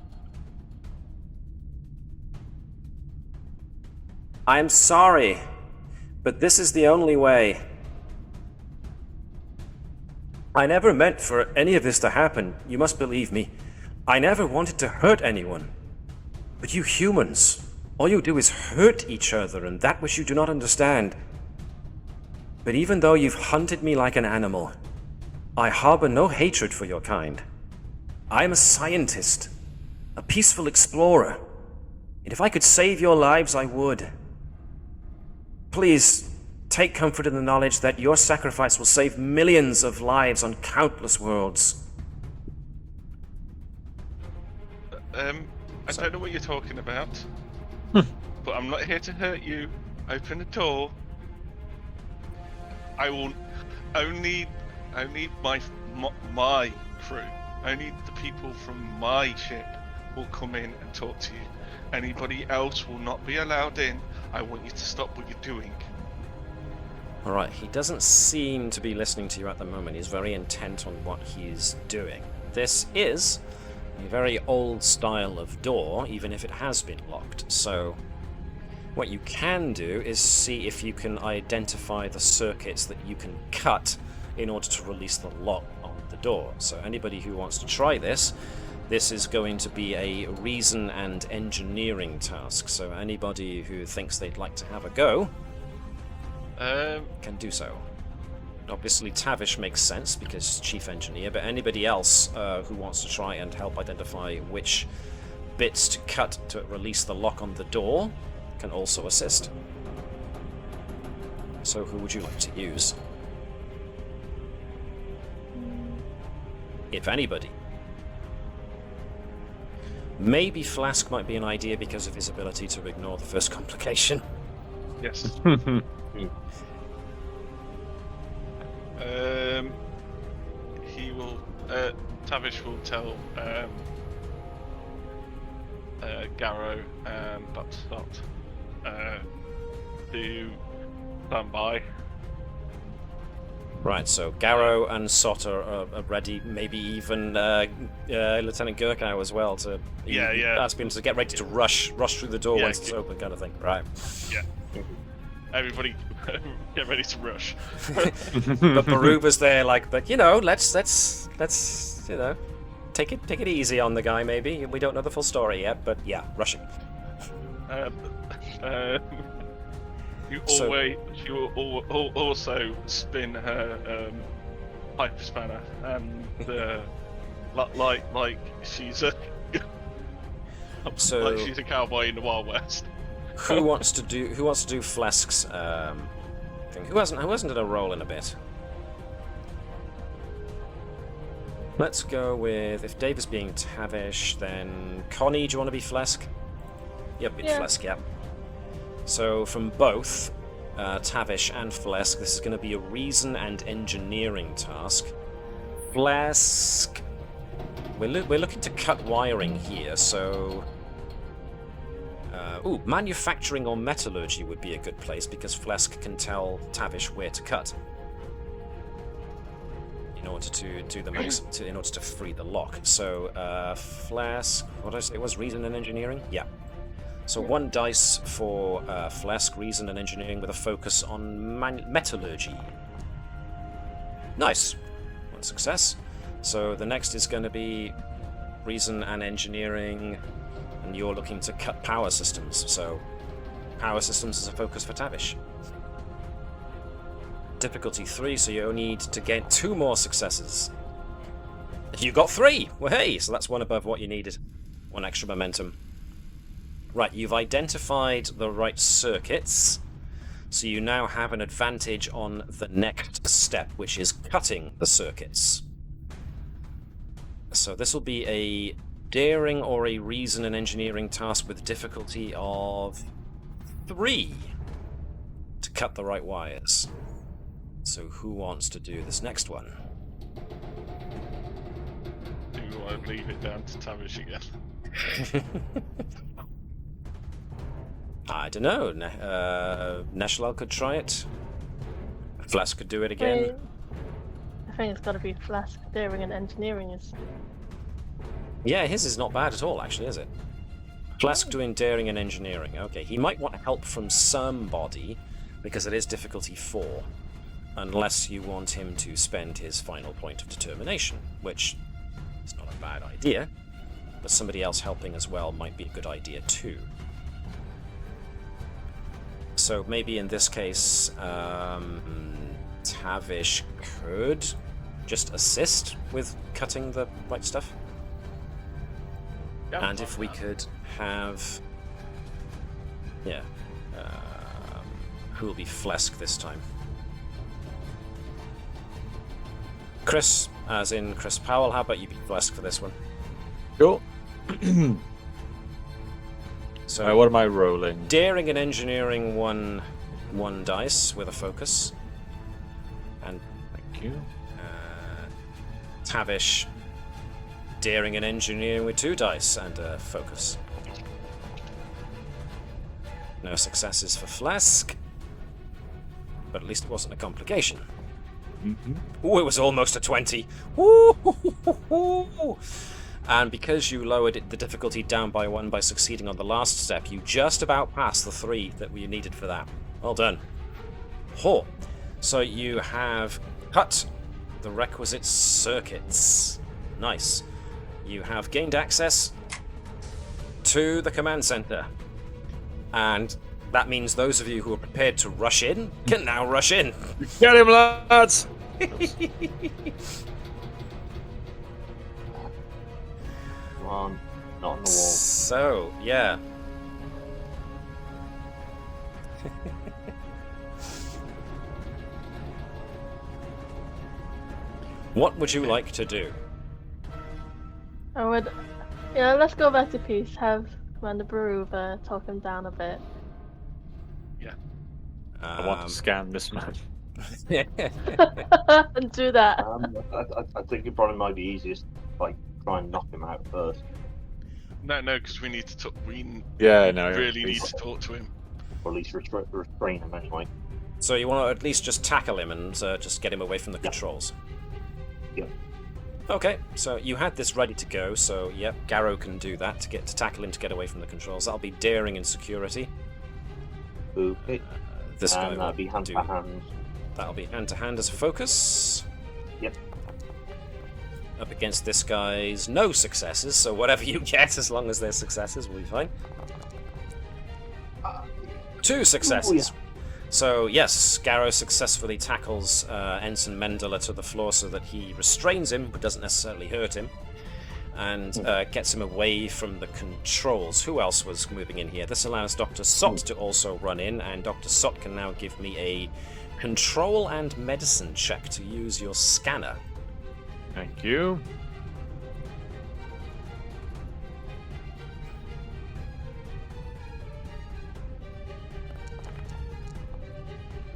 I'm sorry, but this is the only way. I never meant for any of this to happen, you must believe me. I never wanted to hurt anyone. But you humans, all you do is hurt each other, and that which you do not understand. But even though you've hunted me like an animal, I harbor no hatred for your kind. I am a scientist, a peaceful explorer, and if I could save your lives, I would. Please, take comfort in the knowledge that your sacrifice will save millions of lives on countless worlds.
I don't know what you're talking about, but I'm not here to hurt you. Open the door. I will only my crew, only the people from my ship will come in and talk to you. Anybody else will not be allowed in. I want you to stop what you're doing.
Alright, he doesn't seem to be listening to you at the moment. He's very intent on what he's doing. This is a very old style of door, even if it has been locked. So, what you can do is see if you can identify the circuits that you can cut in order to release the lock on the door. So anybody who wants to try this is going to be a reason and engineering task. So anybody who thinks they'd like to have a go can do so. Obviously Tavish makes sense because chief engineer, but anybody else who wants to try and help identify which bits to cut to release the lock on the door can also assist. So who would you like to use? If anybody. Maybe Pleasc might be an idea because of his ability to ignore the first complication.
Yes. He will. Tavish will tell Garo and Dr. Sott to stand by.
Right, so Garo and Sott are ready, maybe even Lieutenant Gerkow as well to ask him to get ready to rush through the door once it's open, kind of thing. Right.
Yeah. Everybody get ready to rush.
But Baruba's there like, but let's take it easy on the guy maybe. We don't know the full story yet, but yeah, rushing.
She will also spin her pipe spanner and like she's a like she's a cowboy in the Wild West.
Who wants to do Pleasc's thing? Who hasn't done a roll in a bit? Let's go with, if Dave is being Tavish, then Connie, do you want to be Pleasc? Yep, it's Pleasc, yeah. So from both Tavish and Pleasc, this is going to be a reason and engineering task. Pleasc, we're looking to cut wiring here, so manufacturing or metallurgy would be a good place because Pleasc can tell Tavish where to cut in order to do the in order to free the lock. So Pleasc, what did I say it was, reason and engineering? Yeah. So 1 dice for Pleasc, reason and engineering with a focus on metallurgy. Nice. 1 success. So the next is going to be reason and engineering, and you're looking to cut power systems. So power systems is a focus for Tavish. Difficulty 3, so you only need to get 2 more successes. You got 3! Well, hey, so that's 1 above what you needed. 1 extra momentum. Right, you've identified the right circuits, so you now have an advantage on the next step, which is cutting the circuits. So this will be a daring or a reason and engineering task with difficulty of 3 to cut the right wires. So who wants to do this next one?
Do you want to leave it down to Tavish again?
I don't know. Neshlel could try it. Pleasc could do it again.
I think it's got to be Pleasc. Daring and engineering is.
Yeah, his is not bad at all, actually, is it? Pleasc doing daring and engineering. Okay, he might want help from somebody because it is difficulty 4, unless you want him to spend his final point of determination, which is not a bad idea. But somebody else helping as well might be a good idea too. So maybe in this case, Tavish could just assist with cutting the right stuff.
Yeah,
and if we could have... Yeah. Who will be Pleasc this time? Chris, as in Chris Powell, how about you be Pleasc for this one?
Cool.
So
what am I rolling?
Daring and engineering one dice with a focus. And
Thank you.
Tavish, daring and engineering with 2 dice and focus. No successes for Pleasc, but at least it wasn't a complication. Ooh, it was almost a 20. Woo! And because you lowered the difficulty down by 1 by succeeding on the last step, you just about passed the 3 that we needed for that. Well done. So you have cut the requisite circuits. Nice. You have gained access to the command center. And that means those of you who are prepared to rush in can now rush in.
Get him, lads!
Come on, not on the wall.
So, yeah. What would you like to do?
I would. Yeah, let's go back to peace. Have Commander Baruva talk him down a bit.
I want to scan this man.
And do that.
I think it probably might be easiest to try and knock him out first.
No, because we need to talk. We
Yeah, no.
really need to talk to him.
Or at least restrain him anyway.
So you want to at least just tackle him and just get him away from the controls?
Yeah.
Okay, so you had this ready to go, so yep, Garo can do that to tackle him to get away from the controls. That'll be daring and security.
Okay.
This guy
And
will
that'll be hand to hand.
That'll be hand to hand as a focus.
Yep.
Up against this guy's no successes, so whatever you get, as long as they're successes, will be fine. 2 successes.
Oh, yeah.
So yes, Garo successfully tackles Ensign Mendela to the floor so that he restrains him, but doesn't necessarily hurt him, and gets him away from the controls. Who else was moving in here? This allows Dr. Sott to also run in, and Dr. Sott can now give me a control and medicine check to use your scanner.
Thank you.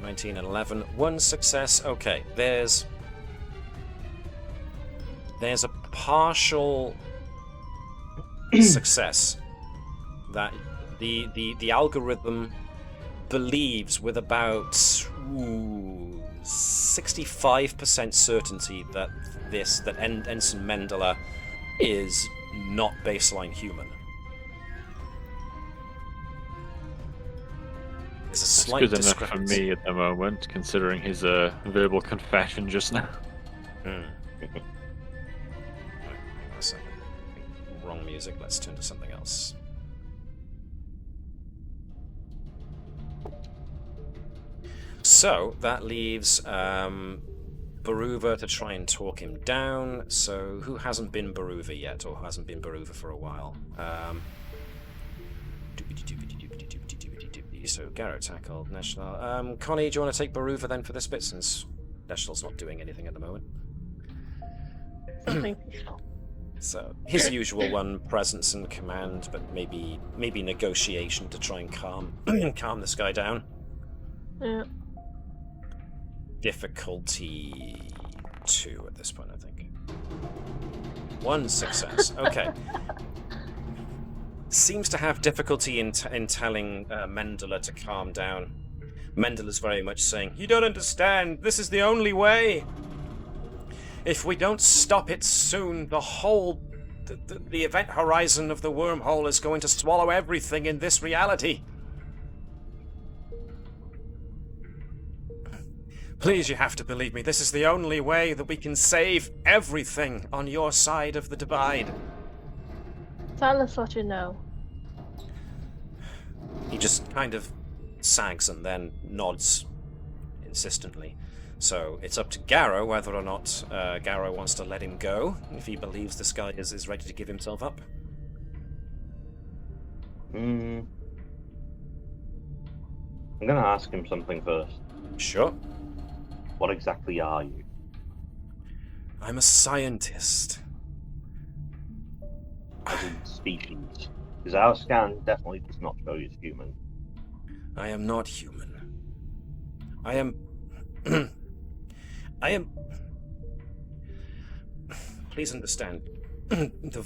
(19 and 11). 1 success. Okay, there's a partial success that the algorithm believes with about 65% certainty that Ensign Mendela is not baseline human. There's a
It's
slight
good enough for
discrepancy.
me at the moment, considering his verbal confession just now.
That's wrong music. Let's turn to something else. So that leaves Baruva to try and talk him down. So who hasn't been Baruva yet, or hasn't been Baruva for a while? So Garo tackled Neshlel. Connie, do you want to take Baruva then for this bit, since Neshlel's not doing anything at the moment?
Something peaceful.
So his usual one, presence and command, but maybe negotiation to try and calm this guy down.
Yeah.
Difficulty 2 at this point, I think. 1 success. Okay. Seems to have difficulty in telling Mendela to calm down. Mendela's very much saying, "You don't understand. This is the only way. If we don't stop it soon, the event horizon of the wormhole is going to swallow everything in this reality. Please, you have to believe me. This is the only way that we can save everything on your side of the divide."
Tell us what you know.
He just kind of sags and then nods insistently. So it's up to Garo whether or not Garo wants to let him go, if he believes this guy is ready to give himself up.
I'm gonna ask him something first.
Sure.
What exactly are you?
I'm a scientist.
As in species? Because our scan definitely does not show you as human.
I am not human. I am... Please understand, the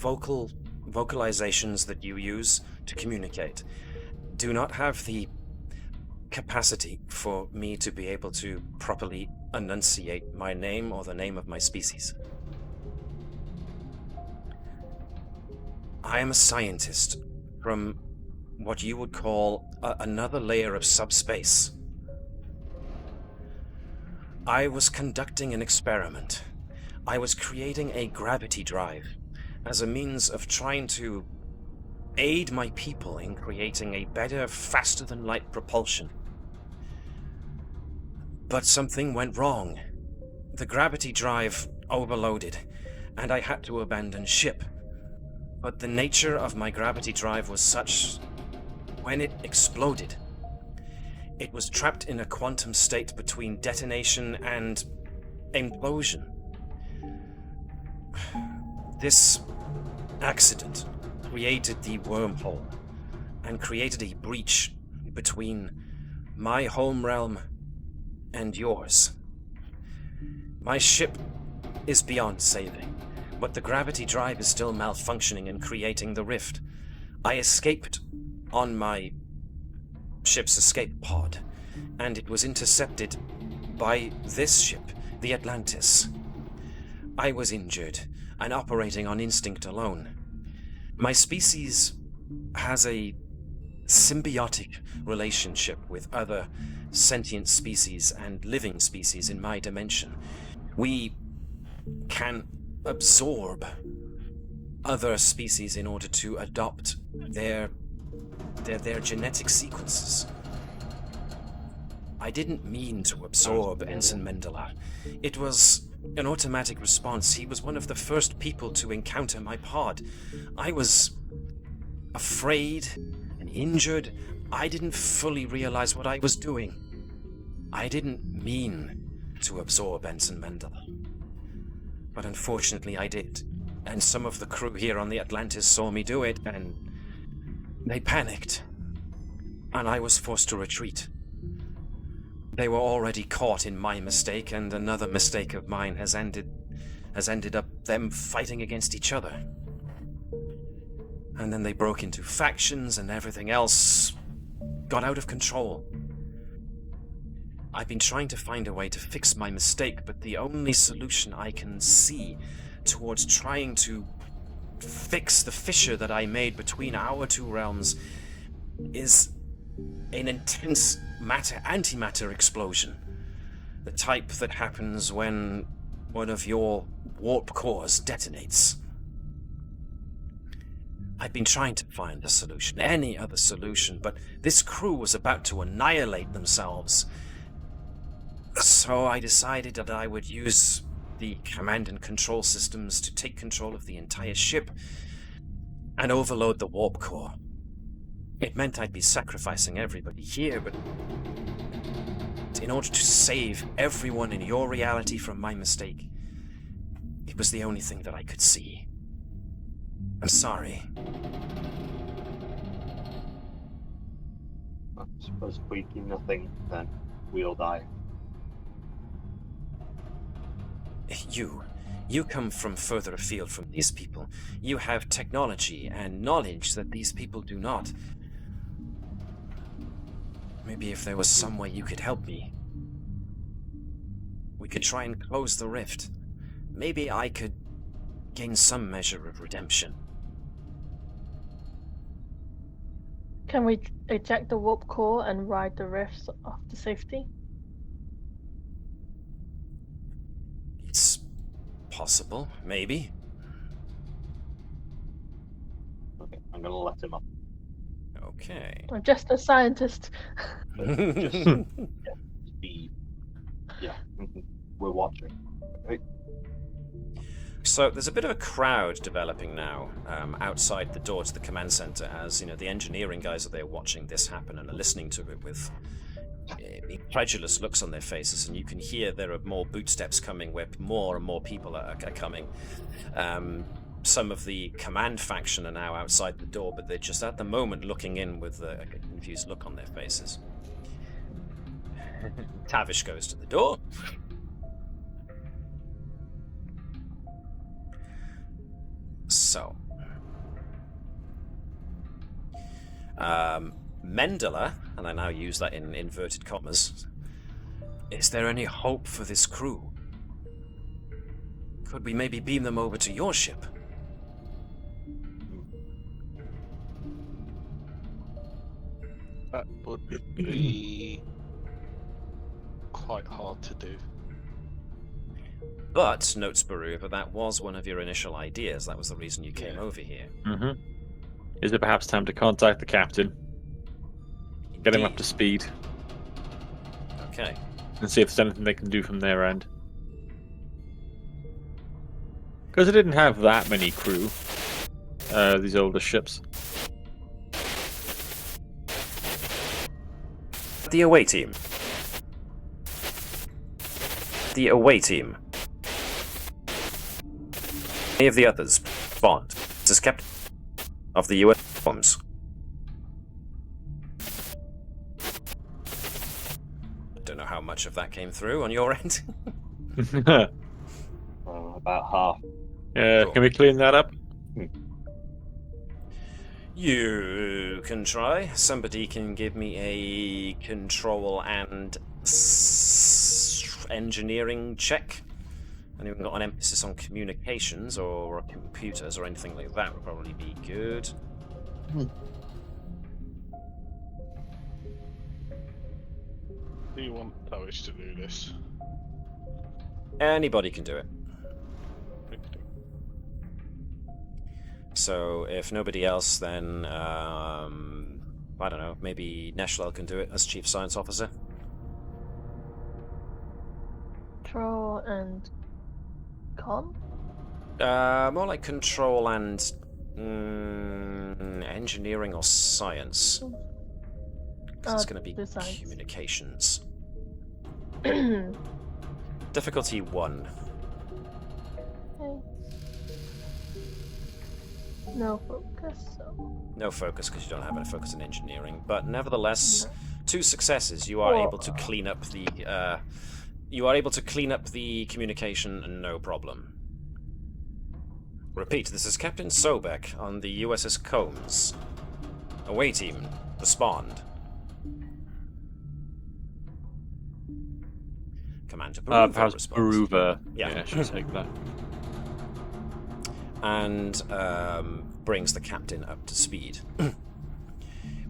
vocalizations that you use to communicate do not have the capacity for me to be able to properly enunciate my name or the name of my species. I am a scientist from what you would call another layer of subspace. I was conducting an experiment. I was creating a gravity drive as a means of trying to aid my people in creating a better, faster-than-light propulsion. But something went wrong. The gravity drive overloaded, and I had to abandon ship. But the nature of my gravity drive was such, when it exploded, it was trapped in a quantum state between detonation and implosion. This accident created the wormhole and created a breach between my home realm and yours. My ship is beyond saving, but the gravity drive is still malfunctioning and creating the rift. I escaped on my ship's escape pod, and it was intercepted by this ship, the Atlantis. I was injured and operating on instinct alone. My species has a symbiotic relationship with other sentient species and living species in my dimension. We can absorb other species in order to adopt their genetic sequences. I didn't mean to absorb Ensign Mendela. It was an automatic response. He was one of the first people to encounter my pod. I was afraid and injured. I didn't fully realize what I was doing. I didn't mean to absorb Ensign Mendela. But unfortunately I did. And some of the crew here on the Atlantis saw me do it, and they panicked. And I was forced to retreat. They were already caught in my mistake, and another mistake of mine has ended up them fighting against each other. And then they broke into factions, and everything else got out of control. I've been trying to find a way to fix my mistake, but the only solution I can see towards trying to fix the fissure that I made between our two realms is an intense antimatter explosion. The type that happens when one of your warp cores detonates. I've been trying to find a solution, any other solution, but this crew was about to annihilate themselves. So I decided that I would use the command and control systems to take control of the entire ship and overload the warp core. It meant I'd be sacrificing everybody here, but in order to save everyone in your reality from my mistake, it was the only thing that I could see. I'm sorry.
I suppose if we do nothing, then we'll die.
You come from further afield from these people. You have technology and knowledge that these people do not. Maybe if there was some way you could help me. We could try and close the rift. Maybe I could gain some measure of redemption.
Can we eject the warp core and ride the rifts off to safety?
It's possible, maybe.
Okay, I'm gonna let him up.
Okay.
I'm just a scientist.
Just be, we're watching. Okay.
So there's a bit of a crowd developing now outside the door to the command center, as the engineering guys are there watching this happen and are listening to it with incredulous looks on their faces, and you can hear there are more bootsteps coming where more and more people are coming. Some of the command faction are now outside the door, but they're just at the moment looking in with a confused look on their faces. Tavish goes to the door. So, Mendela, and I now use that in inverted commas. Is there any hope for this crew? Could we maybe beam them over to your ship?
That would be quite hard to do.
But, notes Baruva, that was one of your initial ideas. That was the reason you came over here.
Mm-hmm. Is it perhaps time to contact the captain? Get him up to speed
Okay.
and see if there's anything they can do from their end. Because they didn't have that many crew, these older ships.
The away team. The away team. Any of the others, Bond, is captain of the US bombs. I don't know how much of that came through on your end.
About half.
Cool.
Can we clean that up?
You can try. Somebody can give me a control and engineering check. Anyone got an emphasis on communications or computers or anything like that would probably be good.
Do you want Tavish to do this?
Anybody can do it. So if nobody else, then I don't know. Maybe Neshlel can do it as chief science officer.
Control and con?
More like control and engineering or science. 'Cause it's going to be
do science.
communications. Difficulty 1.
Okay. No focus, so.
No focus because you don't have any focus in engineering, but nevertheless, 2 successes. You are able to clean up the. You are able to clean up the communication, no problem. Repeat. This is Captain Sobek on the USS Combs. Away team, respond. Commander Baruva
Perhaps
responds.
Baruva.
Yeah.
Should take that.
And brings the captain up to speed.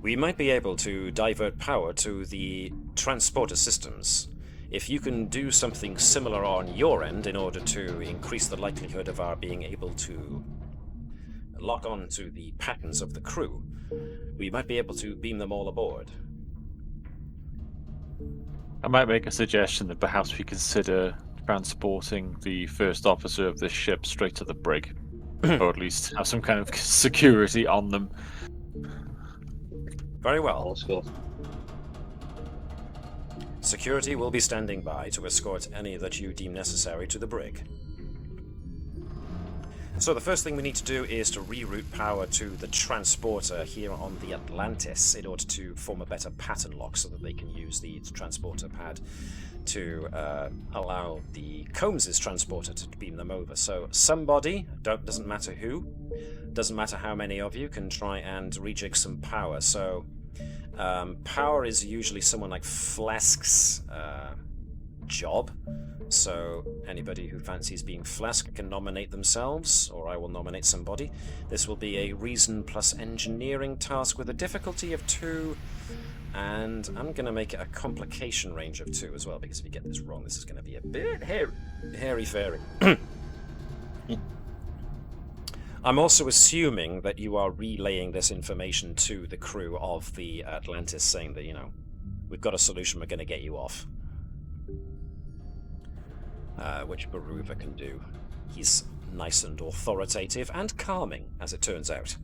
We might be able to divert power to the transporter systems. If you can do something similar on your end in order to increase the likelihood of our being able to lock on to the patterns of the crew, we might be able to beam them all aboard.
I might make a suggestion that perhaps we consider transporting the first officer of this ship straight to the brig. Or at least have some kind of security on them.
Very well.
All skills.
Security will be standing by to escort any that you deem necessary to the brig. So the first thing we need to do is to reroute power to the transporter here on the Atlantis in order to form a better pattern lock so that they can use the transporter pad to allow the Combs' transporter to beam them over. So somebody, doesn't matter who, doesn't matter how many of you, can try and rejig some power. So power is usually someone like Pleasc's job. So anybody who fancies being Pleasc can nominate themselves, or I will nominate somebody. This will be a reason plus engineering task with a difficulty of 2, and I'm going to make it a complication range of 2 as well, because if you get this wrong, this is going to be a bit hairy-fairy. I'm also assuming that you are relaying this information to the crew of the Atlantis, saying that, we've got a solution, we're going to get you off. Which Baruva can do. He's nice and authoritative and calming, as it turns out.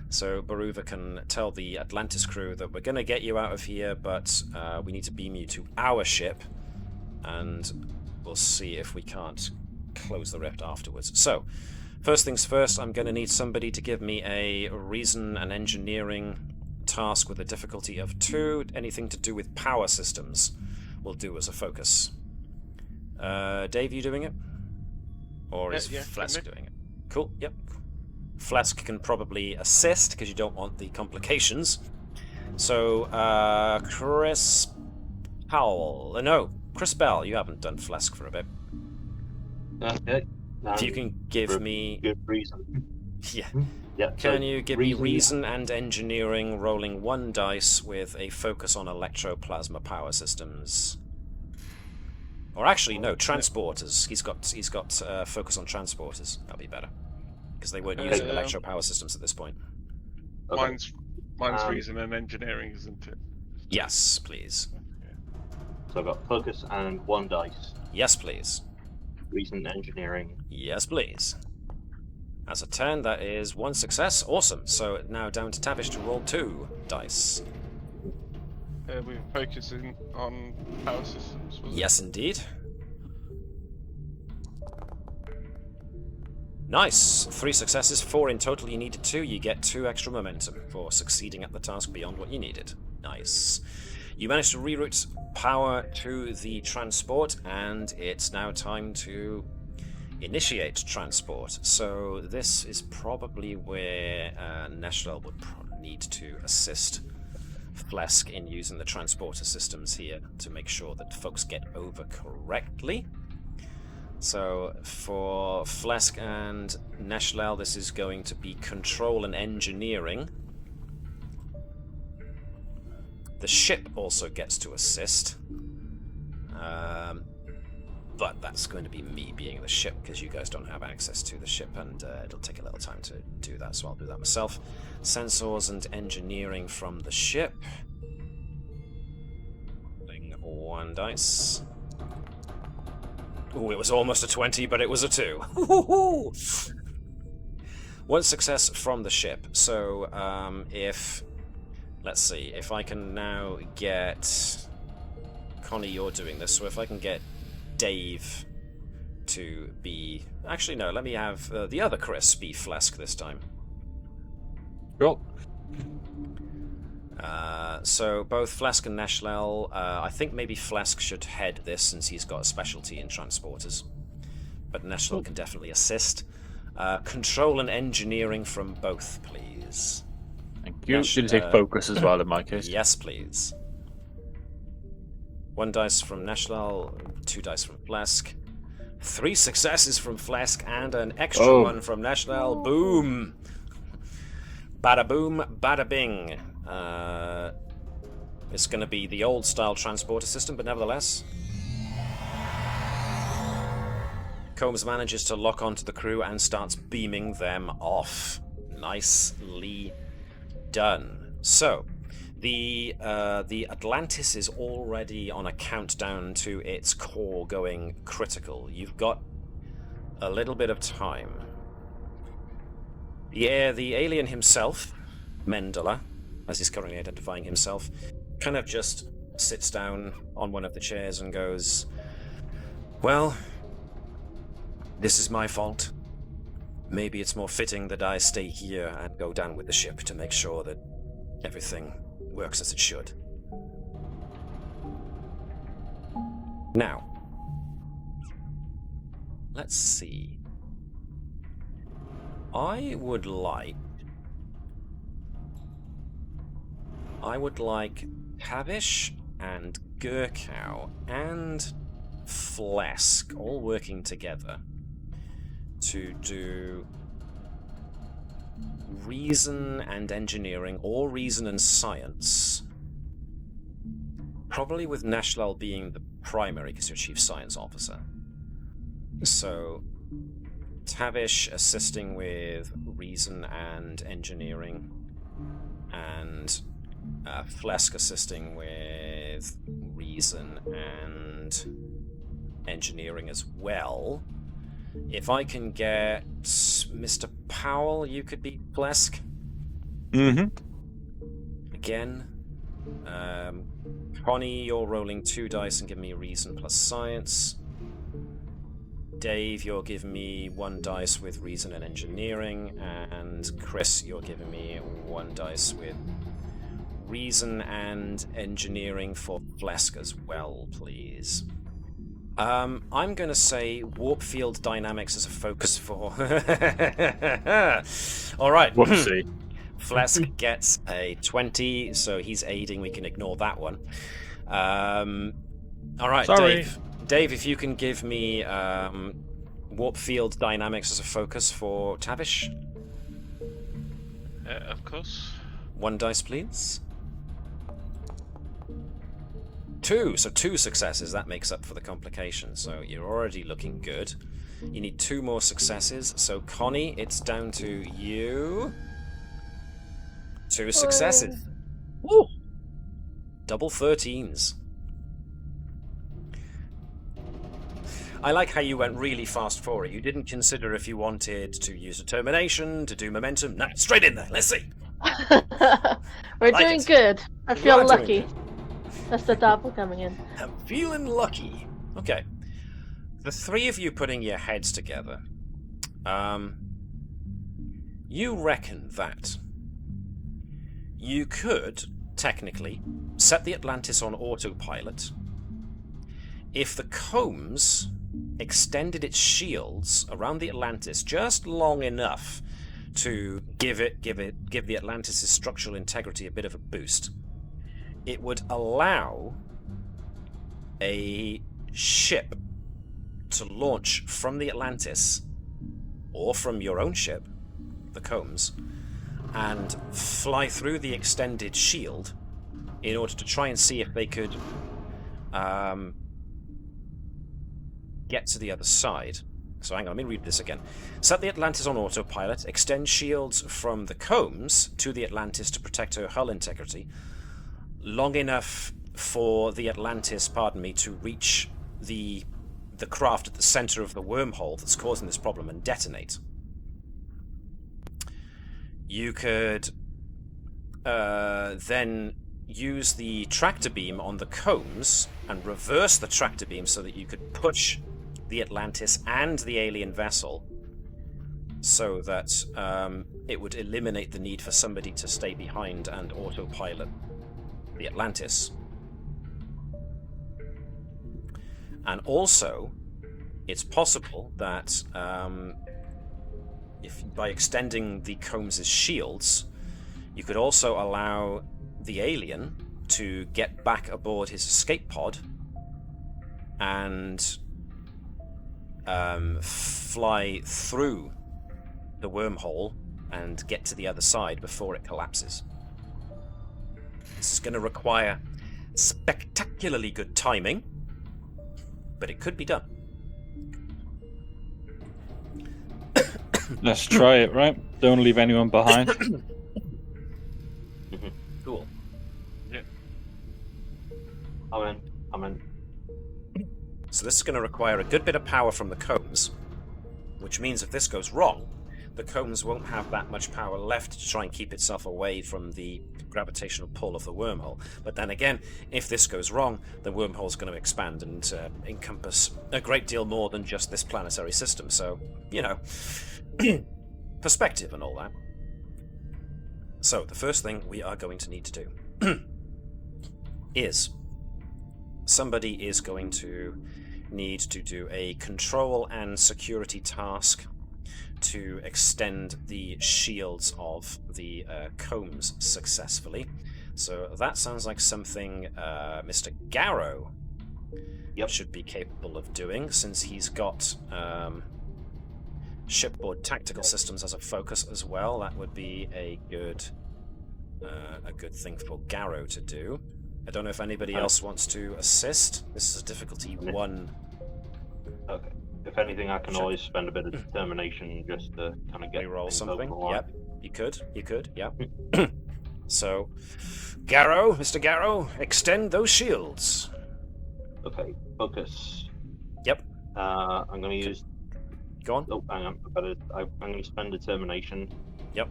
So Baruva can tell the Atlantis crew that we're going to get you out of here, but we need to beam you to our ship, and we'll see if we can't close the rift afterwards. So, first things first, I'm going to need somebody to give me a reason and engineering task with a difficulty of 2. Anything to do with power systems will do as a focus. Dave, you doing it? Or is
Yeah,
Pleasc
me.
doing it? Cool, yep. Pleasc can probably assist because you don't want the complications. So, Chris Powell. No, Chris Bell, you haven't done Pleasc for a bit.
Okay.
If you can give me...
Good reason.
Yeah.
Yeah.
Can
so
you give me reason and engineering, rolling 1 dice with a focus on electroplasma power systems? Or actually, no, transporters. He's got focus on transporters. That'll be better because they weren't using electro power systems at this point.
Okay.
Mine's reason and engineering, isn't it?
Yes, please.
So I've got focus and 1 dice.
Yes, please.
Reason, engineering.
Yes, please. As a 10, that is 1 success. Awesome. So now down to Tavish to roll 2 dice.
We're focusing on power systems. wasn't
Yes, indeed. Nice. 3 successes, 4 in total. You needed 2. You get 2 extra momentum for succeeding at the task beyond what you needed. Nice. You managed to reroute power to the transport, and it's now time to initiate transport. So this is probably where Neshlel would need to assist Pleasc in using the transporter systems here to make sure that folks get over correctly. So for Pleasc and Neshlel, this is going to be control and engineering. The ship also gets to assist. But that's going to be me being the ship, because you guys don't have access to the ship, and it'll take a little time to do that, so I'll do that myself. Sensors and engineering from the ship. 1 dice. Oh, it was almost a 20, but it was a 2. 1 success from the ship. So, let's see, if I can now get... Connie, you're doing this, so if I can get Dave to be... Actually, no, let me have the other Chris be Pleasc this time.
Cool.
So both Pleasc and Neshlel, I think maybe Pleasc should head this since he's got a specialty in transporters. But Neshlel can definitely assist. Control and engineering from both, please.
Thank you. Should take focus as well in my case.
Yes, please. 1 dice from Neshlel, 2 dice from Pleasc. 3 successes from Pleasc and an extra 1 from Neshlel. Boom! Bada boom, bada bing. It's going to be the old style transporter system, but nevertheless. Combs manages to lock onto the crew and starts beaming them off. Nicely done. So, the Atlantis is already on a countdown to its core going critical. You've got a little bit of time. The alien himself, Mendela, as he's currently identifying himself, kind of just sits down on one of the chairs and goes, "Well, this is my fault. Maybe it's more fitting that I stay here and go down with the ship to make sure that everything works as it should." Now, let's see. I would like Tavish and Gerkow and Pleasc all working together to do reason and engineering, or reason and science. Probably with Neshlel being the primary, because you're Chief Science Officer. So, Tavish assisting with reason and engineering, and Pleasc assisting with reason and engineering as well. If I can get Mr. Powell, you could be Pleasc.
Mm-hmm.
Again. Connie, you're rolling 2 dice and giving me reason plus science. Dave, you're giving me 1 dice with reason and engineering. And Chris, you're giving me 1 dice with reason and engineering for Pleasc as well, please. I'm going to say warp field dynamics as a focus for. All right.
Whoopsie.
Pleasc gets a 20, so he's aiding. We can ignore that one. All right,
Sorry.
Dave. Dave, if you can give me warp field dynamics as a focus for Tavish.
Of course.
1 dice, please. 2, so 2 successes. That makes up for the complication. So you're already looking good. You need 2 more successes. So Connie, it's down to you. 2 successes. Woo! Double 13s. I like how you went really fast for it. You didn't consider if you wanted to use determination, to do momentum. No, straight in there. Let's see.
We're
like
doing
it.
good. I
You
feel
are doing
lucky.
good.
That's the double coming in.
I'm feeling lucky. Okay. The 3 of you putting your heads together. You reckon that you could, technically, set the Atlantis on autopilot if the Combs extended its shields around the Atlantis just long enough to give the Atlantis' structural integrity a bit of a boost. It would allow a ship to launch from the Atlantis, or from your own ship, the Combs, and fly through the extended shield in order to try and see if they could get to the other side. So hang on, let me read this again. Set the Atlantis on autopilot, extend shields from the Combs to the Atlantis to protect her hull integrity, long enough for the Atlantis, to reach the craft at the center of the wormhole that's causing this problem and detonate. You could then use the tractor beam on the Combs and reverse the tractor beam so that you could push the Atlantis and the alien vessel so that it would eliminate the need for somebody to stay behind and autopilot the Atlantis. And also, it's possible that if by extending the Combs' shields, you could also allow the alien to get back aboard his escape pod and fly through the wormhole and get to the other side before it collapses. This is going to require spectacularly good timing, but it could be done.
Let's try it, right? Don't leave anyone behind.
Cool.
I'm in.
So this is going to require a good bit of power from the Combs, which means if this goes wrong, the Combs won't have that much power left to try and keep itself away from the gravitational pull of the wormhole. But then again, if this goes wrong, the wormhole's going to expand and encompass a great deal more than just this planetary system. So, you know, perspective and all that. So the first thing we are going to need to do is somebody is going to need to do a control and security task to extend the shields of the Combs successfully. So that sounds like something Mr. Garo should be capable of doing, since he's got shipboard tactical systems as a focus as well. That would be a good thing for Garo to do. I don't know if anybody else wants to assist. This is difficulty 1.
Okay. If anything, I can always spend a bit of determination just to kind of get
Reroll
things
something.
over the line.
Yep, you could, yep. So, Garo, Mr. Garo, extend those shields.
Okay, focus.
Yep.
I'm going to use...
Go on.
Oh, hang on. I'm going to spend determination.
Yep.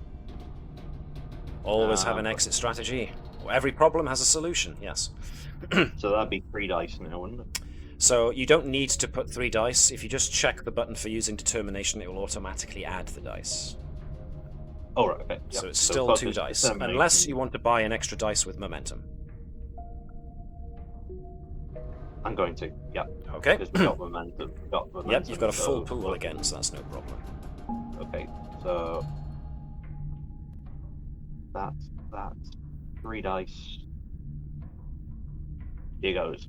Always have an exit strategy. Every problem has a solution, yes.
So that'd be 3 dice now, wouldn't it?
So you don't need to put 3 dice. If you just check the button for using determination, it will automatically add the dice.
Oh, right, okay.
So
Yep.
it's still
focus,
2 dice,
determination.
unless you want to buy an extra dice with momentum.
I'm going to. Yeah.
Okay.
Because we got momentum.
Yep, you've got a full
so-
pool again, so that's no problem.
Okay. So that's 3 dice. Here goes.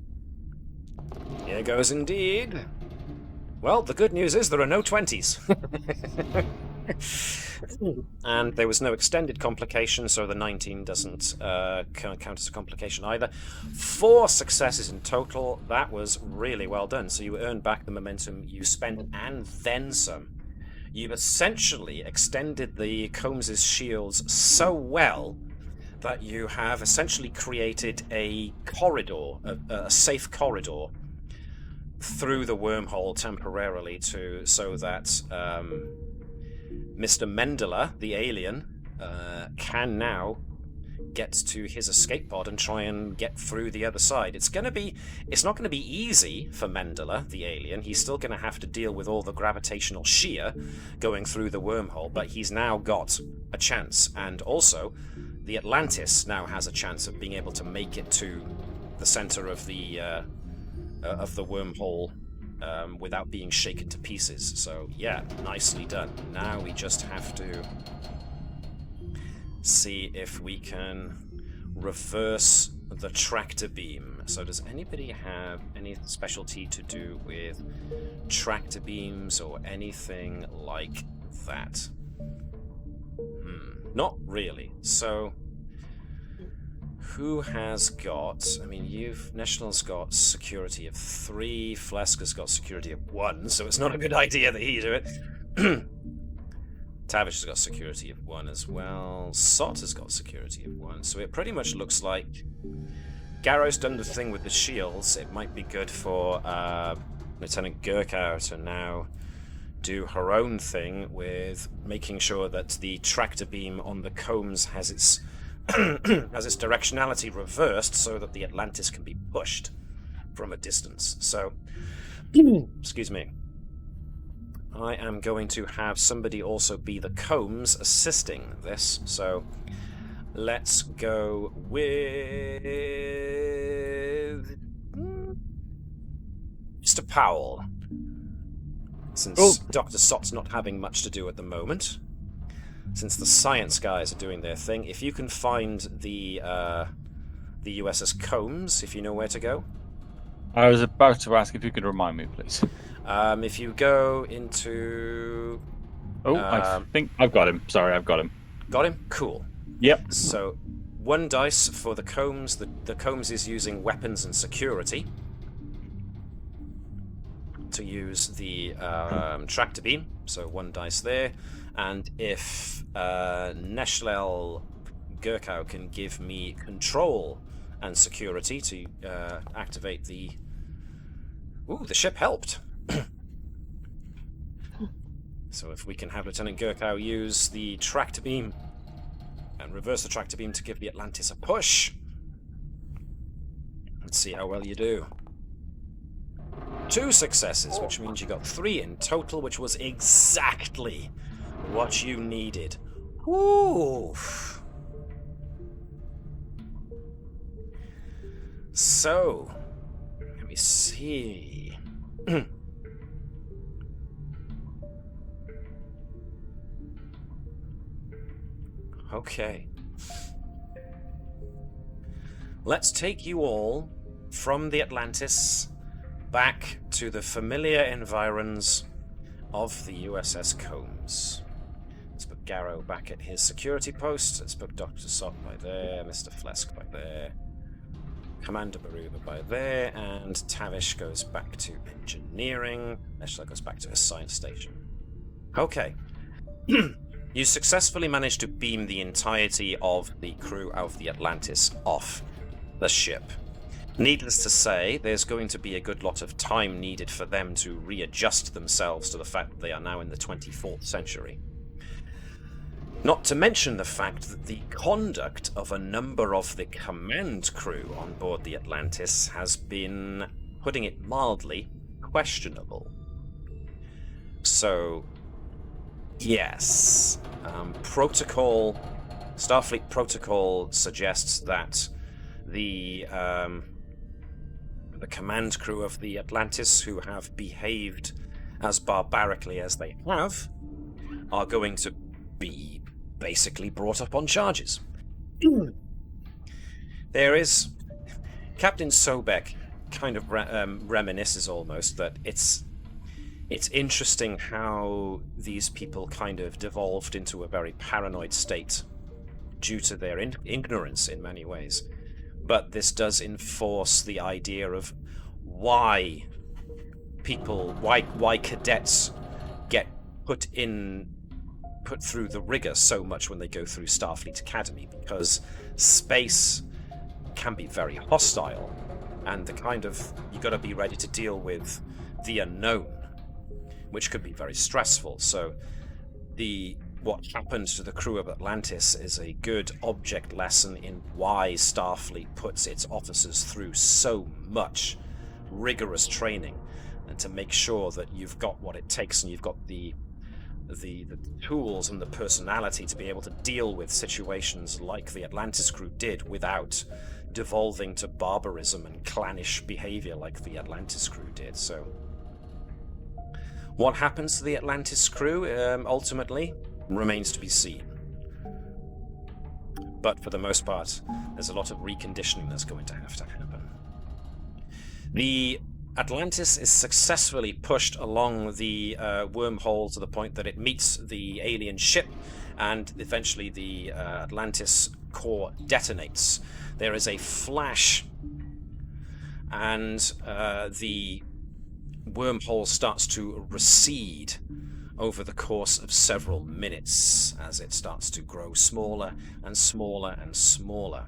Here goes indeed. Well, the good news is there are no 20s. And there was no extended complication, so the 19 doesn't count as a complication either. 4 successes in total. That was really well done. So you earned back the momentum you spent and then some. You've essentially extended the Combs' shields so well that you have essentially created a corridor, a safe corridor through the wormhole temporarily so that Mr. Mendela, the alien, can now get to his escape pod and try and get through the other side. It's not going to be easy for Mendela, the alien. He's still going to have to deal with all the gravitational shear going through the wormhole, but he's now got a chance. And also, the Atlantis now has a chance of being able to make it to the center of the wormhole without being shaken to pieces. So yeah, nicely done. Now we just have to see if we can reverse the tractor beam. So does anybody have any specialty to do with tractor beams or anything like that? Not really. So who has got... I mean, Neshlel's got security of 3, Pleasc has got security of 1, so it's not a good idea that he do it. Tavish has got security of 1 as well. Sott has got security of 1, so it pretty much looks like Garo's done the thing with the shields. It might be good for Lieutenant Gerkow to now do her own thing with making sure that the tractor beam on the Combs has its directionality reversed so that the Atlantis can be pushed from a distance. So, excuse me. I am going to have somebody also be the Combs assisting this. So, let's go with Mr. Powell. Since Dr. Sott's not having much to do at the moment. Since the science guys are doing their thing, if you can find the USS Combs, if you know where to go.
I was about to ask if you could remind me, please.
If you go into...
I think I've got him. Sorry, I've got him.
Got him? Cool.
Yep.
So, 1 dice for the Combs. The Combs is using weapons and security to use the tractor beam. So 1 dice there. And if Neshlel Gerkow can give me control and security to activate the... Ooh, the ship helped. So if we can have Lieutenant Gerkow use the tractor beam and reverse the tractor beam to give the Atlantis a push. Let's see how well you do. 2 successes, which means you got 3 in total, which was exactly what you needed. Woo! So, let me see. Okay. Let's take you all from the Atlantis back to the familiar environs of the USS Combs. Let's put Garo back at his security post. Let's put Dr. Sott by there, Mr. Pleasc by there, Commander Baruba by there, and Tavish goes back to engineering. Neshlel goes back to his science station. Okay. You successfully managed to beam the entirety of the crew of the Atlantis off the ship. Needless to say, there's going to be a good lot of time needed for them to readjust themselves to the fact that they are now in the 24th century. Not to mention the fact that the conduct of a number of the command crew on board the Atlantis has been, putting it mildly, questionable. So, yes, Starfleet protocol suggests that the the command crew of the Atlantis, who have behaved as barbarically as they have, are going to be basically brought up on charges. There is... Captain Sobek kind of reminisces almost that it's interesting how these people kind of devolved into a very paranoid state due to their ignorance in many ways. But this does enforce the idea of why cadets get put through the rigor so much when they go through Starfleet Academy, because space can be very hostile, and you got to be ready to deal with the unknown, which could be very stressful. So what happens to the crew of Atlantis is a good object lesson in why Starfleet puts its officers through so much rigorous training, and to make sure that you've got what it takes and you've got the tools and the personality to be able to deal with situations like the Atlantis crew did without devolving to barbarism and clannish behavior like the Atlantis crew did. So what happens to the Atlantis crew ultimately remains to be seen. But for the most part, there's a lot of reconditioning that's going to happen. The Atlantis is successfully pushed along the wormhole to the point that it meets the alien ship, and eventually the Atlantis core detonates. There is a flash, and the wormhole starts to recede over the course of several minutes as it starts to grow smaller and smaller and smaller.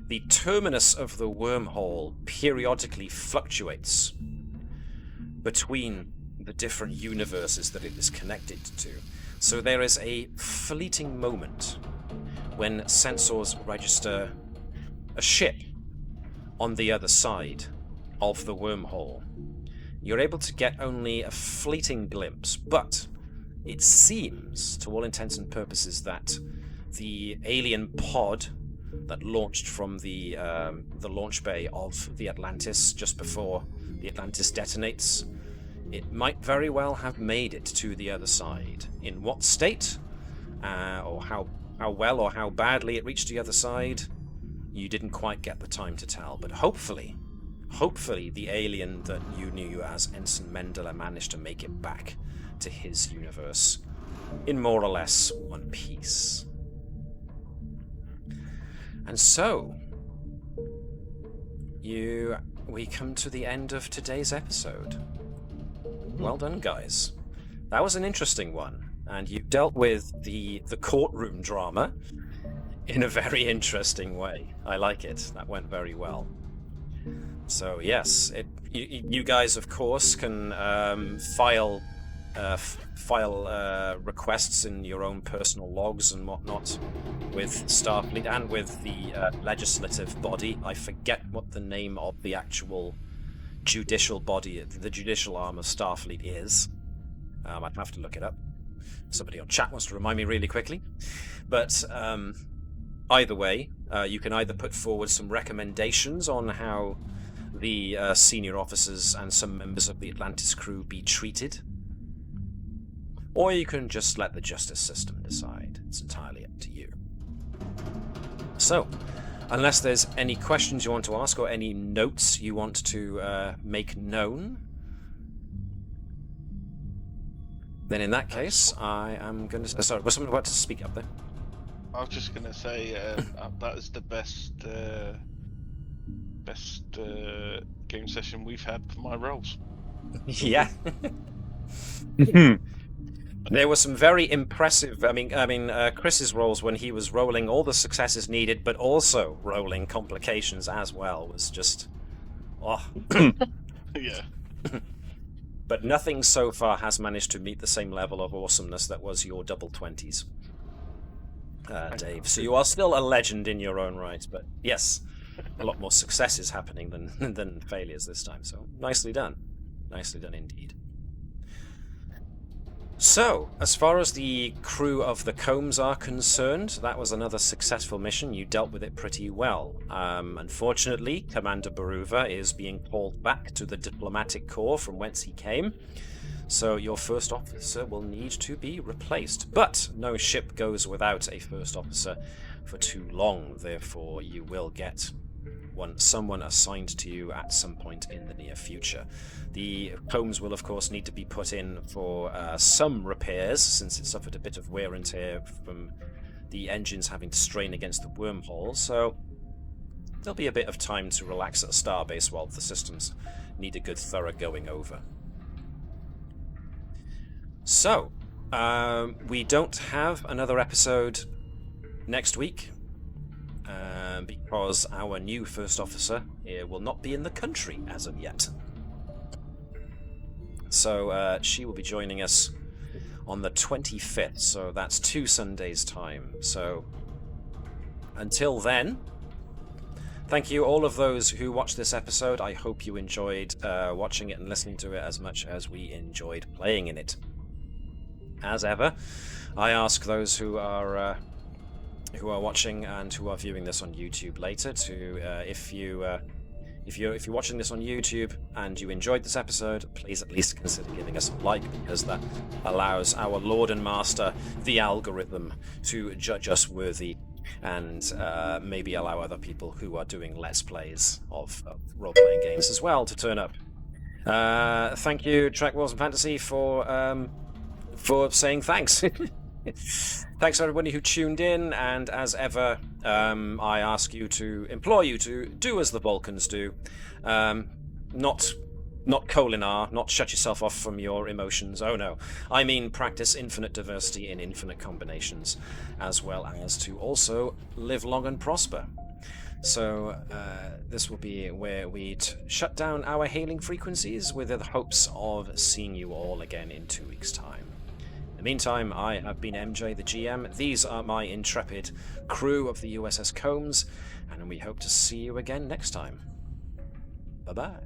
The terminus of the wormhole periodically fluctuates between the different universes that it is connected to. So there is a fleeting moment when sensors register a ship on the other side of the wormhole. You're able to get only a fleeting glimpse, but it seems, to all intents and purposes, that the alien pod that launched from the launch bay of the Atlantis just before the Atlantis detonates, it might very well have made it to the other side. In what state, or how well or how badly it reached the other side, you didn't quite get the time to tell. But hopefully the alien that you knew as Ensign Mendler managed to make it back to his universe in more or less one piece. And so, we come to the end of today's episode. Well done, guys. That was an interesting one, and you dealt with the courtroom drama in a very interesting way. I like it. That went very well. So yes, you guys, of course, can file requests in your own personal logs and whatnot with Starfleet and with the legislative body. I forget what the name of the actual judicial body, the judicial arm of Starfleet is. I'd have to look it up. Somebody on chat wants to remind me really quickly. But either way, you can either put forward some recommendations on how the senior officers and some members of the Atlantis crew be treated, or you can just let the justice system decide. It's entirely up to you. So, unless there's any questions you want to ask or any notes you want to make known, then in that case, I am going to... Sorry, was someone about to speak up there?
I was just going to say that is the best game session we've had for my roles.
Yeah. There were some very impressive. I mean, Chris's roles when he was rolling all the successes needed, but also rolling complications as well, was just,
Yeah.
But nothing so far has managed to meet the same level of awesomeness that was your double 20s, Dave. So you are still a legend in your own right, but yes, a lot more successes happening than failures this time. So nicely done indeed. So, as far as the crew of the Combs are concerned, that was another successful mission. You dealt with it pretty well. Unfortunately, Commander Baruva is being called back to the diplomatic corps from whence he came, so your first officer will need to be replaced. But no ship goes without a first officer for too long, therefore you will get someone assigned to you at some point in the near future. The Combs will of course need to be put in for some repairs, since it suffered a bit of wear and tear from the engines having to strain against the wormhole, so there'll be a bit of time to relax at Starbase while the systems need a good thorough going over. So, we don't have another episode next week, because our new first officer will not be in the country as of yet. So she will be joining us on the 25th, so that's 2 Sundays' time. So until then, thank you all of those who watched this episode. I hope you enjoyed watching it and listening to it as much as we enjoyed playing in it. As ever, I ask those who are watching and who are viewing this on YouTube later to, if you're watching this on YouTube and you enjoyed this episode, please at least consider giving us a like, because that allows our Lord and Master, the algorithm, to judge us worthy and maybe allow other people who are doing Let's Plays of role-playing games as well to turn up. Thank you, Trek Wars and Fantasy, for saying thanks. Thanks everybody who tuned in, and as ever, I implore you to do as the Vulcans do. Not Kolinar, not shut yourself off from your emotions. Oh no. I mean practice infinite diversity in infinite combinations, as well as to also live long and prosper. So this will be where we'd shut down our hailing frequencies with the hopes of seeing you all again in 2 weeks' time. In the meantime, I have been MJ, the GM. These are my intrepid crew of the USS Combs, and we hope to see you again next time. Bye-bye.